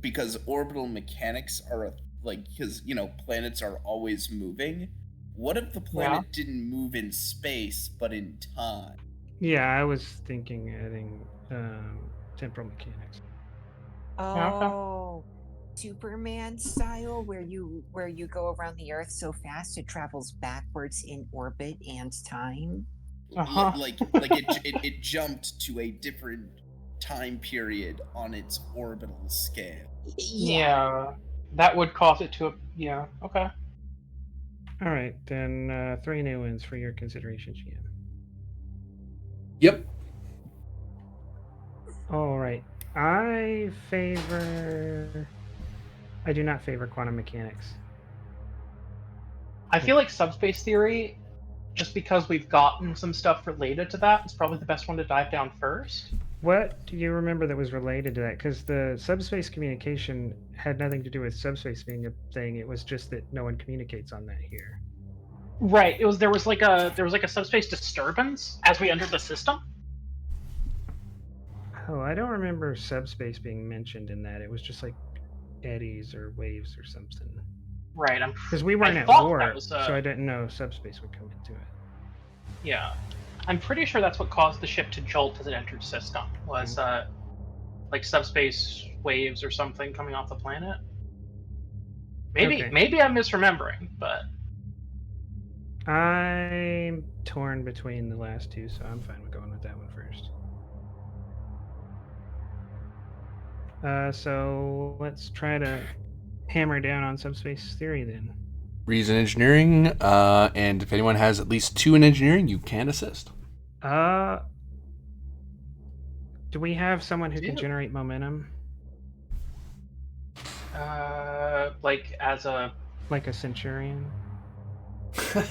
Because orbital mechanics are because planets are always moving. What if the planet didn't move in space but in time? Yeah, I was thinking adding temporal mechanics. Oh, Superman style, where you go around the Earth so fast it travels backwards in orbit and time. Like it jumped to a different time period on its orbital scale. Yeah, that would cause it to. Yeah. Okay. All right, then 3 new ones for your consideration, GM. Yep. All right, I do not favor quantum mechanics. I feel like subspace theory, just because we've gotten some stuff related to that, is probably the best one to dive down first. What do you remember that was related to that? Because the subspace communication had nothing to do with subspace being a thing. It was just that no one communicates on that here. Right. There was like a subspace disturbance as we entered the system. Oh, I don't remember subspace being mentioned in that. It was just like eddies or waves or something. Right. Because we weren't I at thought war, that was, so I didn't know subspace would come into it. Yeah. I'm pretty sure that's what caused the ship to jolt as it entered system. Was like subspace waves or something coming off the planet. Maybe I'm misremembering, but I'm torn between the last two, so I'm fine with going with that one first. So let's try to hammer down on subspace theory then. Reason engineering, and if anyone has at least 2 in engineering, you can assist. Do we have someone who can generate momentum? like a centurion? like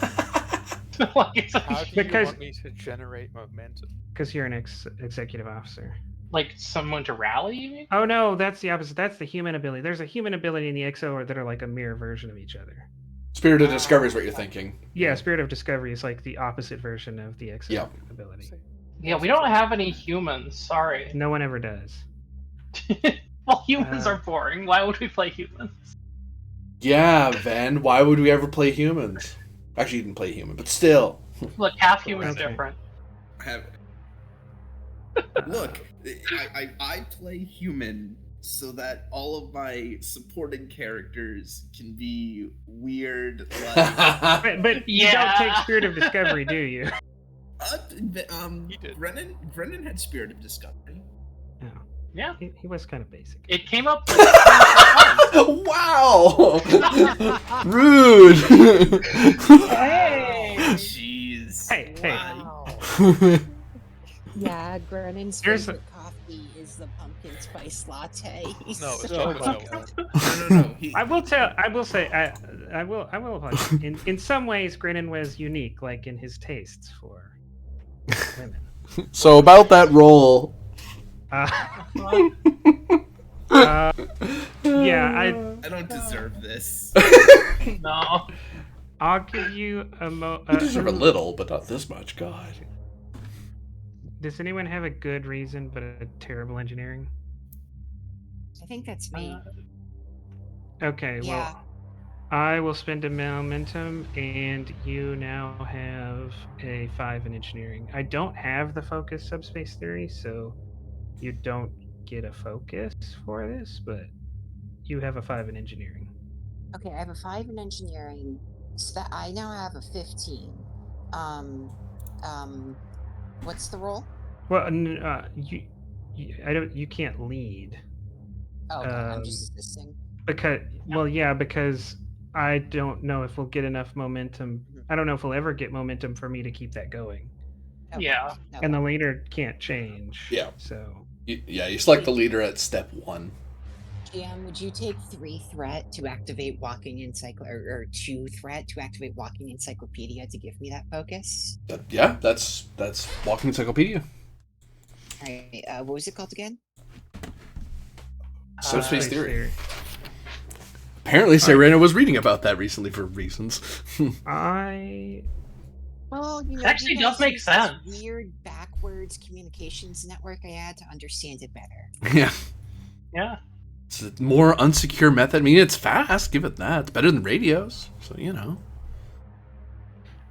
How do you want me to generate momentum? Because you're an executive officer. Like someone to rally, you mean? Oh no, that's the opposite. That's the human ability. There's a human ability in the XO that are like a mirror version of each other. Spirit of Discovery is what you're thinking. Yeah, Spirit of Discovery is like the opposite version of the XO ability. Yeah, we don't have any humans. Sorry. No one ever does. Well, humans are boring. Why would we play humans? Yeah, Ven, why would we ever play humans? Actually, you didn't play human, but still. Look, half human's different. Look, I play human so that all of my supporting characters can be weird. Like... but you don't take Spirit of Discovery, do you? He did. Brennan had Spirit of Discovery. Yeah. He was kind of basic. It came up. Like, Wow! Rude! hey. Jeez. Hey, hey. Wow. Yeah, Brennan's Here's favorite coffee is the pumpkin spice latte. He's No, it's so chocolate pumpkin. milk. No. I will say, I will apologize. In some ways, Grinnin was unique, like in his tastes for women. So about that role. Yeah, I don't deserve this. No. I'll give you a You deserve a little, but not this much. God. Does anyone have a good reason but a terrible engineering? I think that's me. Okay, Yeah. well, I will spend a momentum, and you now have a 5 in engineering. I don't have the focus subspace theory, so you don't get a focus for this, but you have a 5 in engineering. Okay, I have a 5 in engineering, so that I now have a 15. What's the roll? Well, you can't lead. Oh, okay, I'm just assisting. Because I don't know if we'll get enough momentum. Mhm. I don't know if we'll ever get momentum for me to keep that going. Okay, Yeah. And the okay. leader can't change. Yeah. So Yeah, you select the leader at step 1. GM, would you take 3 threat to activate walking or 2 threat to activate walking encyclopedia to give me that focus? Yeah, that's walking encyclopedia. All right, what was it called again? Subspace Space theory. Apparently, Serena was reading about that recently for reasons. Well, It actually does make sense. Weird backwards communications network I had to understand it better. Yeah. Yeah. It's a more unsecure method. I mean, it's fast, give it that. It's better than radios, so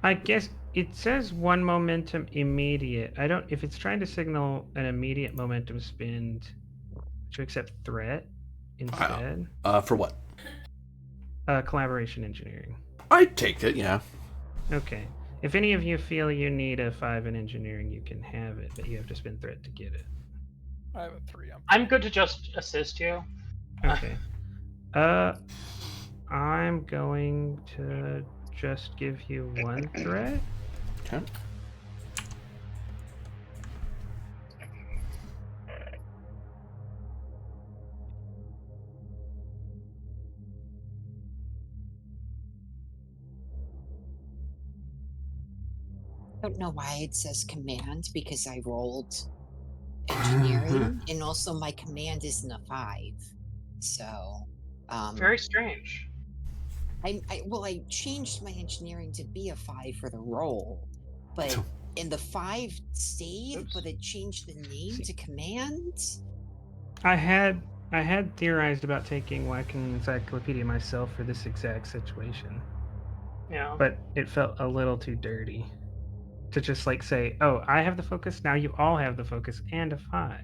I guess it says 1 momentum immediate. I don't. If it's trying to signal an immediate momentum spend, to accept threat instead. For what? Collaboration engineering. I'd take it, yeah. Okay. If any of you feel you need a 5 in engineering, you can have it, but you have to spend threat to get it. I have a 3. I'm good to just assist you. Okay. I'm going to just give you 1 threat. Okay. I don't know why it says command because I rolled engineering and also my command isn't a 5. So Very strange. I changed my engineering to be a 5 for the roll, but and the 5 stayed, but it changed the name to command. I had theorized about taking Whacking Encyclopedia myself for this exact situation. Yeah. But it felt a little too dirty to just like say, "Oh, I have the focus. Now you all have the focus and a 5."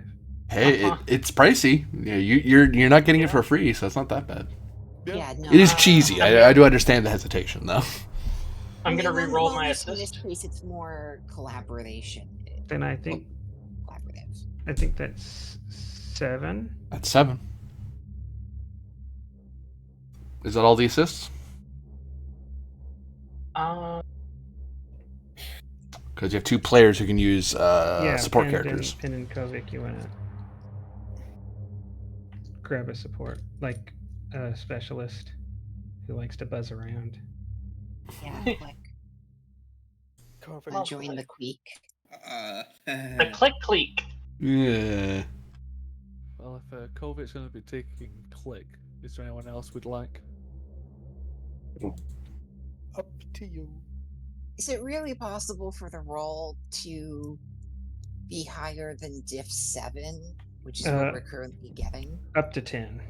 Hey, it's pricey. Yeah, you're not getting it for free, so it's not that bad. Yeah, no. It is cheesy. I do understand the hesitation, though. I'm gonna re-roll my In assist. this case, it's more collaboration. Then I think Collaborative. I think that's 7. That's 7. Is that all the assists? Because you have 2 players who can use support characters. And in Kovic, you want to grab a support, like a specialist who likes to buzz around. Yeah, like Covic. join the queek. The click cleek. Yeah. Well, if Kovic's going to be taking click, is there anyone else we'd like? Up to you. Is it really possible for the roll to be higher than diff 7, which is what we're currently getting? Up to 10.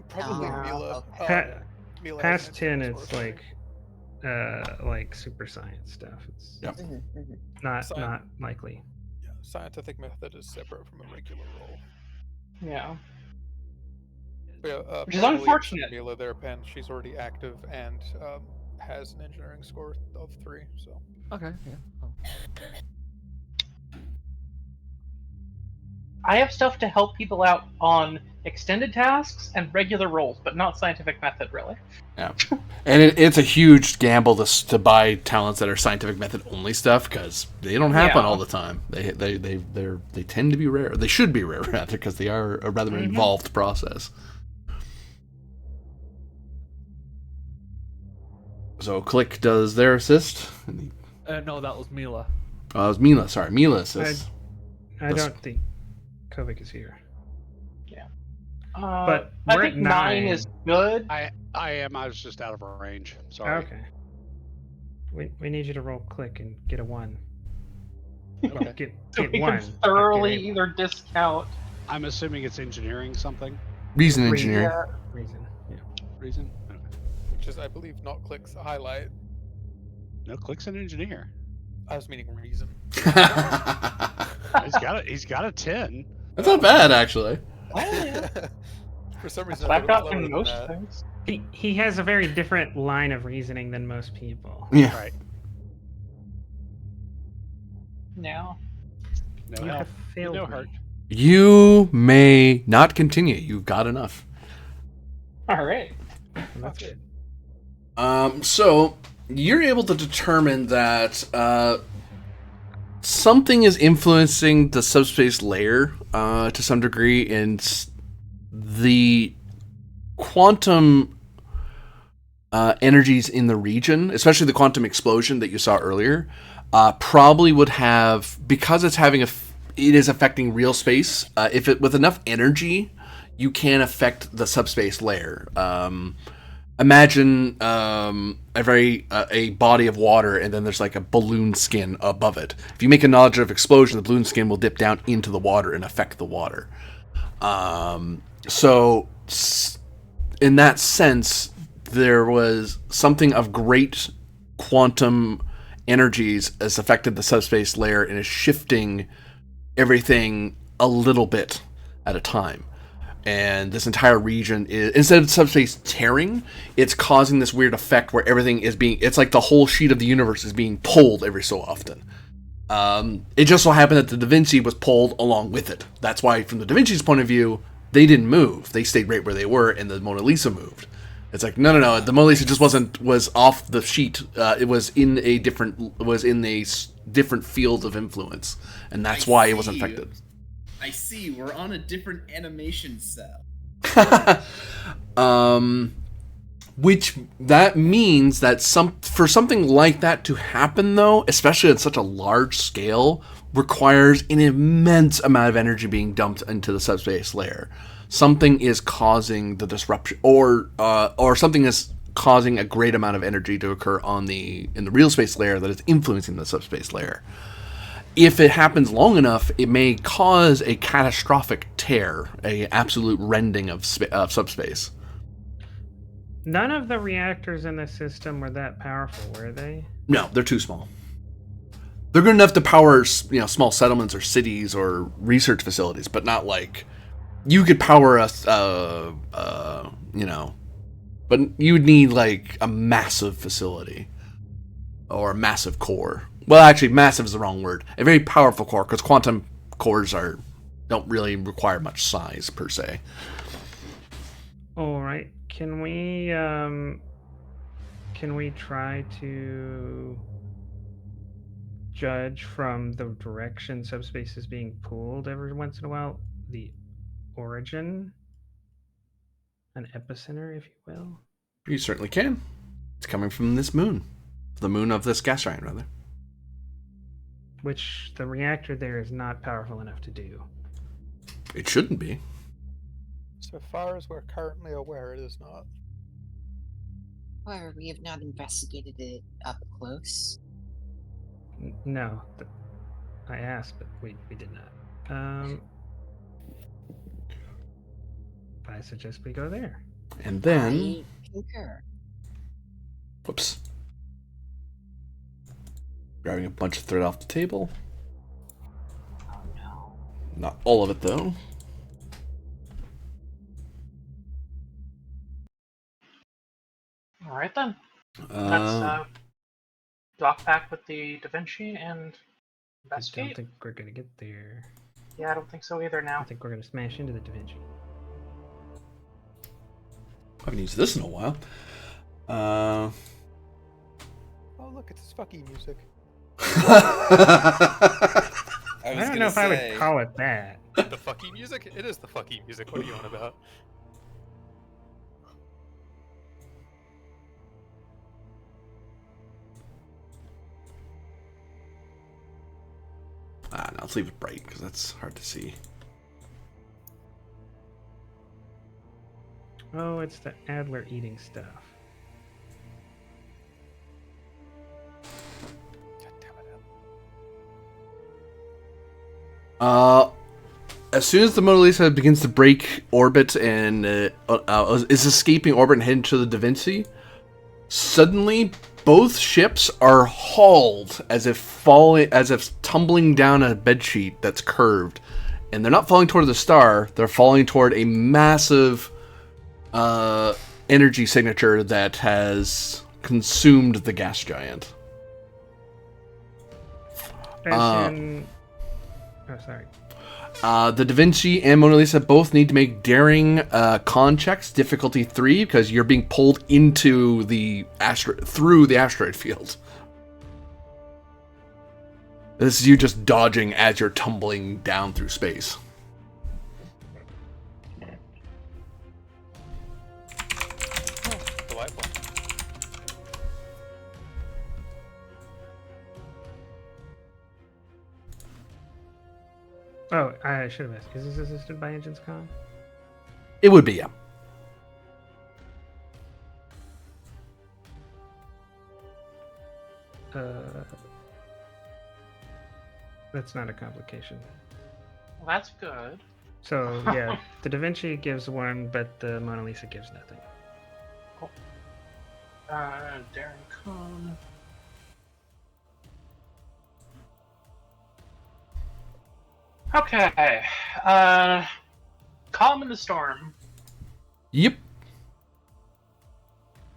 Probably Oh, Mila. okay. Mila Past has 10, an it's source. like super science stuff. It's Yep. not likely. Yeah, scientific method is separate from a regular roll. Yeah. But yeah, Which is probably unfortunate. Mila there, Pen. She's already active and has an engineering score of 3. So I have stuff to help people out on extended tasks and regular roles, but not scientific method, really. Yeah, and it's a huge gamble to buy talents that are scientific method only stuff because they don't happen all the time. They tend to be rare. They should be rare rather because they are a rather involved process. So Click does their assist. No, that was Mila. It was Mila. Sorry, Mila assists. I don't think Kovic is here. But we're I think at 9 is good. I am. I was just out of range. Sorry. Okay. We need you to roll Click and get a 1. Well, Okay. get So we 1. can thoroughly either discount. I'm assuming it's engineering something. Reason engineering. Reason. Yeah. Reason. Okay. Which is, I believe, not Click's highlight. No, Click's an engineer. I was meaning reason. He's got a 10. That's not bad actually. For some reason, Back I up thought it in was most lower than that. things. He has a very different line of reasoning than most people. Yeah. Right. Now, No You help. have failed No me. hurt. You may not continue. You've got enough. all right. That's good. So you're able to determine that something is influencing the subspace layer to some degree, and the quantum energies in the region, especially the quantum explosion that you saw earlier, probably would have, because it's having it is affecting real space. If it with enough energy, you can affect the subspace layer. Imagine a body of water, and then there's like a balloon skin above it. If you make a knowledge of explosion, the balloon skin will dip down into the water and affect the water. So, in that sense, there was something of great quantum energies has affected the subspace layer and is shifting everything a little bit at a time. And this entire region is, instead of subspace tearing, it's causing this weird effect where everything is it's like the whole sheet of the universe is being pulled every so often. It just so happened that the Da Vinci was pulled along with it. That's why, from the Da Vinci's point of view, they didn't move. They stayed right where they were, and the Mona Lisa moved. It's like, no. The Mona Lisa just was off the sheet. It was in a different field of influence, and that's why it wasn't affected. I see. We're on a different animation cell. Which that means that for something like that to happen, though, especially at such a large scale, requires an immense amount of energy being dumped into the subspace layer. Something is causing the disruption, or something is causing a great amount of energy to occur in the real space layer that is influencing the subspace layer. If it happens long enough, it may cause a catastrophic tear, a absolute rending of subspace. None of the reactors in the system were that powerful, were they? No, they're too small. They're good enough to power, small settlements or cities or research facilities, but not like you could power but you would need like a massive facility or a massive core. Well, actually, massive is the wrong word. A very powerful core, because quantum cores don't really require much size per se. All right. Can we try to judge from the direction subspace is being pulled every once in a while the origin, an epicenter, if you will? You certainly can. It's coming from this moon, the moon of this gas giant, rather. Which the reactor there is not powerful enough to do. It shouldn't be. So far as we're currently aware, it is not. However, we have not investigated it up close. No. I asked, but we did not. I suggest we go there. And then... I concur. Whoops. Grabbing a bunch of thread off the table. Oh no. Not all of it, though. All right then. Let's dock back with the Da Vinci and I don't investigate. think we're gonna get there. Yeah, I don't think so either I now. think we're gonna smash into the Da Vinci. I haven't used this in a while. Oh, look, it's fucky music. I I was don't gonna know if I say. would call it that. The fucky music? It is the fucky music. What are you on about? No, let's leave it bright because that's hard to see. Oh, it's the Adler eating stuff. God damn it. As soon as the Mona Lisa begins to break orbit and is escaping orbit and heading to the Da Vinci, suddenly both ships are hauled as if tumbling down a bedsheet that's curved, and they're not falling toward the star; they're falling toward a massive energy signature that has consumed the gas giant. As in... Oh, sorry. The Da Vinci and Mona Lisa both need to make daring con checks, difficulty 3, because you're being pulled into the through the asteroid field. This is you just dodging as you're tumbling down through space. Delightful. Oh, I should have asked. Is this assisted by Engines Con? It would be, yeah. That's not a complication. Well, that's good. So, yeah, the Da Vinci gives 1, but the Mona Lisa gives nothing. Darren Cohn. Okay. Calm in the Storm. Yep.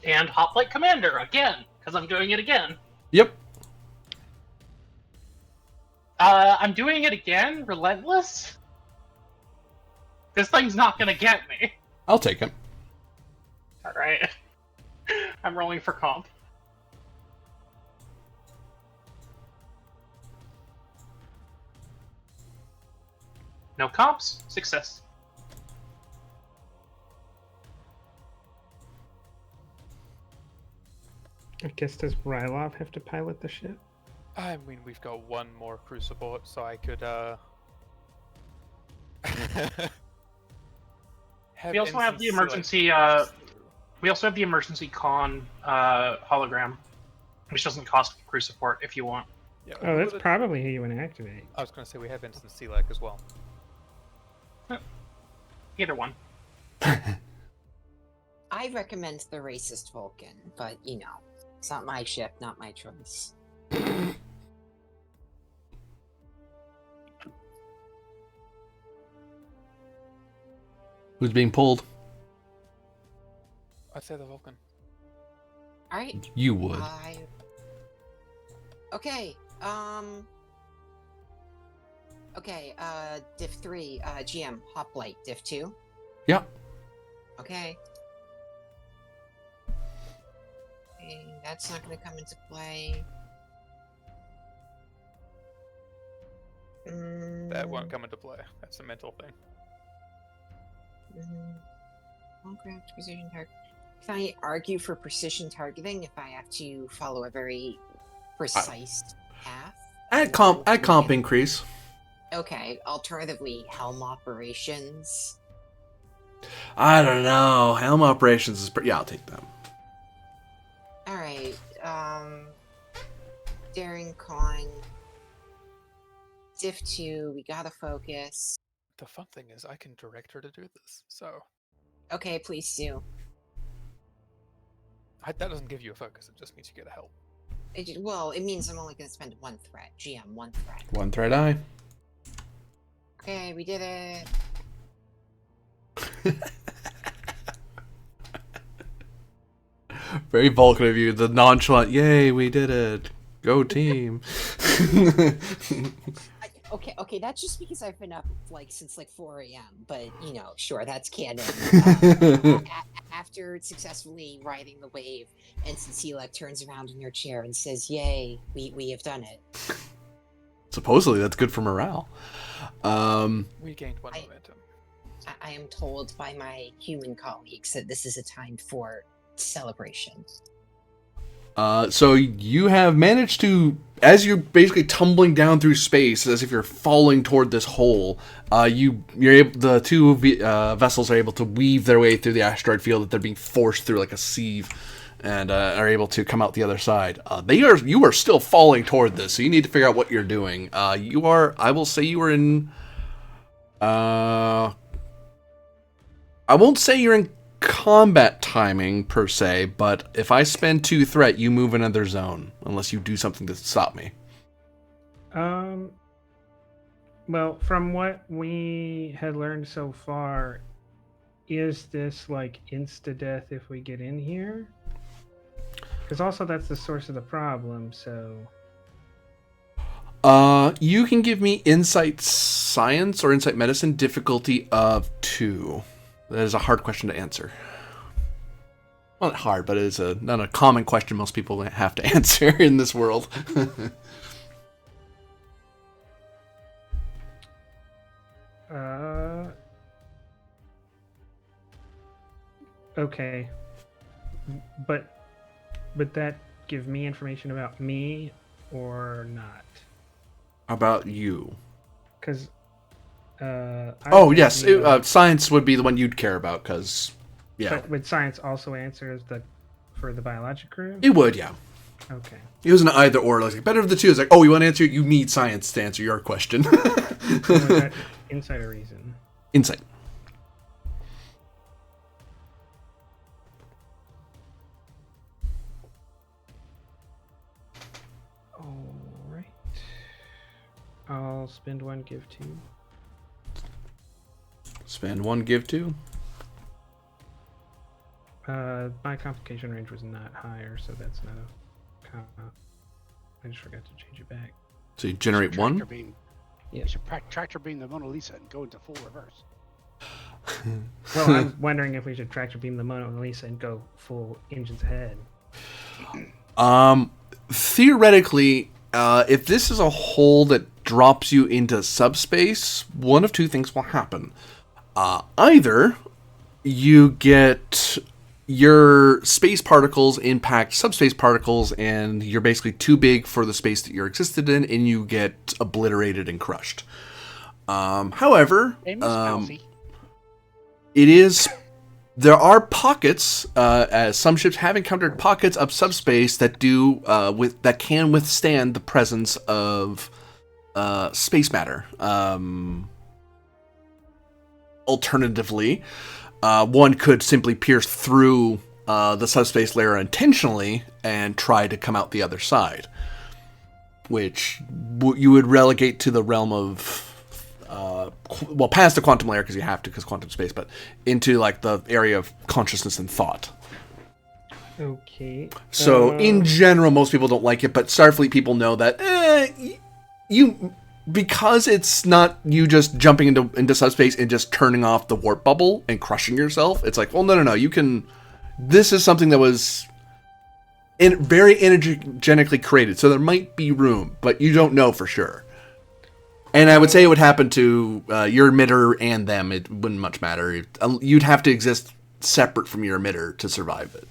And Hoplite Commander again, because I'm doing it again. Yep. I'm doing it again, Relentless. This thing's not gonna get me. I'll take it. Alright. I'm rolling for comp. No comps. Success. I guess does Rylov have to pilot the ship? I mean, we've got one more crew support, so I could, We also have the instance emergency, we also have the emergency con, hologram, which doesn't cost crew support if you want. Yeah, Oh, that's would- probably who you want to activate. I was going to say we have instant CLAC as well. Either one. I recommend the racist Vulcan, but you know, it's not my ship, not my choice. Who's being pulled? I'd say the Vulcan. Alright. You would. Okay, Okay, diff 3, GM, Hoplite, diff 2. Yeah. Okay. Okay, that's not gonna come into play. That won't come into play. That's a mental thing. Craft precision target. Can I argue for precision targeting if I have to follow a very precise path? At comp increase. Okay, alternatively, helm operations. I don't know. Helm operations is pretty. Yeah, I'll take them. Alright, Daring Con. Diff 2, we gotta focus. The fun thing is I can direct her to do this, so... Okay, please do. That doesn't give you a focus, it just means you get a help. Well, it means I'm only gonna spend one threat. GM, one threat. One threat eye. Okay, we did it. Very Vulcan of you. The nonchalant, yay, we did it. Go team. Okay, that's just because I've been up since 4 a.m. But sure, that's canon. After successfully riding the wave, and Cecilia turns around in her chair and says, "Yay, we have done it." Supposedly, that's good for morale. We gained one momentum. I am told by my human colleagues that this is a time for celebration. So you have managed to, as you're basically tumbling down through space, as if you're falling toward this hole, the two vessels are able to weave their way through the asteroid field that they're being forced through like a sieve, and are able to come out the other side. You are still falling toward this, so you need to figure out what you're doing. I will say you are in. I won't say you're in combat timing per se, but if I spend 2 threat, you move another zone unless you do something to stop me. Well, from what we had learned so far, is this insta-death if we get in here? Because also that's the source of the problem, so... You can give me insight science or insight medicine, difficulty of 2. That is a hard question to answer. Well, not hard, but it is not a common question most people have to answer in this world. Okay. But would that give me information about me or not? About you. Because... yes. Science would be the one you'd care about, because... Yeah. But would science also answer for the biologic crew? It would, yeah. Okay. It was an either or. Better of the two. It's you want to answer? You need science to answer your question. Was that insight or reason? Insight. Alright. I'll spend 1, give 2. Spend 1, give 2. My complication range was not higher, so that's not a comp. I just forgot to change it back. So you generate 1? Beam. Yeah. You should tractor beam the Mona Lisa and go into full reverse. Well, I'm wondering if we should tractor beam the Mona Lisa and go full engines ahead. Theoretically, if this is a hole that drops you into subspace, one of 2 things will happen. Either you get your space particles impact subspace particles, and you're basically too big for the space that you're existed in, and you get obliterated and crushed. However, there are pockets, as some ships have encountered pockets of subspace that that can withstand the presence of space matter. Alternatively, one could simply pierce through the subspace layer intentionally and try to come out the other side, which you would relegate to the realm of, past the quantum layer because you have to, because quantum space, but into the area of consciousness and thought. Okay. So in general, most people don't like it, but Starfleet people know that because it's not you just jumping into subspace and just turning off the warp bubble and crushing yourself. It's no, you can... This is something that was very energetically created, so there might be room, but you don't know for sure. And I would say it would happen to your emitter and them. It wouldn't much matter. You'd have to exist separate from your emitter to survive it.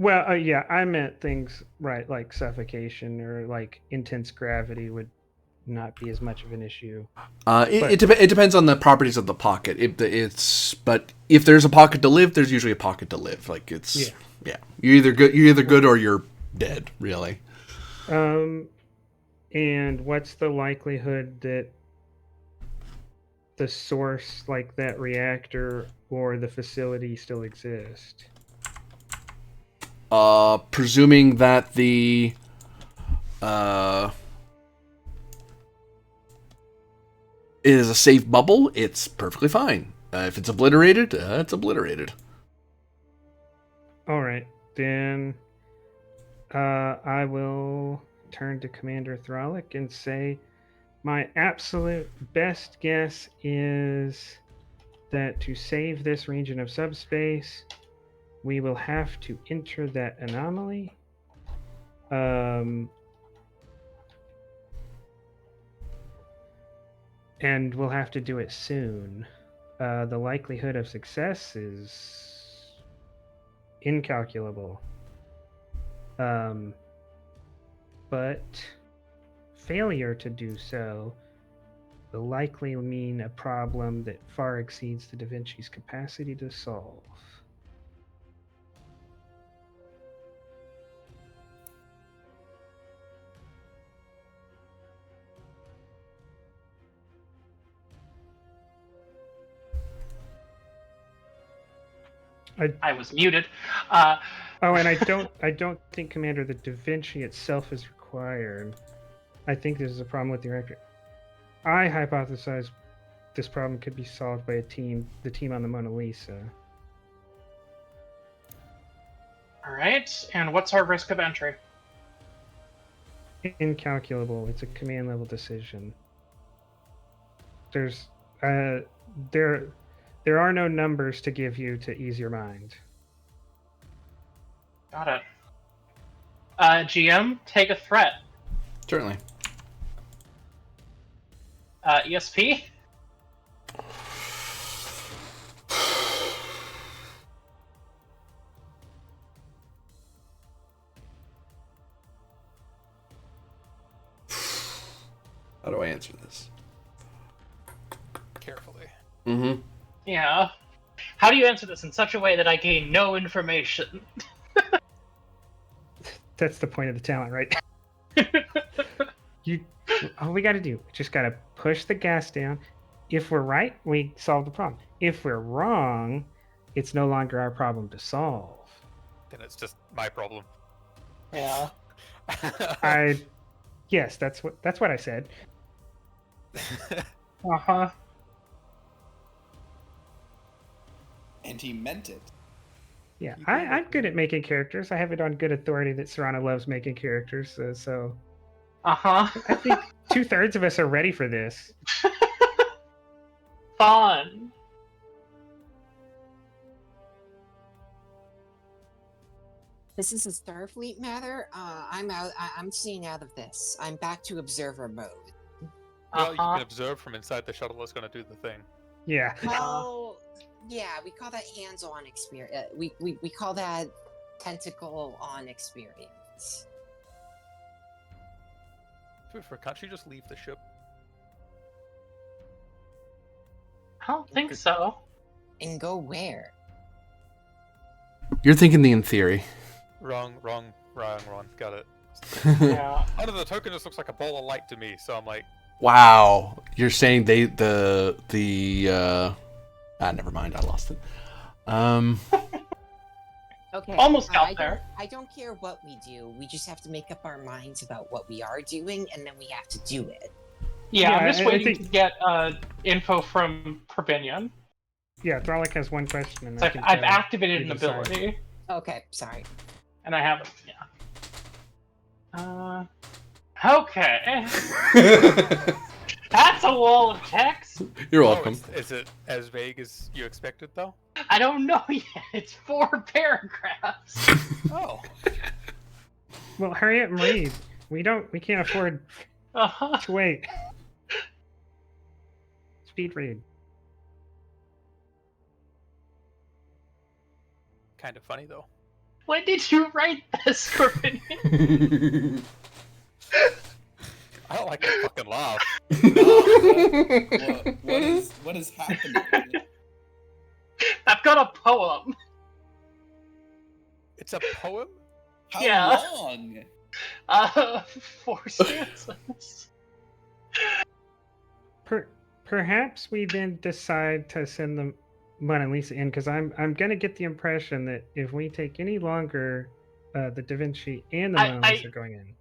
Well, yeah, I meant things, right, like suffocation or intense gravity would not be as much of an issue. It depends on the properties of the pocket. But if there's a pocket to live, there's usually a pocket to live. Yeah. You're either good or you're dead, really. And what's the likelihood that the source, that reactor or the facility, still exist? Presuming that it is a safe bubble, it's perfectly fine. If it's obliterated, it's obliterated. All right, then I will turn to Commander Thralic and say, my absolute best guess is that to save this region of subspace, we will have to enter that anomaly. And we'll have to do it soon. The likelihood of success is incalculable. But failure to do so will likely mean a problem that far exceeds the Da Vinci's capacity to solve. I was muted. Oh, and I don't think Commander the Da Vinci itself is required. I think this is a problem with the reactor. I hypothesize this problem could be solved by the team on the Mona Lisa. All right, and what's our risk of entry? Incalculable. It's a command level decision. There are no numbers to give you to ease your mind. Got it. GM, take a threat. Certainly. ESP? How do I answer this? Carefully. Mm-hmm. Yeah. How do you answer this in such a way that I gain no information? That's the point of the talent, right? All we got to do, we just got to push the gas down. If we're right, we solve the problem. If we're wrong, it's no longer our problem to solve. Then it's just my problem. Yeah. Yes, that's what I said. Uh-huh. And he meant it. Yeah, I'm good at making characters. I have it on good authority that Serana loves making characters. So Uh-huh. I think 2/3 of us are ready for this. Fun. This is a Starfleet matter. I'm out. I'm seeing out of this. I'm back to observer mode. Well, you can observe from inside the shuttle is going to do the thing. Yeah. Well, yeah, we call that hands-on experience. We call that tentacle-on experience. Can't you just leave the ship? I don't think so. And go where? You're thinking the in theory. Wrong. Got it. Yeah. Under the token just looks like a ball of light to me, so I'm like, Wow. You're saying never mind, I lost it. Okay. Almost got there. I don't care what we do. We just have to make up our minds about what we are doing, and then we have to do it. Yeah, I'm just I waiting think- to get info from Provinion. Yeah, Thralic has one question. And It's like can I've tell activated you an decide. ability, Okay, sorry. and I haven't. Yeah. Okay. That's a wall of text. You're oh, welcome. is it as vague as you expected, though? I don't know yet. It's 4 paragraphs. Oh. Well, hurry up and read. We can't afford Uh-huh. to wait. Speed read. Kind of funny, though. When did you write this, Provinion? I don't like to fucking laugh. What is happening? I've got a poem. It's a poem? How Yeah. long? 4 stanzas. Perhaps we then decide to send the Mona Lisa in, because I'm gonna get the impression that if we take any longer, the Da Vinci and the Mona Lisa are going in.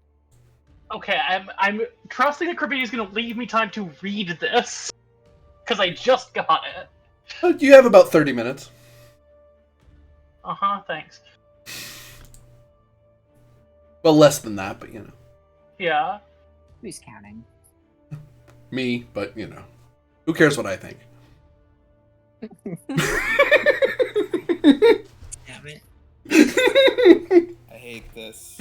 Okay, I'm trusting that Kirby is gonna leave me time to read this. Because I just got it. You have about 30 minutes. Uh-huh, thanks. Well, less than that, but you know. Yeah. Who's counting? Me, but who cares what I think? Damn it. I hate this.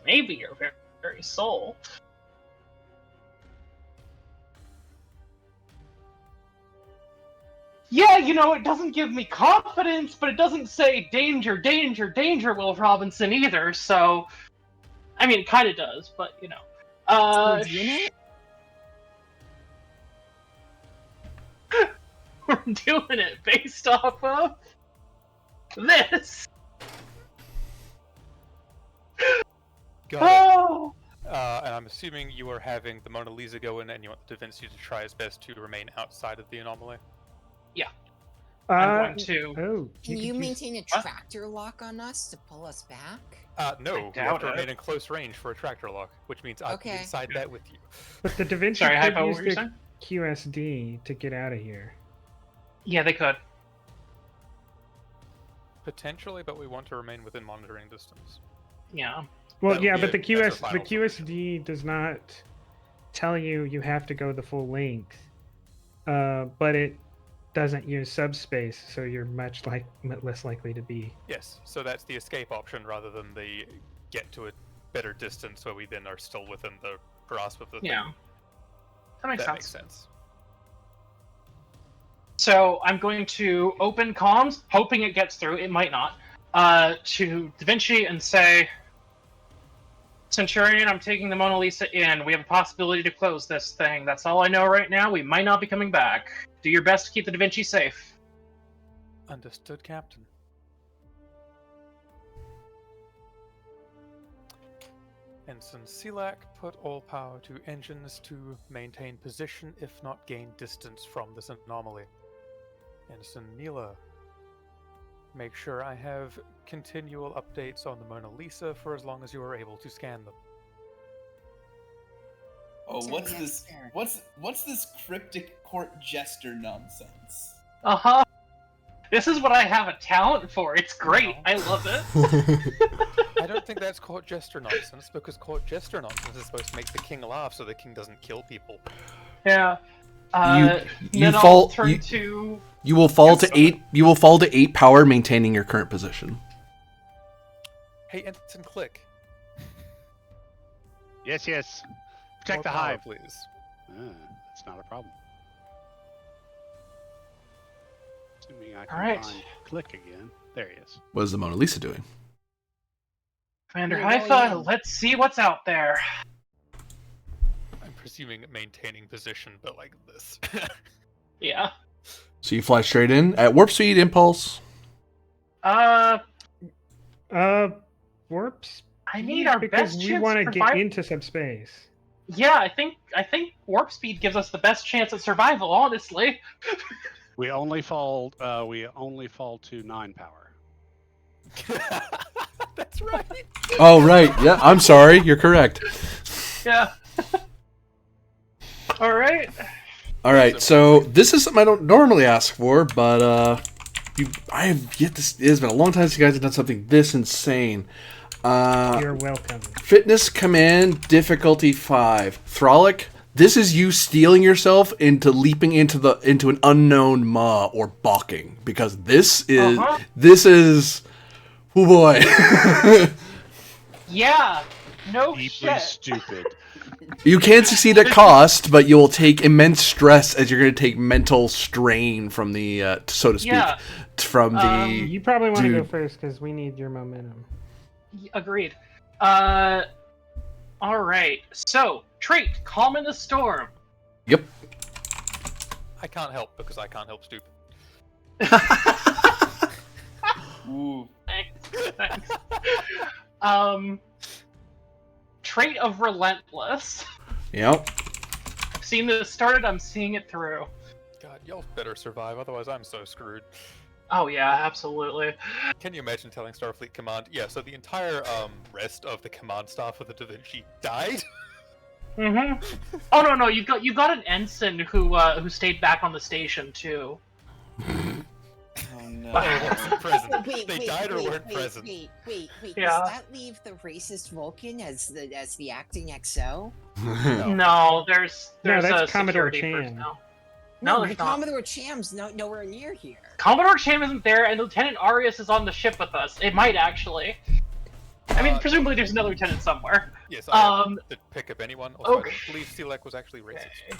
Maybe your very soul. Yeah, it doesn't give me confidence, but it doesn't say danger, danger, danger, Will Robinson either, so... I mean, it kind of does, but, We're doing it? We're doing it based off of... this! Got it. Oh! And I'm assuming you are having the Mona Lisa go in and you want the Da Vinci to try his best to remain outside of the anomaly? I'm going to... Oh, Can you could use- maintain a tractor lock on us to pull us back? No, I you have doubt to it. remain in close range for a tractor lock, which means I'll be Okay. inside that with you. But the Da Vinci Sorry, could Hypo, use what were you the saying? QSD to get out of here. Yeah, they could. Potentially, but we want to remain within monitoring distance. Yeah. Well, That'll yeah, be but a- the that's our the final solution. QSD does not tell you have to go the full length, but it doesn't use subspace, so you're much less likely to be. Yes, so that's the escape option rather than the get to a better distance where we then are still within the grasp of the thing. Yeah. That makes That sense. makes sense. So I'm going to open comms, hoping it gets through. It might not. To Da Vinci and say, Centurion, I'm taking the Mona Lisa in. We have a possibility to close this thing. That's all I know right now. We might not be coming back. Do your best to keep the Da Vinci safe. Understood, Captain. Ensign Silak, put all power to engines to maintain position, if not gain distance from this anomaly. Ensign Mila, make sure I have continual updates on the Mona Lisa for as long as you are able to scan them. Oh, So what's yes, this? sir. What's this cryptic court jester nonsense? Uh-huh. This is what I have a talent for. It's great. Wow. I love it. I don't think that's court jester nonsense, because court jester nonsense is supposed to make the king laugh so the king doesn't kill people. Yeah. You Then I'll fall- turn you- to... You will fall Yes, to okay. 8. You will fall to 8 power, maintaining your current position. Hey, Ensign Click. Yes, yes. Protect the more power, hive. please. That's not a problem. Assuming I can Alright. find Click again. There he is. What is the Mona Lisa doing? Commander We're going Haifa, in. let's see what's out there. I'm presuming maintaining position, but like this. Yeah. So you fly straight in at warp speed, impulse. Warp I speed, need our because best we chance want to to get survive. into subspace. Yeah, I think warp speed gives us the best chance at survival, honestly. We only fall. We only fall to 9 power. That's right. Oh right, yeah. I'm sorry. You're correct. Yeah. All right. All right. So this is something I don't normally ask for, but I have yet to. It has been a long time since you guys have done something this insane. You're welcome. Fitness command difficulty 5. Thralic, this is you steeling yourself into leaping into an unknown maw or balking, because this is oh boy. Yeah. No Deeply shit. stupid. You can succeed at cost, but you will take immense stress as you're going to take mental strain from the so to speak Yeah. from the You probably want to go Dude. first because we need your momentum. Agreed. All right. So trait: calm in a storm. Yep. I can't help because I can't help stupid. Ooh. Thanks. Trait of relentless. Yep. I've seen this started. I'm seeing it through. God, y'all better survive, otherwise I'm so screwed. Oh yeah, absolutely. Can you imagine telling Starfleet Command, yeah, so the entire rest of the command staff of the Da Vinci died? Mm-hmm. Oh no, you got an ensign who stayed back on the station too. Oh no. wasn't present. Wait, They died or weren't present. Wait. Yeah. Does that leave the racist Vulcan as the acting XO? No, there's No, that's a Commodore security Chan. personnel. No, there's the not. Commodore Cham's nowhere near here. Commodore Cham isn't there, and Lieutenant Arias is on the ship with us. It might actually. I mean, presumably there's another lieutenant somewhere. Yes, I did pick up anyone. Also, okay. I don't believe Selek was actually racist.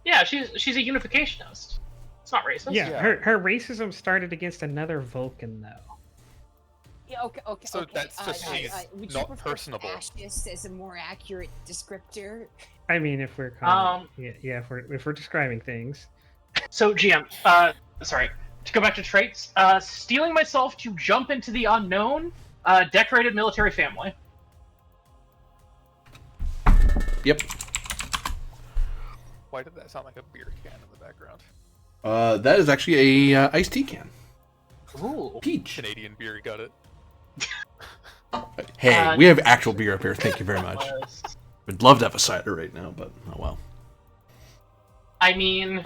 Yeah, she's a unificationist. It's not racist. Yeah, Yeah. her racism started against another Vulcan, though. Yeah, okay. So that's just she's would not you prefer personable. fascist as a more accurate descriptor? I mean, if we're if we're describing things. So GM, sorry. To go back to traits, stealing myself to jump into the unknown, decorated military family. Yep. Why did that sound like a beer can in the background? That is actually a iced tea can. Ooh. Peach. Canadian beer, got it. Hey, we have actual beer up here. Thank you very much. Would love to have a cider right now, but oh well. I mean,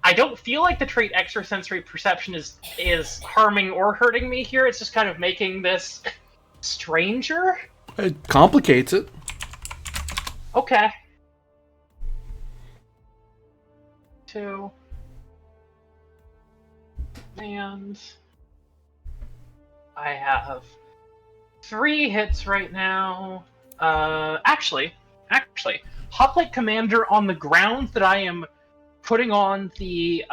I don't feel like the trait extrasensory perception is harming or hurting me here. It's just kind of making this stranger. It complicates it. Okay. 2. And I have 3 hits right now. Actually, Hoplite Commander on the ground that I am putting on the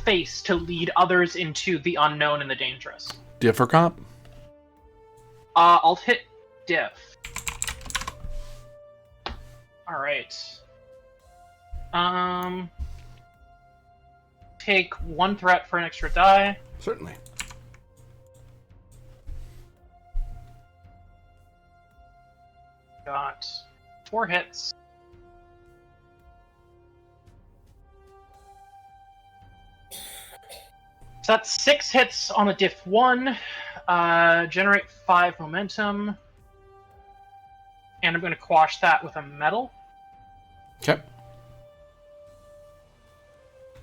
face to lead others into the unknown and the dangerous. Differ comp. I'll hit diff. All right. Take 1 threat for an extra die. Certainly. Got 4 hits. So that's 6 hits on a diff 1. Generate 5 momentum. And I'm going to quash that with a metal. Okay.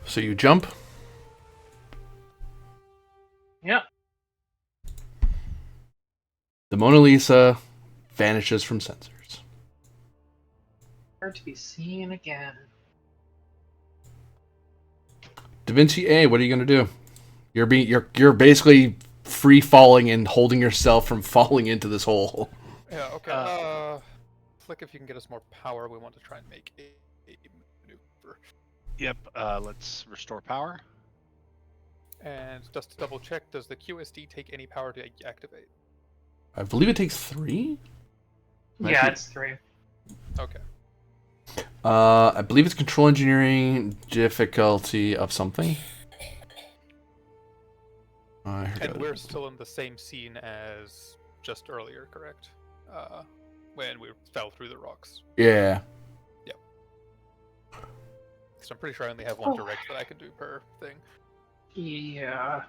So you jump. Yep. The Mona Lisa vanishes from sensors. Never to be seen again. Da Vinci A, what are you gonna do? You're basically free falling and holding yourself from falling into this hole. Yeah, okay. Flick, if you can get us more power, we want to try and make a maneuver. Yep, let's restore power. And just to double check, does the QSD take any power to activate? I believe it takes 3. Yeah, it's 3. Okay. I believe it's control engineering difficulty of something. And we're still in the same scene as just earlier, correct? When we fell through the rocks. Yeah. So I'm pretty sure I only have 1 direct that I can do per thing. Yeah.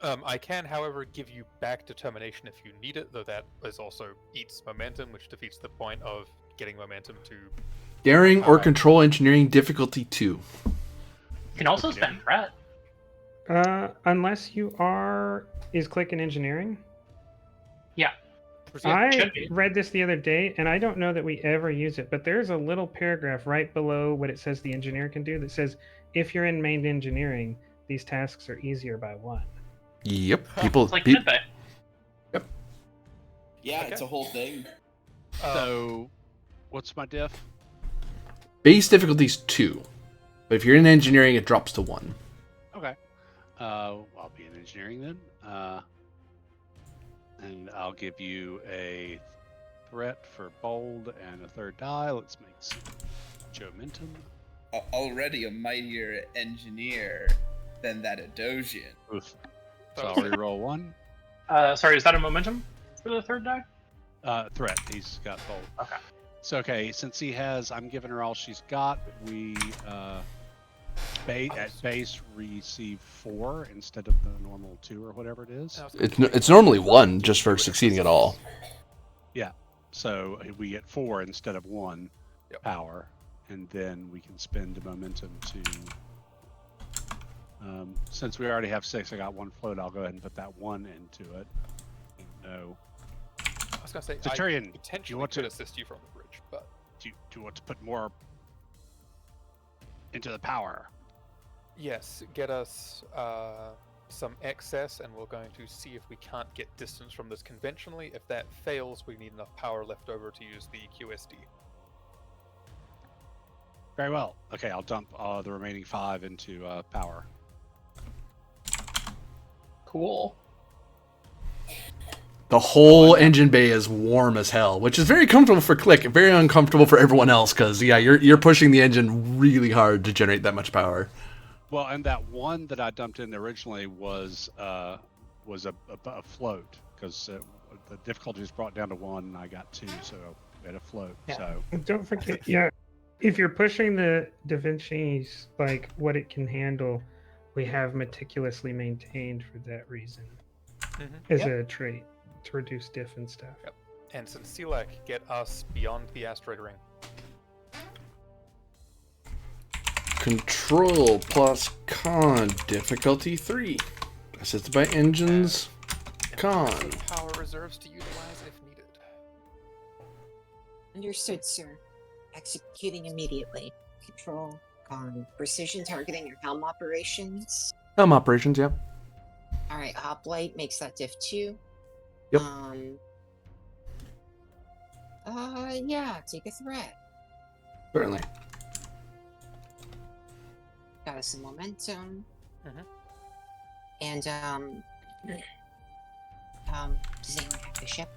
I can, however, give you back determination if you need it, though that is also eats momentum, which defeats the point of getting momentum to... Daring or control engineering difficulty 2. You can also spend threat. Unless you are... Is click in engineering? Yeah. I read this the other day, and I don't know that we ever use it, but there's a little paragraph right below what it says the engineer can do that says, if you're in main engineering, these tasks are easier by 1. Yep. People... It's like pe- Midway. Yep. Yeah, Okay. it's a whole thing. So, what's my diff? Base difficulty is 2. But if you're in engineering, it drops to 1. Okay. I'll be in engineering then. And I'll give you a threat for bold and a 3rd die. Let's make some momentum. Already a mightier engineer than that Adosian. Oof. So I'll reroll 1. Sorry, is that a momentum for the 3rd die? Threat. He's got bold. Okay. So okay, since he has, I'm giving her all she's got. We at base receive 4 instead of the normal 2 or whatever it is. It's normally 1 just for succeeding at all. So we get 4 instead of 1 Yep. power, and then we can spend the momentum to. Since we already have 6, I got 1 float. I'll go ahead and put that 1 into it. No. I was gonna say, Centurion, I do you potentially want could to- assist you from the bridge, but Do you want to put more into the power? yes, get us some excess, and we're going to see if we can't get distance from this conventionally. If that fails, we need enough power left over to use the QSD. Very well. Okay, I'll dump the remaining 5 into power. Cool. The whole engine bay is warm as hell, which is very comfortable for Click, very uncomfortable for everyone else, because yeah, you're pushing the engine really hard to generate that much power. Well, and that 1 that I dumped in originally was a float, because the difficulty was brought down to 1, and I got 2, so we had a float. Yeah. So Don't forget, yeah, if you're pushing the Da Vinci's, like what it can handle, we have meticulously maintained for that reason as a trait to reduce diff and stuff. Yep. And since Selak, get us beyond the asteroid ring. Control plus con, difficulty 3. Assisted by engines, con. Power reserves to utilize if needed. Understood, sir. Executing immediately. Control on precision targeting or helm operations. Helm operations, yeah. Alright, hoplite makes that diff 2. Yep. Yeah, take a threat. Certainly. Got us some momentum. Mhm. And, does anyone have the ship?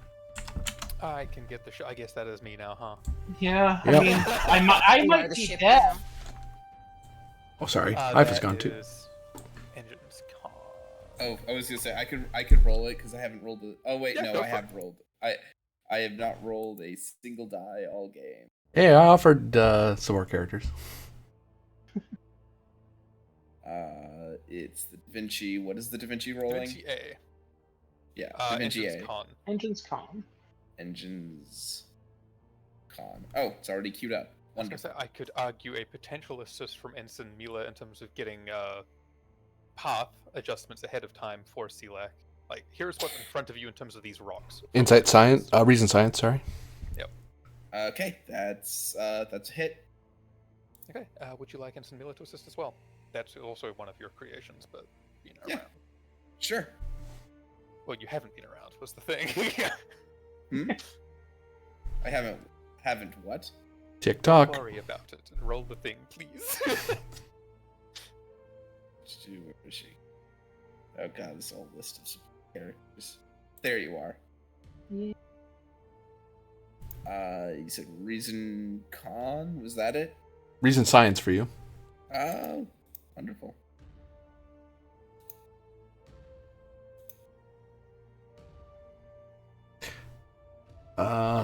I can get the ship. I guess that is me now, huh? Yeah, Yep. I mean, I You are might the be ship dead. now. Oh, sorry. Hive is That gone too. is Engines con. Oh, I was gonna say I could roll it because I haven't rolled it. Oh wait, Yeah, no, go I for have rolled. I have not rolled a single die all game. Hey, I offered some more characters. It's the Da Vinci. What is the Da Vinci Da rolling? Vinci A. Yeah, Da Vinci Engines A. con. Engine's calm. Engines. Con. Oh, it's already queued up. I was gonna say, Wonderful. I could argue a potential assist from Ensign Mila in terms of getting path adjustments ahead of time for Selak. Like, here's what's in front of you in terms of these rocks. Insight science, reason science, sorry. Okay, that's a hit. Okay, would you like Ensign Mila to assist as well? That's also one of your creations, but Yeah. around. Sure. Well, you haven't been around, was the thing. I haven't what? TikTok. Don't worry about it. Roll the thing, please. Where is she? Oh god, this whole list of characters. There you are. Yeah. You said reason con? Was that it? Reason science for you. Oh, wonderful.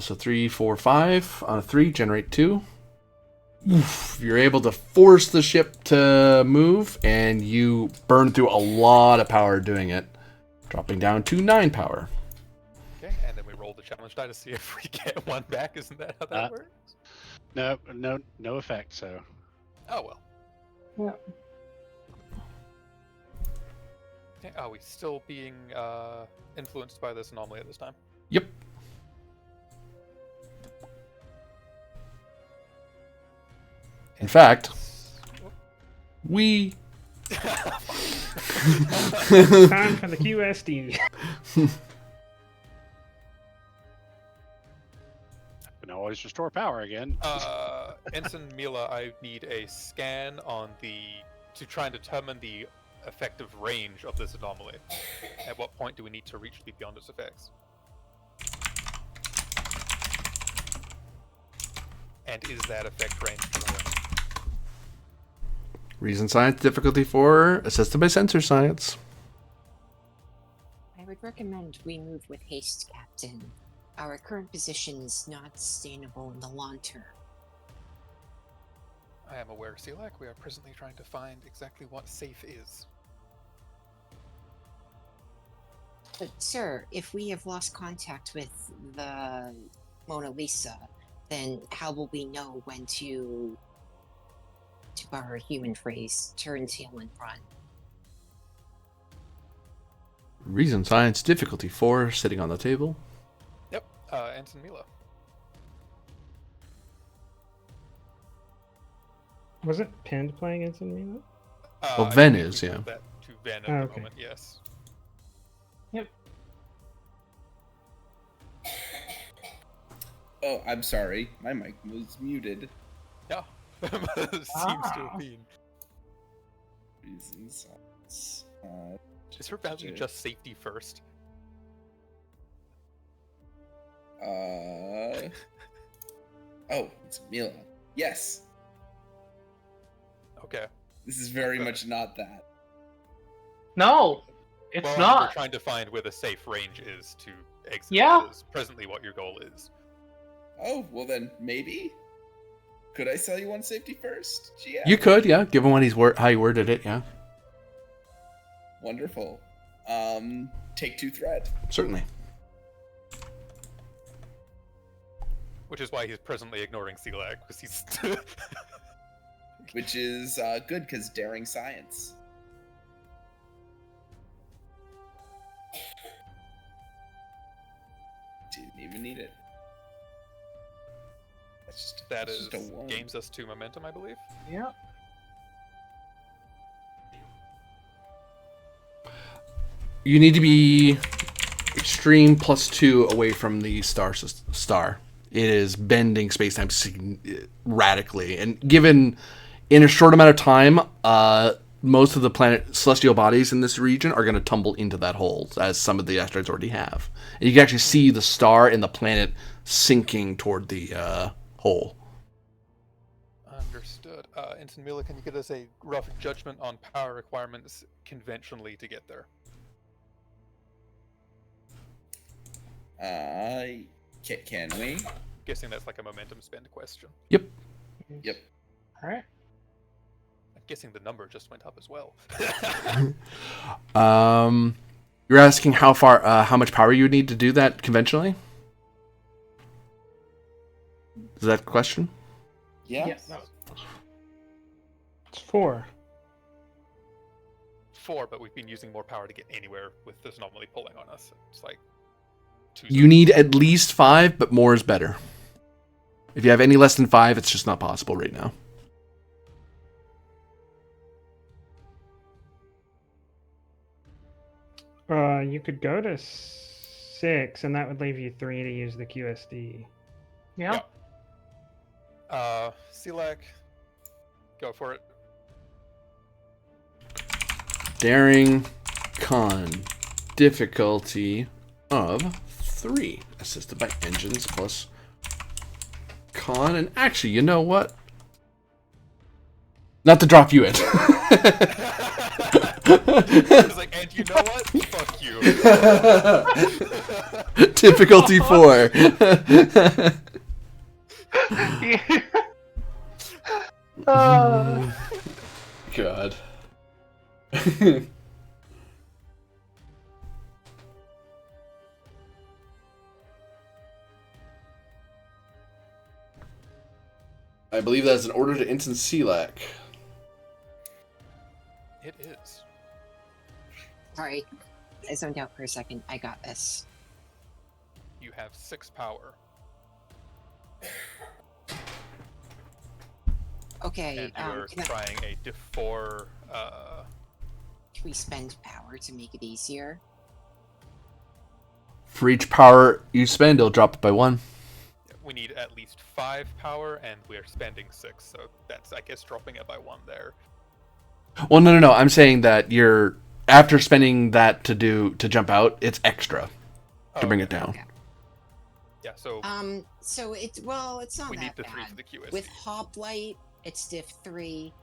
So 3, 4, 5. On a 3, generate 2. Oof, you're able to force the ship to move, and you burn through a lot of power doing it. Dropping down to 9 power. Okay, and then we roll the challenge die to see if we get one back. Isn't that how that works? No effect. So Oh well. Yeah. Okay, are we still being influenced by this anomaly at this time? Yep. In fact, we... Time for the QSD. can always restore power again. Ensign Mila, I need a scan on to try and determine the effective range of this anomaly. At what point do we need to reach beyond its effects? And is that effect range relevant? Reason science, difficulty 4, assisted by sensor science. I would recommend we move with haste, Captain. Our current position is not sustainable in the long term. I am aware, Selak. We are presently trying to find exactly what safe is. But sir, if we have lost contact with the Mona Lisa, then how will we know when to borrow a human phrase, turn tail and run? Reason, science, difficulty 4, sitting on the table. Yep, Ensign Mila. Wasn't Pinned playing Ensign Mila? Well, I Ven believe is, we yeah. moved that to Ven at Oh, the okay. moment, yes. Oh, I'm sorry. My mic was muted. Yeah. Seems to have been. Reasons. Is her value just safety first? Oh, it's Mila. Yes. Okay. This is very much not that. No, it's Well, not. we're trying to find where the safe range is to exit. Yeah. Is presently what your goal is. Oh, well then, maybe? Could I sell you one safety first? GM? You could, yeah, given what how he worded it, yeah. Wonderful. Take 2 threat. Certainly. Which is why he's presently ignoring Selag, because he's... Which is good, because daring science. Didn't even need it. that that's is just a 1. gains us 2 momentum, I believe. Yeah. You need to be extreme +2 away from the star. It is bending space-time radically. And given in a short amount of time, most of the celestial bodies in this region are going to tumble into that hole, as some of the asteroids already have. And you can actually see the star and the planet sinking toward the hole. Understood. Ensign Mila, can you give us a rough judgment on power requirements conventionally to get there? Can we? Guessing that's like a momentum spend question. Yep. Yep. All right. I'm guessing the number just went up as well. You're asking how much power you would need to do that conventionally? Is that the question? Yeah. Yes. It's 4. 4, but we've been using more power to get anywhere with this anomaly pulling on us. It's like 2. You need at least 5, but more is better. If you have any less than 5, it's just not possible right now. You could go to 6, and that would leave you 3 to use the QSD. Yeah. Selak, go for it. Daring con difficulty of 3, assisted by engines plus con. And actually, you know what? Not to drop you in. It's like, and you know what? Fuck you. Difficulty 4. God. I believe that is an order to Ensign Selak. It is. Sorry, I zoned out for a second. I got this. You have 6 power. Okay, And you're trying a diff 4. Can we spend power to make it easier? For each power you spend, it'll drop it by 1. We need at least 5 power, and we're spending 6, so that's, I guess, dropping it by 1 there. Well, no. I'm saying that you're after spending that to jump out, it's extra to bring it down. Okay. Yeah, so So it's not we need that the 3 bad. for the QSD. With Hoplite, it's diff 3.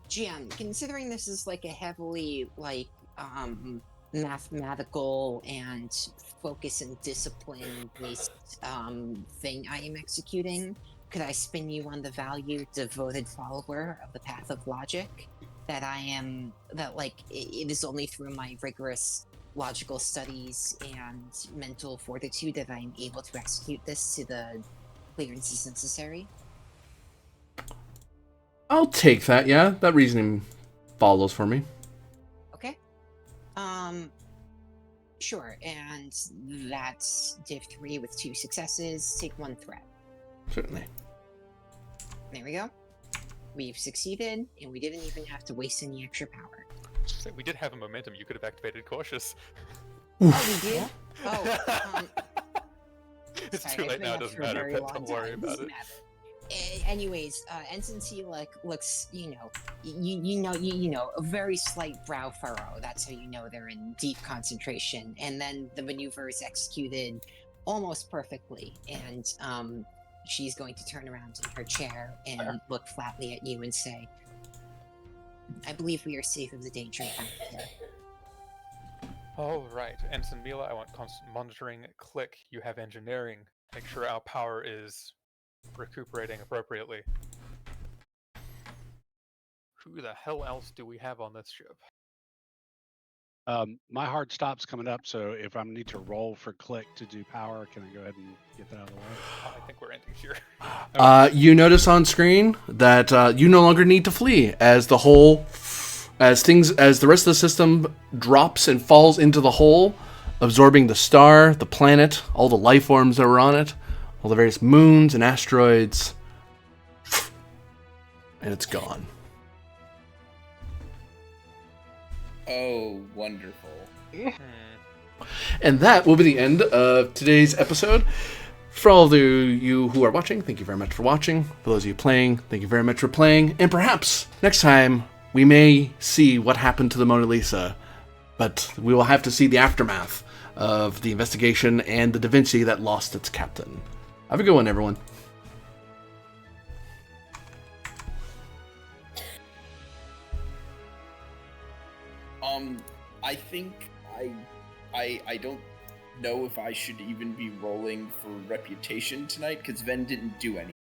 GM, considering this is like a heavily mathematical and focus and discipline based thing I am executing, could I spin you on the value devoted follower of the path of logic? that it is only through my rigorous logical studies and mental fortitude that I'm able to execute this to the clearances necessary. I'll take that. Yeah, that reasoning follows for me. Okay. Sure. And that's Div 3 with 2 successes. Take 1 threat. Certainly. There we go. We've succeeded, and we didn't even have to waste any extra power. So we did have a momentum. You could have activated cautious. Oh, we did? Oh, It's sorry, too I've late been now. up It doesn't for a matter. very Pet, long don't worry time. about Doesn't it. matter. Anyways, Ensign T looks, you know, a very slight brow furrow. That's how you know they're in deep concentration. And then the maneuver is executed almost perfectly. And she's going to turn around in her chair and look flatly at you and say, "I believe we are safe of the danger out there." All right, Ensign Mila, I want constant monitoring. Click. You have engineering. Make sure our power is recuperating appropriately. Who the hell else do we have on this ship? My hard stop's coming up, so if I need to roll for click to do power, can I go ahead and get that out of the way? I think we're ending here. You notice on screen that you no longer need to flee as the rest of the system drops and falls into the hole, absorbing the star, the planet, all the life forms that were on it, all the various moons and asteroids, and it's gone. Oh, wonderful. And that will be the end of today's episode. For all of you who are watching, thank you very much for watching. For those of you playing, thank you very much for playing. And perhaps next time we may see what happened to the Mona Lisa, but we will have to see the aftermath of the investigation and the Da Vinci that lost its captain. Have a good one, everyone. I think I don't know if I should even be rolling for reputation tonight, because Ven didn't do any